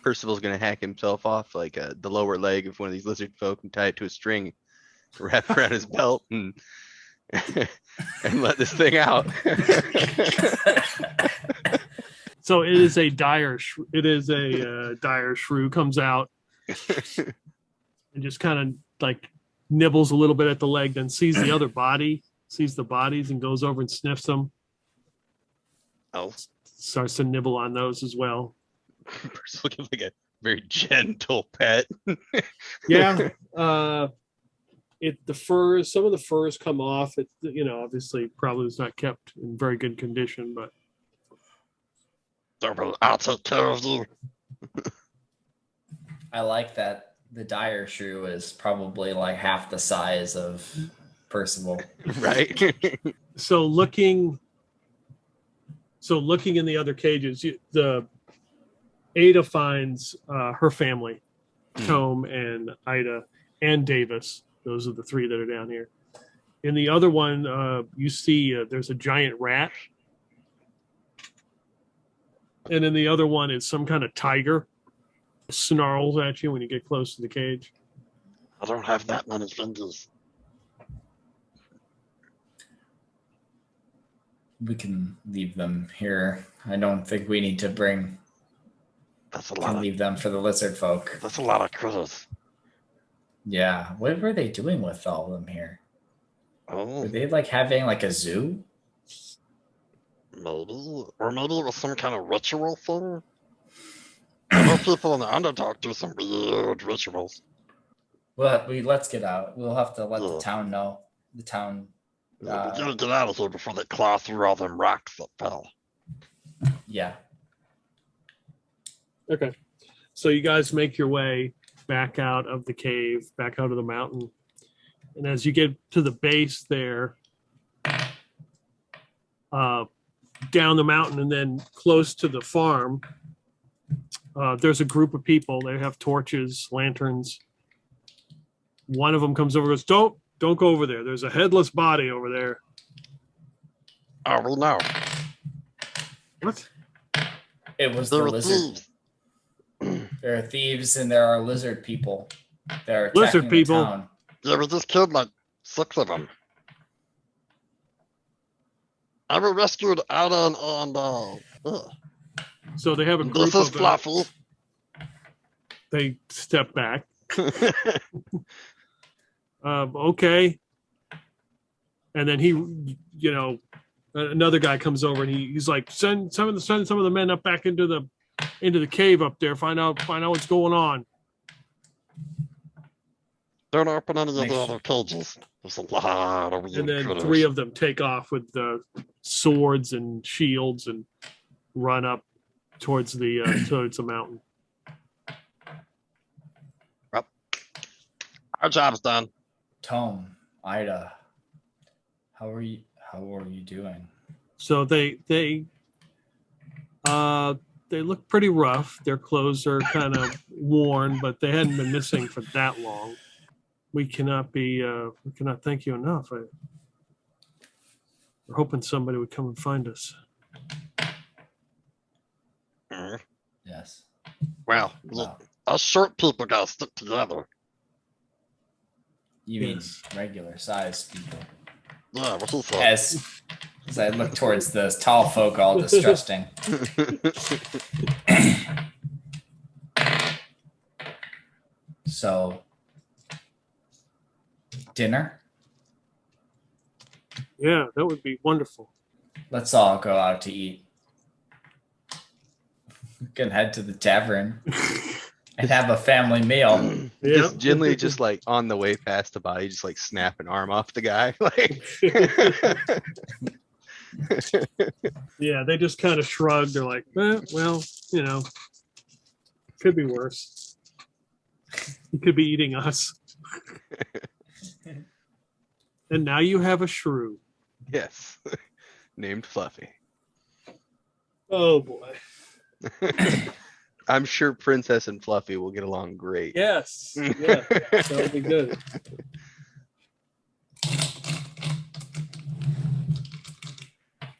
Speaker 2: Percival's gonna hack himself off like the lower leg of one of these lizard folk and tie it to a string, wrap around his belt, and and let this thing out.
Speaker 1: So it is a dire shrew comes out and just kind of like nibbles a little bit at the leg, then sees the bodies and goes over and sniffs them.
Speaker 2: Oh.
Speaker 1: Starts to nibble on those as well.
Speaker 2: Percival gives like a very gentle pet.
Speaker 1: Yeah. Some of the furs come off. It, obviously probably was not kept in very good condition, but
Speaker 4: I'll take care of you.
Speaker 3: I like that the dire shrew is probably like half the size of Percival.
Speaker 2: Right.
Speaker 1: So looking in the other cages, the Ada finds her family, Tome and Ida and Davis. Those are the 3 that are down here. In the other one, you see there's a giant rat. And in the other one is some kind of tiger. Snarls at you when you get close to the cage.
Speaker 4: I don't have that many fingers.
Speaker 3: We can leave them here. I don't think we need to bring.
Speaker 4: That's a
Speaker 3: Can
Speaker 4: lot.
Speaker 3: leave them for the lizard folk.
Speaker 4: That's a lot of critters.
Speaker 3: Yeah. What were they doing with all of them here?
Speaker 4: Oh,
Speaker 3: Were they like having like a zoo?
Speaker 4: maybe, or maybe it was some kind of ritual thing. I know people in the Underdark do some weird rituals.
Speaker 3: Well, let's get out. We'll have to let
Speaker 4: Yeah.
Speaker 3: the town know. The town.
Speaker 4: Yeah, we gotta get out of here before they claw through all them rocks that fell.
Speaker 3: Yeah.
Speaker 1: Okay. So you guys make your way back out of the cave, back out of the mountain. And as you get to the base there, down the mountain and then close to the farm, there's a group of people. They have torches, lanterns. One of them comes over and goes, Don't go over there. There's a headless body over there.
Speaker 4: Oh, we know.
Speaker 1: What?
Speaker 3: It was
Speaker 4: There
Speaker 3: the
Speaker 4: were
Speaker 3: lizard.
Speaker 4: thieves.
Speaker 3: There are thieves and there are lizard people. They're
Speaker 1: Lizard
Speaker 3: attacking
Speaker 1: people?
Speaker 3: the town.
Speaker 4: Yeah, we just killed like 6 of them. And we rescued Adam and
Speaker 1: So they have a
Speaker 4: this
Speaker 1: group
Speaker 4: is
Speaker 1: of
Speaker 4: Fluffy.
Speaker 1: They step back. Okay. And then he, another guy comes over and he's like, send some of the men up back into the cave up there. Find out what's going on.
Speaker 4: Don't open any of
Speaker 3: Nice.
Speaker 4: the other cages. There's a lot of weird
Speaker 1: And then
Speaker 4: critters.
Speaker 1: 3 of them take off with the swords and shields and run up towards the mountain.
Speaker 4: Our job's done.
Speaker 3: Tome, Ida, how are you doing?
Speaker 1: So they look pretty rough. Their clothes are kind of worn, but they hadn't been missing for that long. We cannot thank you enough. We're hoping somebody would come and find us.
Speaker 3: Yes.
Speaker 4: Well, us short people gotta stick together.
Speaker 3: You mean
Speaker 1: Yes.
Speaker 3: regular sized people?
Speaker 4: Yeah, what he said.
Speaker 3: As I look towards the tall folk, all distrusting. So, dinner?
Speaker 1: Yeah, that would be wonderful.
Speaker 3: Let's all go out to eat. We can head to the tavern and have a family meal.
Speaker 2: Just Ginli just like on the way past the body, just like snap an arm off the guy. Like
Speaker 1: Yeah, they just kind of shrugged. They're like, well, could be worse. He could be eating us. And now you have a shrew.
Speaker 2: yes. Named Fluffy.
Speaker 1: Oh boy.
Speaker 2: I'm sure Princess and Fluffy will get along great.
Speaker 1: Yes. Yeah, that would be good.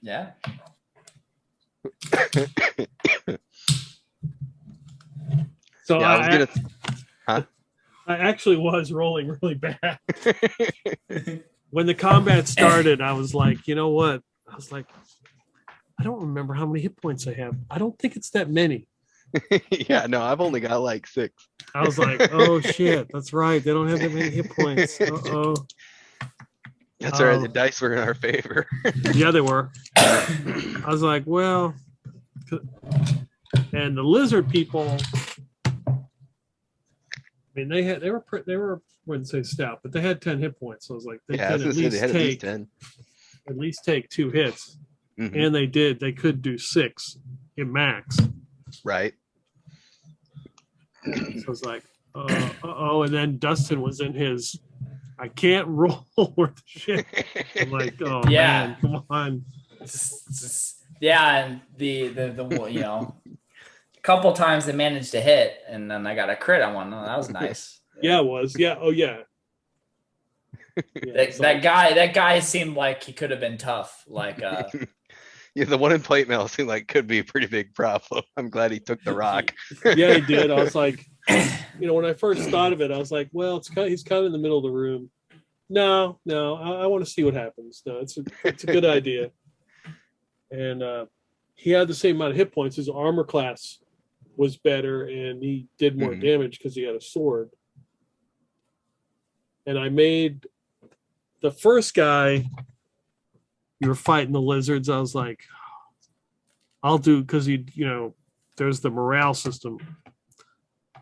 Speaker 3: Yeah.
Speaker 1: So
Speaker 2: Yeah,
Speaker 1: I actually was rolling really bad. When the combat started, I was like, you know what? I was like, I don't remember how many hit points I have. I don't think it's that many.
Speaker 2: yeah, no, I've only got like 6.
Speaker 1: I was like, oh shit, that's right. They don't have that many hit points. Uh-oh.
Speaker 2: That's all right. The dice were in our favor.
Speaker 1: Yeah, they were. I was like, well, and the lizard people, I mean, they were wouldn't say stout, but they had 10 hit points. So I was like, they
Speaker 2: Yeah,
Speaker 1: could
Speaker 2: they had at least 10.
Speaker 1: at least take 2 hits.
Speaker 2: Mhm.
Speaker 1: And they did. They could do 6 in max.
Speaker 2: Right.
Speaker 1: So I was like, uh-oh. And then Dustin was in his, I can't roll worth shit. I'm like, oh
Speaker 3: Yeah.
Speaker 1: man, come on.
Speaker 3: Yeah, and the a couple times they managed to hit, and then I got a crit on one. Oh, that was nice.
Speaker 1: Yeah, it was. Yeah. Oh yeah. Yeah,
Speaker 3: That guy seemed like he could have been tough. Like
Speaker 2: Yeah, the one in plate mail seemed like could be a pretty big problem. I'm glad he took the rock.
Speaker 1: yeah, he did. I was like, when I first thought of it, I was like, well, he's kind of in the middle of the room. No, I want to see what happens. No, it's a good idea. And he had the same amount of hit points. His armor class was better, and he did more damage because he had a sword. And I made the first guy. You were fighting the lizards. I was like, I'll do, because there's the morale system.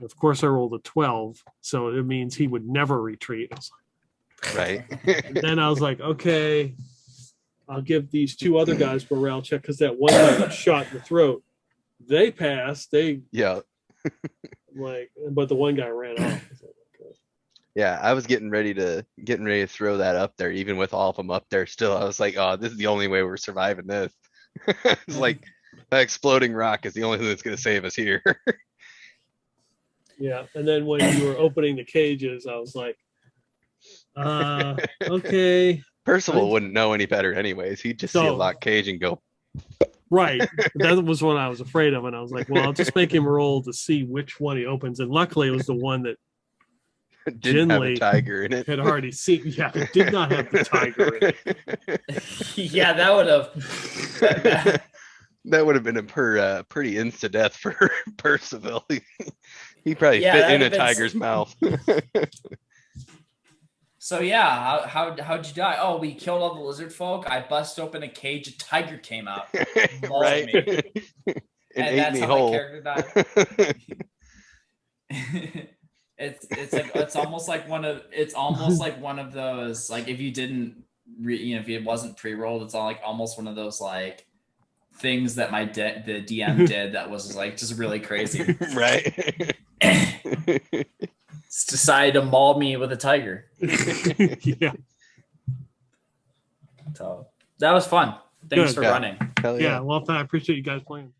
Speaker 1: Of course, I rolled a 12, so it means he would never retreat. I was
Speaker 2: Right.
Speaker 1: like, then I was like, okay, I'll give these 2 other guys morale check because that one guy got shot in the throat. They passed.
Speaker 2: Yeah.
Speaker 1: But the one guy ran off. I was like, okay.
Speaker 2: Yeah, I was getting ready to throw that up there, even with all of them up there still. I was like, oh, this is the only way we're surviving this. It's like that exploding rock is the only thing that's gonna save us here.
Speaker 1: Yeah. And then when you were opening the cages, I was like, okay.
Speaker 2: Percival wouldn't know any better anyways. He'd just see a locked cage and go.
Speaker 1: Right. That was what I was afraid of. And I was like, well, I'll just make him roll to see which one he opens. And luckily it was the one that
Speaker 2: Didn't have a
Speaker 1: Ginli
Speaker 2: tiger in it.
Speaker 1: had already seen. Yeah, it did not have the tiger in it.
Speaker 3: yeah, that would have.
Speaker 2: That would have been a pretty insta death for Percival. He probably
Speaker 3: Yeah,
Speaker 2: fit
Speaker 3: that
Speaker 2: in a
Speaker 3: would've been
Speaker 2: tiger's mouth.
Speaker 3: So yeah, how'd you die? Oh, we killed all the lizard folk. I bust open a cage, a tiger came out, mauled
Speaker 2: Right.
Speaker 3: me,
Speaker 2: And
Speaker 3: and
Speaker 2: ate
Speaker 3: that's
Speaker 2: me
Speaker 3: how
Speaker 2: whole.
Speaker 3: my character died. It's almost like one of those, like, if you didn't if it wasn't pre-rolled, it's all like almost one of those like things that the DM did that was like just really crazy.
Speaker 2: Right.
Speaker 3: Just decided to maul me with a tiger.
Speaker 1: Yeah.
Speaker 3: So that was fun. Thanks
Speaker 1: Good.
Speaker 3: for
Speaker 2: Yeah.
Speaker 3: running.
Speaker 2: Hell
Speaker 1: Yeah.
Speaker 2: yeah.
Speaker 1: Well, I appreciate you guys playing.